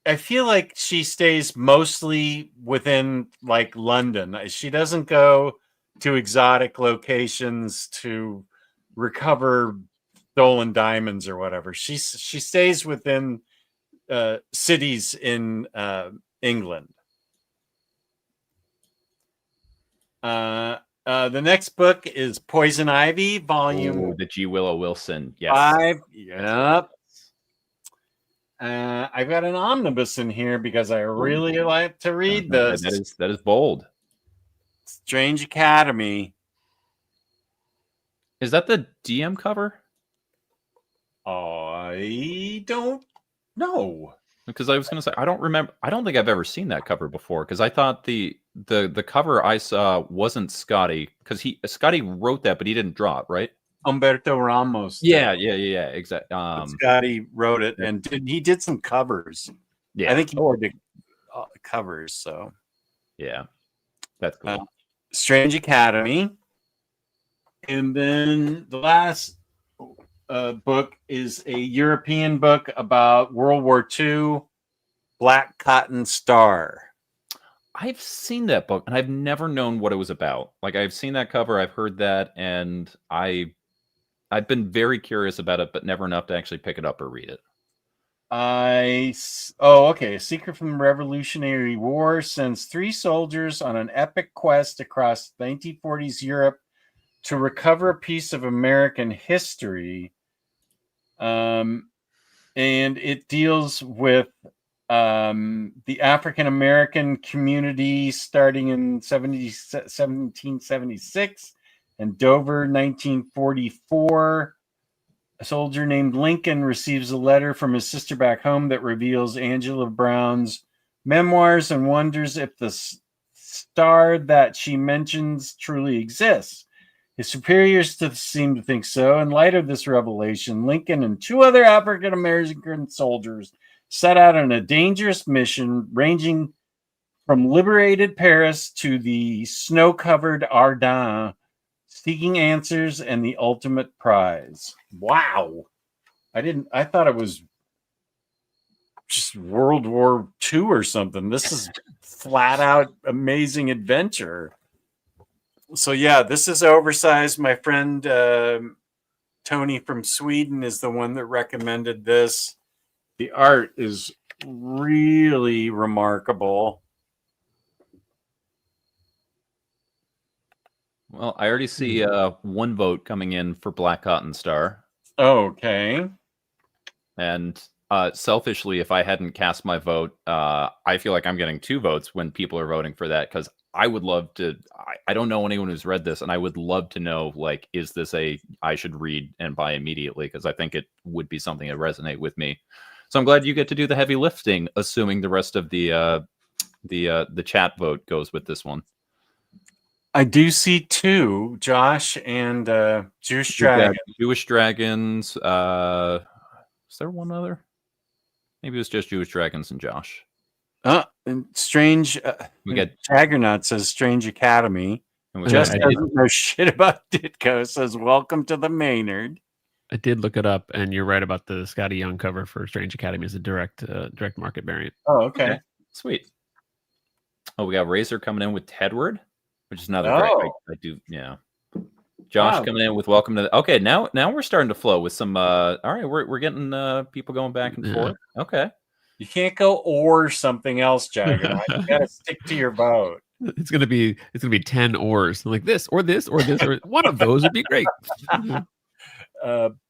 I feel like she stays mostly within London. She doesn't go to exotic locations to recover stolen diamonds or whatever. She stays within cities in England. The next book is Poison Ivy, Volume the G. Willow Wilson. Yes. 5. Yep. I've got an omnibus in here because I really like to read this. That is bold. Strange Academy. Is that the DM cover? I don't know. Because I was going to say, I don't remember. I don't think I've ever seen that cover before. Because I thought the cover I saw wasn't Scotty. Because Scotty wrote that, but he didn't draw it, right? Umberto Ramos. Yeah, exactly. Scotty wrote it, and he did some covers. Yeah, I think he did covers. So yeah, that's cool. Strange Academy, and then the last book is a European book about World War II, Black Cotton Star. I've seen that book, and I've never known what it was about. I've seen that cover, I've heard that, and I've been very curious about it, but never enough to actually pick it up or read it. Okay. A Secret from the Revolutionary War sends 3 soldiers on an epic quest across 1940s Europe to recover a piece of American history. And it deals with the African American community starting in 1776 and Dover, 1944. A soldier named Lincoln receives a letter from his sister back home that reveals Angela Brown's memoirs and wonders if the star that she mentions truly exists. His superiors seem to think so. In light of this revelation, Lincoln and 2 other African American soldiers set out on a dangerous mission ranging from liberated Paris to the snow-covered Ardennes, seeking answers and the ultimate prize. Wow. I thought it was just World War II or something. This is flat out amazing adventure. So yeah, this is oversized. My friend Tony from Sweden is the one that recommended this. The art is really remarkable. Well, I already see one vote coming in for Black Cotton Star. Okay. And selfishly, if I hadn't cast my vote, I feel like I'm getting 2 votes when people are voting for that, because I would love to. I don't know anyone who's read this, and I would love to know, like, is this I should read and buy immediately, because I think it would be something that resonate with me. So I'm glad you get to do the heavy lifting, assuming the rest of the chat vote goes with this one. I do see 2, Josh and Juice Dragon. Jewish Dragons. Is there one other? Maybe it was just Jewish Dragons and Josh. And Strange. We got Jaggernaut says Strange Academy. and Just I doesn't know shit about Ditko. Says welcome to the Maynard. I did look it up, and you're right about the Scotty Young cover for Strange Academy as a direct market variant. Oh, okay. Sweet. Oh, we got Razor coming in with Tedward, which is another great. I do, yeah. Josh coming in with welcome to. Okay, now we're starting to flow with some. All right, we're getting people going back and forth. Okay. You can't go or something else, Jaggernaut. You got to stick to your vote. It's gonna be 10 ors, like this or this or this or one of those would be great.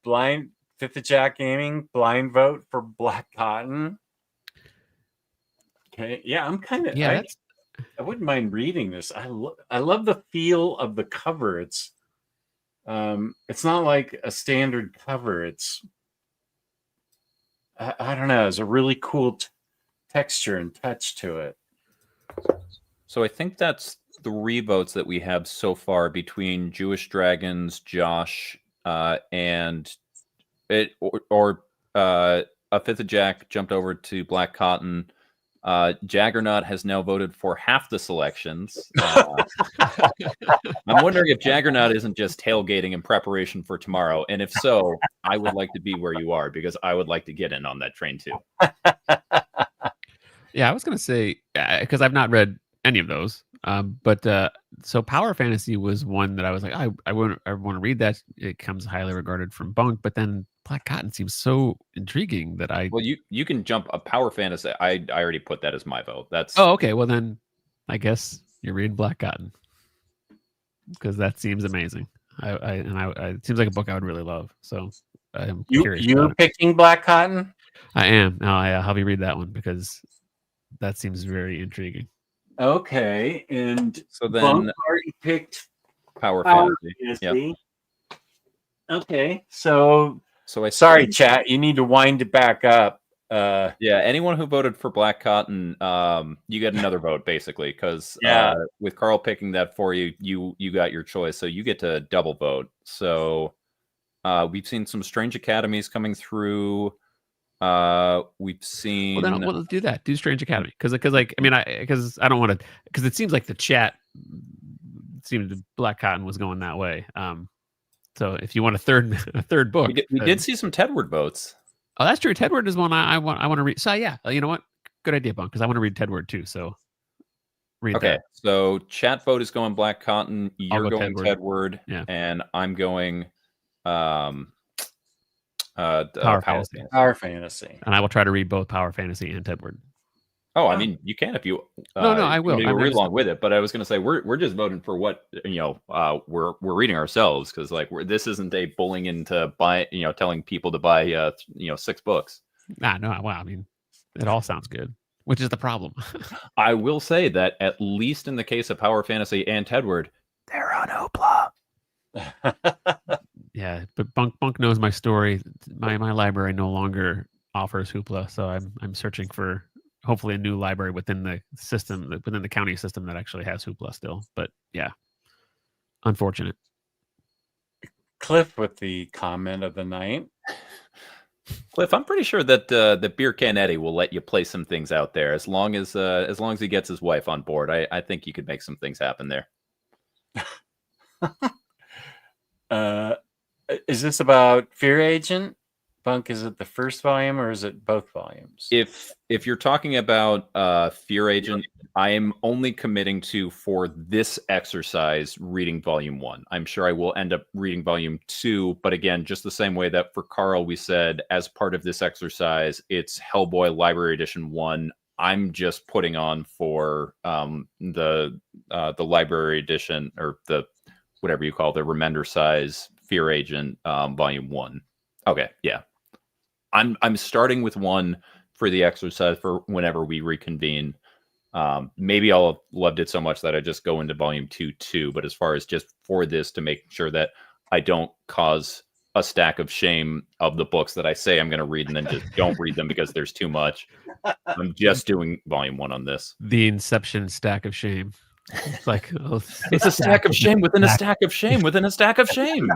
Blind Fifth of Jack Gaming blind vote for Black Cotton. Okay, yeah, I'm kind of I wouldn't mind reading this. I love the feel of the cover. It's not like a standard cover. It's I don't know. It's a really cool texture and touch to it. So I think that's 3 votes that we have so far between Jewish Dragons, Josh, and it or a Fifth of Jack jumped over to Black Cotton. Jaggernaut has now voted for half the selections. I'm wondering if Jaggernaut isn't just tailgating in preparation for tomorrow, and if so, I would like to be where you are, because I would like to get in on that train too. Yeah, I was gonna say, because I've not read any of those, but so Power Fantasy was one that I was like, I want to read that. It comes highly regarded from Bunk, but then Black Cotton seems so intriguing that Well, you can jump a Power Fantasy. I already put that as my vote. That's okay. Well, then I guess you're reading Black Cotton, because that seems amazing. It seems like a book I would really love. So I'm curious. You're picking Black Cotton? I am. No, I'll be read that one, because that seems very intriguing. Okay, and so then Bunk already picked Power Fantasy. Yep. Okay, so I sorry, chat. You need to wind it back up. Yeah, anyone who voted for Black Cotton, you get another vote, basically, because with Carl picking that for you, you got your choice, so you get to double vote. So we've seen some Strange Academies coming through. We've seen. Well, then let's do that. Do Strange Academy, because I don't want to, because it seems like the chat seemed Black Cotton was going that way. So if you want a third book, we did see some Tedward votes. Oh, that's true. Tedward is one I want to read. So yeah, you know what? Good idea, Bunk, because I want to read Tedward too. So read that. Okay, so chat vote is going Black Cotton. You're going Tedward, yeah, and I'm going Power Fantasy. Power Fantasy. And I will try to read both Power Fantasy and Tedward. Oh, I mean, you can if you. No, I will. I read along with it, but I was going to say we're just voting for what we're reading ourselves, because this isn't a bullying into telling people to buy 6 books. No. Well, I mean, it all sounds good, which is the problem. I will say that at least in the case of Power Fantasy and Tedward, they're on Hoopla. Yeah, but Bunk knows my story. My library no longer offers Hoopla, so I'm searching for hopefully a new library within the system, within the county system, that actually has Hoopla still. But yeah, unfortunate. Cliff with the comment of the night. Cliff, I'm pretty sure that the Beer Can Eddie will let you play some things out there, as long as he gets his wife on board. I think you could make some things happen there. Is this about Fear Agent? Bunk, is it the first volume or is it both volumes? If you're talking about Fear Agent, I am only committing to, for this exercise, reading volume 1. I'm sure I will end up reading volume 2, but again, just the same way that for Carl, we said as part of this exercise, it's Hellboy Library Edition 1. I'm just putting on for the library edition, or the whatever you call the Remender size Fear Agent volume 1. Okay, yeah. I'm starting with 1 for the exercise for whenever we reconvene. Maybe I'll have loved it so much that I just go into volume 2 too. But as far as just for this, to make sure that I don't cause a stack of shame of the books that I say I'm going to read and then just don't read them because there's too much, I'm just doing volume 1 on this. The Inception stack of shame. It's like, oh, It's a stack of shame within a stack of shame within a stack of shame.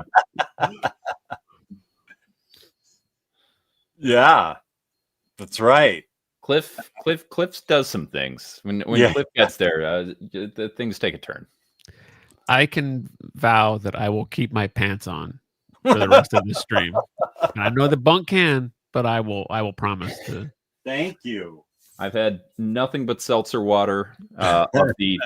Yeah, that's right. Cliff does some things. When Yeah. Cliff gets there, the things take a turn. I can vow that I will keep my pants on for the rest of the stream. And I know the Bunk can, but I will promise to. Thank you. I've had nothing but seltzer water of the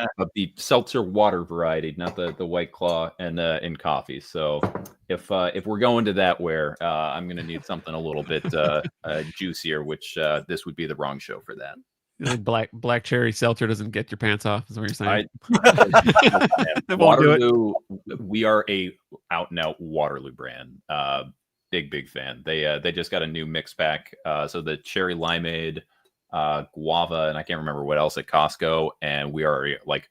seltzer water variety, not the White Claw and coffee. So if we're going to that, I'm going to need something a little bit juicier, which this would be the wrong show for that. Black cherry seltzer doesn't get your pants off. Is what you're saying? Waterloo, we are a out and out Waterloo brand. Big fan. They just got a new mix pack. So the cherry limeade, guava, and I can't remember what else at Costco, and we are like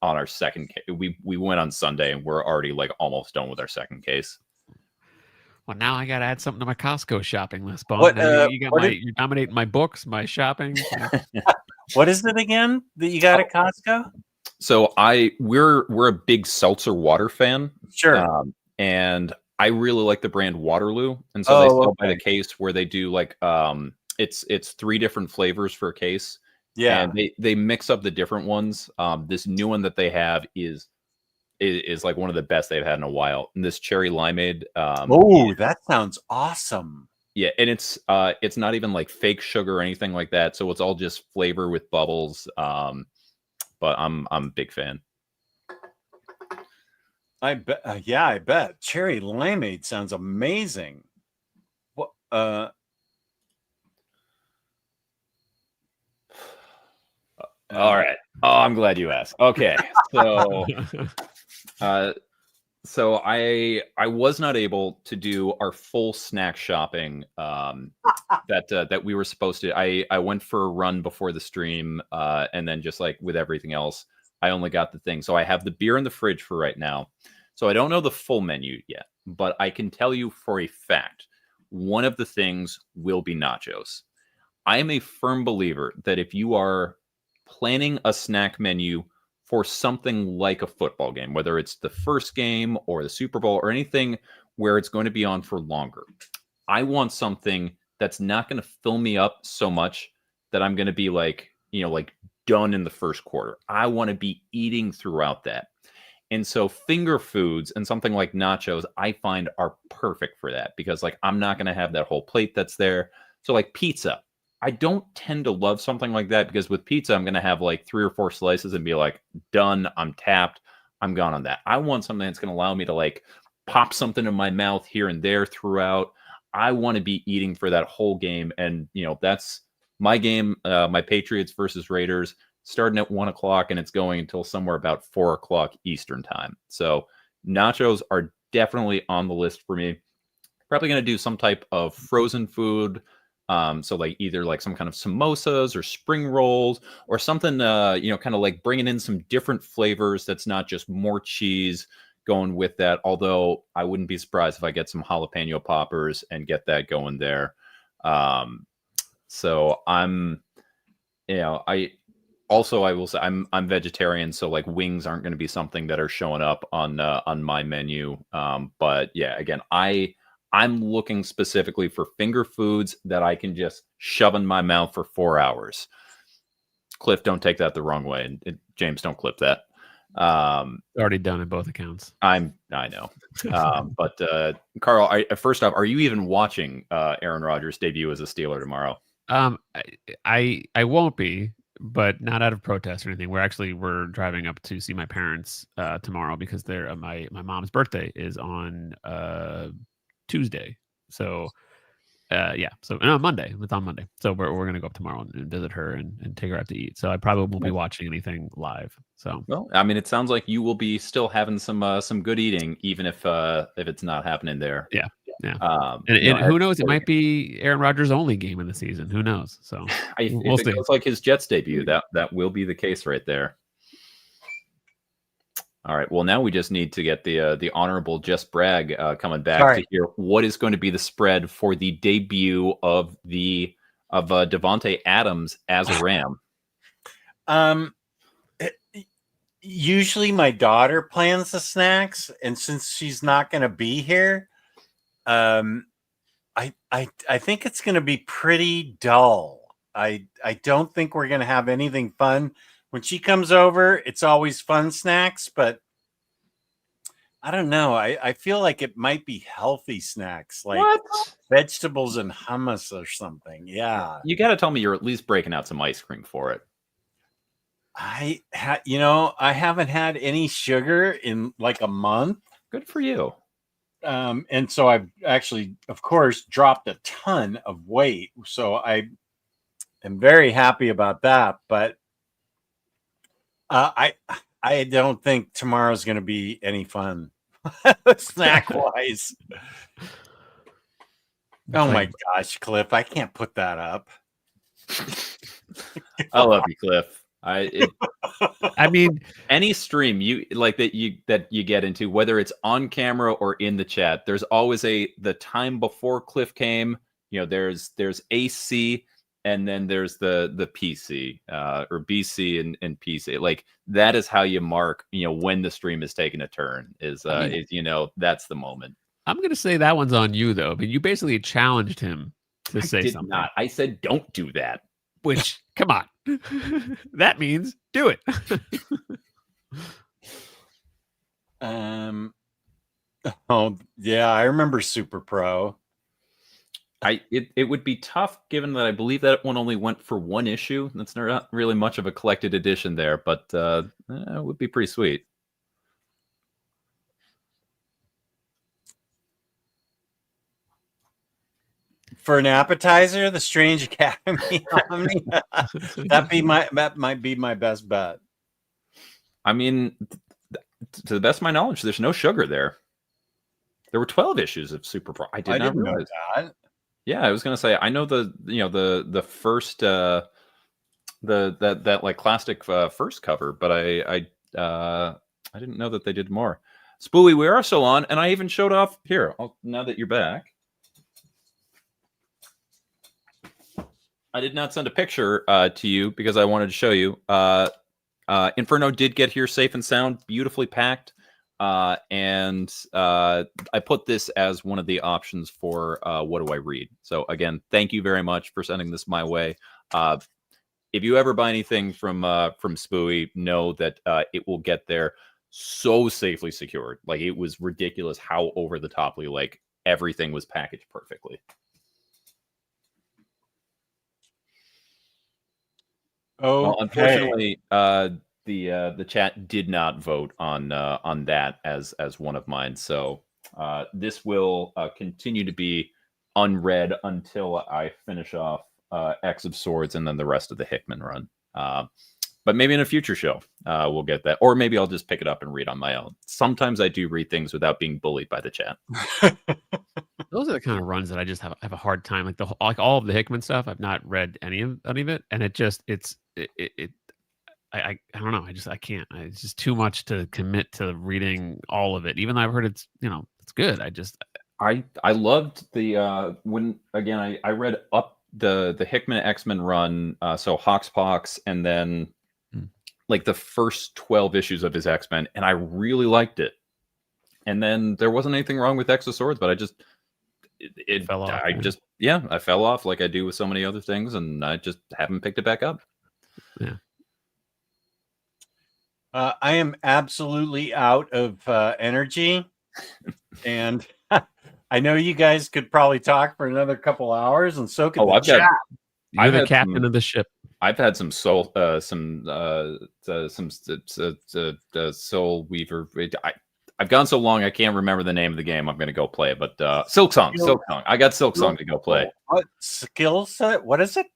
on our second case. We went on Sunday and we're already like almost done with our second case. Well, now I got to add something to my Costco shopping list, Bone. What, You're dominating my books, my shopping. What is it again that you got at Costco? So we're a big seltzer water fan. Sure. And I really like the brand Waterloo, and so they sell by the case, where they do like it's 3 different flavors for a case. Yeah, and they mix up the different ones. This new one that they have is like one of the best they've had in a while. And this cherry limeade. That sounds awesome. Yeah, and it's not even like fake sugar or anything like that. So it's all just flavor with bubbles. But I'm a big fan. I bet. I bet cherry limeade sounds amazing. What? All right. Oh, I'm glad you asked. Okay, so so I was not able to do our full snack shopping that we were supposed to. I went for a run before the stream, and then just like with everything else, I only got the thing. So I have the beer in the fridge for right now. So I don't know the full menu yet, but I can tell you for a fact, one of the things will be nachos. I am a firm believer that if you are planning a snack menu for something like a football game, whether it's the first game or the Super Bowl or anything where it's going to be on for longer, I want something that's not going to fill me up so much that I'm going to be like, like done in the first quarter. I want to be eating throughout that. And so finger foods and something like nachos, I find are perfect for that, because like I'm not going to have that whole plate that's there. So like pizza, I don't tend to love something like that, because with pizza, I'm going to have like 3 or 4 slices and be like, done, I'm tapped, I'm gone on that. I want something that's going to allow me to like pop something in my mouth here and there throughout. I want to be eating for that whole game. And, that's my game, my Patriots versus Raiders, starting at 1 o'clock, and it's going until somewhere about 4 o'clock Eastern time. So nachos are definitely on the list for me. Probably going to do some type of frozen food. So like either like some kind of samosas or spring rolls or something, kind of like bringing in some different flavors. That's not just more cheese going with that. Although I wouldn't be surprised if I get some jalapeno poppers and get that going there. So I'm, I will say I'm vegetarian. So like wings aren't going to be something that are showing up on my menu. But yeah, again, I'm looking specifically for finger foods that I can just shove in my mouth for 4 hours. Cliff, don't take that the wrong way. And James, don't clip that. Already done in both accounts. I know. But Carl, first off, are you even watching Aaron Rodgers' debut as a Steeler tomorrow? I won't be, but not out of protest or anything. We're driving up to see my parents tomorrow because they're my mom's birthday is on Tuesday. So so no, Monday. It's on Monday. So we're gonna go up tomorrow and visit her and take her out to eat. So I probably won't be watching anything live. So Well, I mean, it sounds like you will be still having some good eating, even if it's not happening there. yeah. You know, Who knows? It might be Aaron Rodgers' only game in the season. Who knows? So we'll if see. it goes like his Jets debut, that will be the case right there. All right. Well, now we just need to get the honorable Just Bragg coming back to hear what is going to be the spread for the debut of Devontae Adams as a Ram. Usually my daughter plans the snacks, and since she's not going to be here, I think it's going to be pretty dull. I don't think we're going to have anything fun. When she comes over, it's always fun snacks, but I don't know. I feel like it might be healthy snacks, like vegetables and hummus or something. Yeah. You got to tell me you're at least breaking out some ice cream for it. I haven't had any sugar in like a month. Good for you. And so I've actually, of course, dropped a ton of weight. So I am very happy about that. But I don't think tomorrow's going to be any fun snack wise. Oh my gosh, Cliff, I can't put that up. I love you, Cliff. I mean, any stream you like that you get into, whether it's on camera or in the chat, there's always the time before Cliff came. You know, there's AC, and then there's the PC or BC and PC. Like that is how you mark, when the stream is taking a turn. That's the moment. I'm gonna say that one's on you though, but you basically challenged him to say something. Not. I said don't do that. Which, come on, that means do it. Oh yeah, I remember Super Pro. It would be tough given that I believe that one only went for one issue. That's not really much of a collected edition there, but it would be pretty sweet. For an appetizer, the Strange Academy. That might be my best bet. I mean, to the best of my knowledge, there's no sugar there. There were 12 issues of Super Pro. I didn't know that. Yeah, I was gonna say I know the first that like classic first cover, but I didn't know that they did more. Spooey, we are still on, and I even showed off here. Now that you're back. I did not send a picture to you because I wanted to show you. Inferno did get here safe and sound, beautifully packed. And I put this as one of the options for what do I read. So again, thank you very much for sending this my way. If you ever buy anything from Spooey, know that it will get there so safely secured. Like it was ridiculous how over the toply, like everything was packaged perfectly. Oh, well, unfortunately, the chat did not vote on that as one of mine. So this will continue to be unread until I finish off X of Swords and then the rest of the Hickman run. But maybe in a future show we'll get that, or maybe I'll just pick it up and read on my own. Sometimes I do read things without being bullied by the chat. Those are the kind of runs that I just have a hard time. Like all of the Hickman stuff, I've not read any of it, and I don't know. I can't. It's just too much to commit to reading all of it. Even though I've heard it's good. I loved the when again I read up the Hickman X-Men run. So Hoxpox and then like the first 12 issues of his X-Men, and I really liked it. And then there wasn't anything wrong with X of Swords, but it fell off. I fell off like I do with so many other things, and I just haven't picked it back up. Yeah. I am absolutely out of energy, and I know you guys could probably talk for another couple hours, and so could the chat. You're the captain of the ship. I've had some Soul Soul Weaver. I've gone so long I can't remember the name of the game. I'm gonna go play it, but Silk Song. I got Silk Song to go play. What skill set? What is it?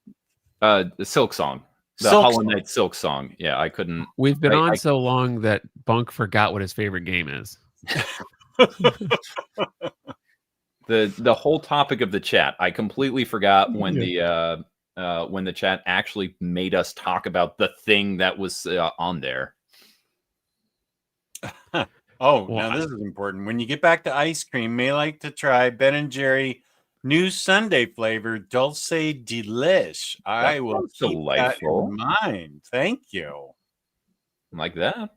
The Silk Song. The Silk Hollow Song. Knight Silk Song. Yeah, I couldn't. We've been on so long that Bunk forgot what his favorite game is. The whole topic of the chat, I completely forgot when the chat actually made us talk about the thing that was on there. Oh, now this is important. When you get back to ice cream, may like to try Ben and Jerry new Sunday flavor Dulce Delish. I will keep that in mind. Thank you. Like that.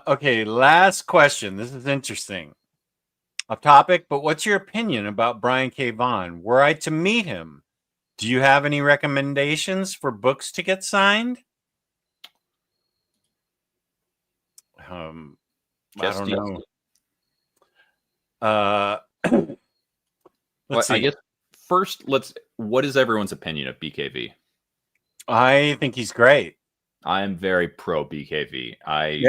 Okay, last question. This is interesting. Off topic, but what's your opinion about Brian K. Vaughan? Were I to meet him, do you have any recommendations for books to get signed? I don't know. Let's see. I guess first, what is everyone's opinion of BKV? I think he's great. I am very pro BKV. I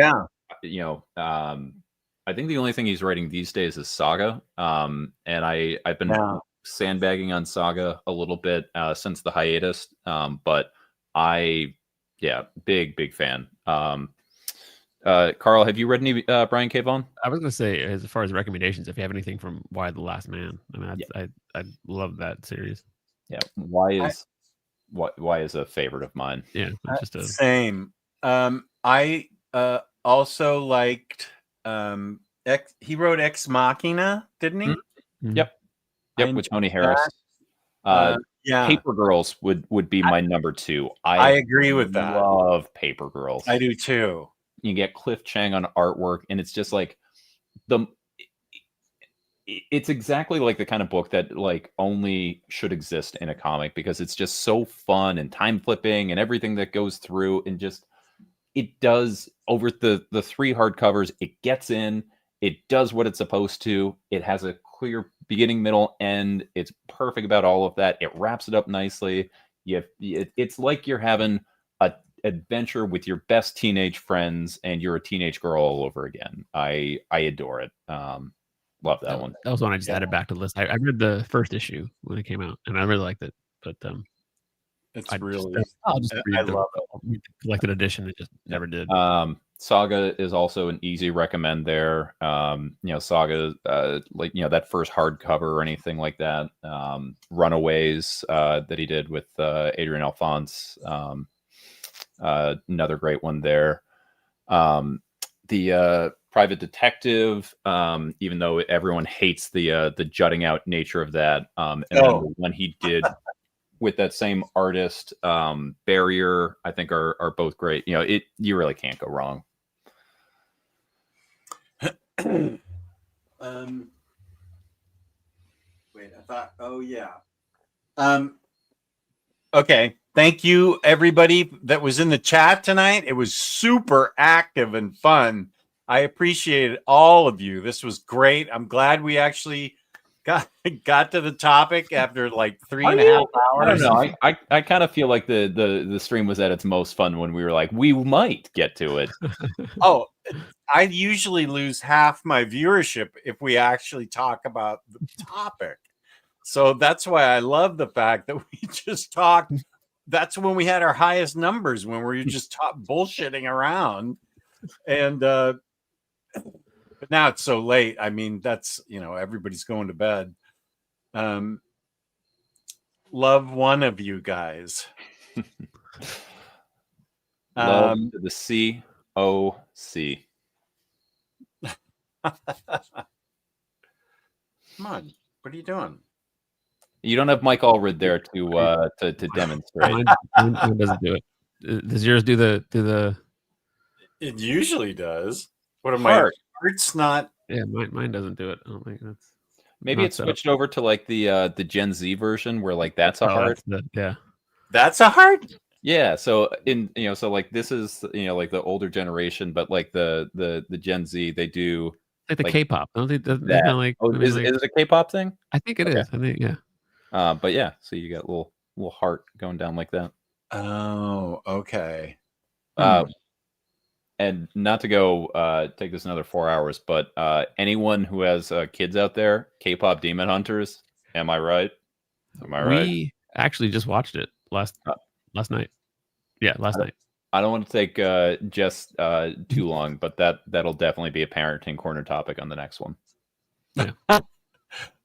think the only thing he's writing these days is Saga. And I've been sandbagging on Saga a little bit since the hiatus. But big fan. Carl, have you read any Brian K. Vaughan? I was going to say, as far as recommendations, if you have anything from Why the Last Man, I mean, I love that series. Yeah, Why is a favorite of mine. Yeah, just same. I also liked. He wrote Ex Machina, didn't he? Mm-hmm. Yep, with Tony Harris. Paper Girls would be my number 2. I agree with that. Love Paper Girls. I do too. You get Cliff Chang on artwork, and it's just like it's exactly like the kind of book that like only should exist in a comic, because it's just so fun and time flipping and everything that goes through, and just it does over the 3 hardcovers. It gets in, it does what it's supposed to. It has a clear beginning, middle, end. It's perfect about all of that. It wraps it up nicely. It's like you're having a adventure with your best teenage friends, and you're a teenage girl all over again. I adore it. Love that one. That was one I just added back to the list. I read the first issue when it came out, and I really liked it. But it's I'll just read the collected edition. It just never did. Saga is also an easy recommend there. Saga, that first hardcover or anything like that. Runaways that he did with Adrian Alphonse. Another great one there. The Private Detective, even though everyone hates the jutting out nature of that, then the one he did with that same artist, Barrier, I think are both great. You really can't go wrong. Wait, I thought. Oh yeah. Okay. Thank you, everybody that was in the chat tonight. It was super active and fun. I appreciated all of you. This was great. I'm glad we actually got to the topic after like 3.5 hours. I don't know. I kind of feel like the stream was at its most fun when we were like, we might get to it. Oh, I usually lose half my viewership if we actually talk about the topic. So that's why I love the fact that we just talked. That's when we had our highest numbers, when we were just bullshitting around. And but now it's so late. I mean, that's, everybody's going to bed. Love one of you guys. Love to the COC. Come on, what are you doing? You don't have Mike Allred there to demonstrate. Mine doesn't do it. Does yours do the? It usually does. What am Heart. Heart's not. Yeah, mine doesn't do it. I don't think that's. Maybe it switched over to like the Gen Z version where like that's a heart. That's a heart. Yeah. So so like this is like the older generation, but like the Gen Z, they do like the K-pop. Don't they? Is it a K-pop thing? I think it is. I think But yeah, so you got little little heart going down like that. Oh, okay. And not to go take this another 4 hours, but anyone who has kids out there, K-pop Demon Hunters, am I right? Am I right? We actually just watched it last night. Yeah, last night. I don't want to take Jess too long, but that'll definitely be a parenting corner topic on the next one. Yeah.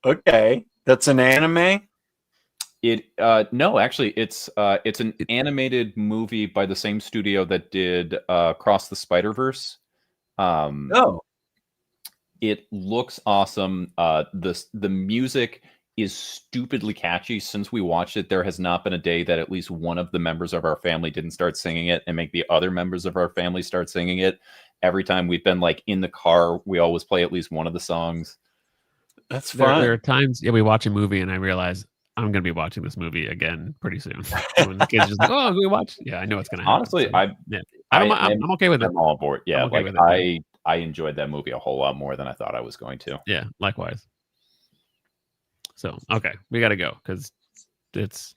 Okay, that's an anime. It no, actually, it's an animated movie by the same studio that did Cross the Spider-Verse. Oh, It looks awesome. The music is stupidly catchy. Since we watched it, there has not been a day that at least one of the members of our family didn't start singing it and make the other members of our family start singing it. Every time we've been like in the car, we always play at least one of the songs. that's fun. There are times we watch a movie and I realize I'm going to be watching this movie again pretty soon. When the kids just like, oh, we watch. Yeah, I know it's going to happen. Honestly, so, I'm okay with it. I'm all aboard. Yeah, I'm okay like with it, I enjoyed that movie a whole lot more than I thought I was going to. Yeah, likewise. So okay, we got to go because it's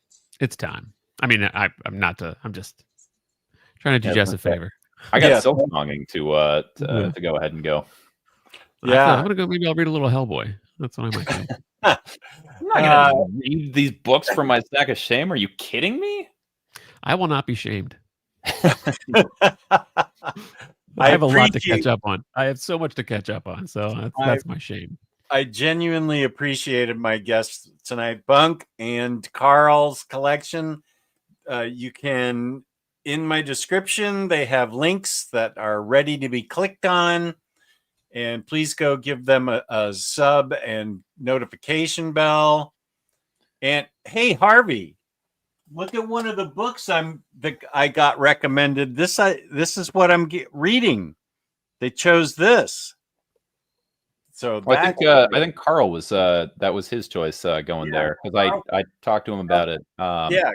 time. I mean, I'm just trying to do Jess a favor. I got Yeah. Silksonging to go ahead and go. Yeah. I'm gonna go. Maybe I'll read a little Hellboy. That's what I might do. I'm not gonna read these books from my stack of shame. Are you kidding me? I will not be shamed. I I have a lot to appreciate- catch up on. I have so much to catch up on. So that's my shame. I genuinely appreciated my guests tonight, Bunk and Carl's collection. You can, in my description, they have links that are ready to be clicked on. And please go give them a sub and notification bell. And hey, Harvey, look at one of the books I got recommended. This is what I'm reading. They chose this. So I think Carl was that was his choice going there because I talked to him about it. Yeah.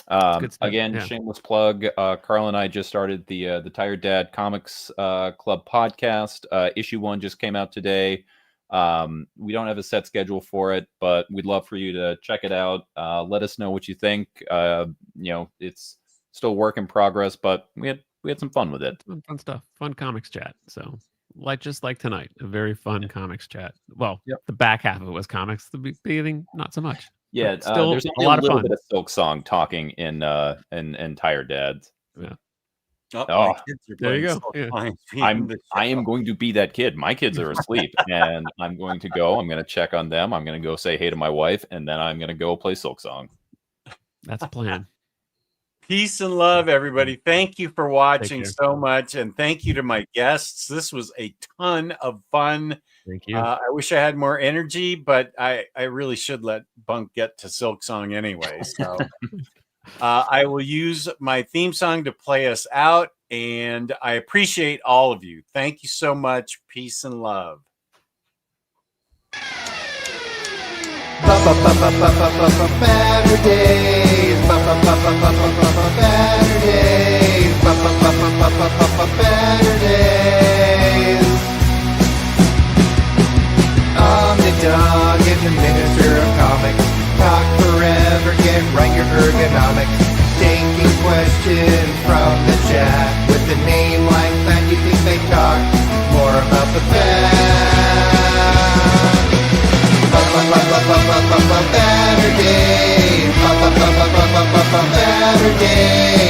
Good stuff, Again, yeah. shameless plug. Carl and I just started the Tired Dad Comics Club podcast. Issue 1 just came out today. We don't have a set schedule for it, but we'd love for you to check it out. Let us know what you think. It's still work in progress, but we had some fun with it. Fun stuff. Fun comics chat. So just like tonight, a very fun comics chat. Well, the back half of it was comics. The beginning, not so much. Yeah, still there's a only lot a of little fun. bit of Silk Song talking in Tired Dads. Yeah. Oh, Oh, my kids are there you playing go. Silk Yeah. Song. I am going to be that kid. My kids are asleep, and I'm going to go. I'm going to check on them. I'm going to go say hey to my wife, and then I'm going to go play Silk Song. That's a plan. Peace and love, everybody. Thank you for watching care. so much. And thank you to my guests. This was a ton of fun. Thank you. I wish I had more energy, but I really should let Bunk get to Silk Song anyway. So I will use my theme song to play us out. And I appreciate all of you. Thank you so much. Peace and love. Baturdays, Baturdays. Omnidog in the Minister of Comics. Talk forever, get right your ergonomics. Taking questions from the chat. With a name like that, you think they talk more about the fact. Baturdays, Baturdays.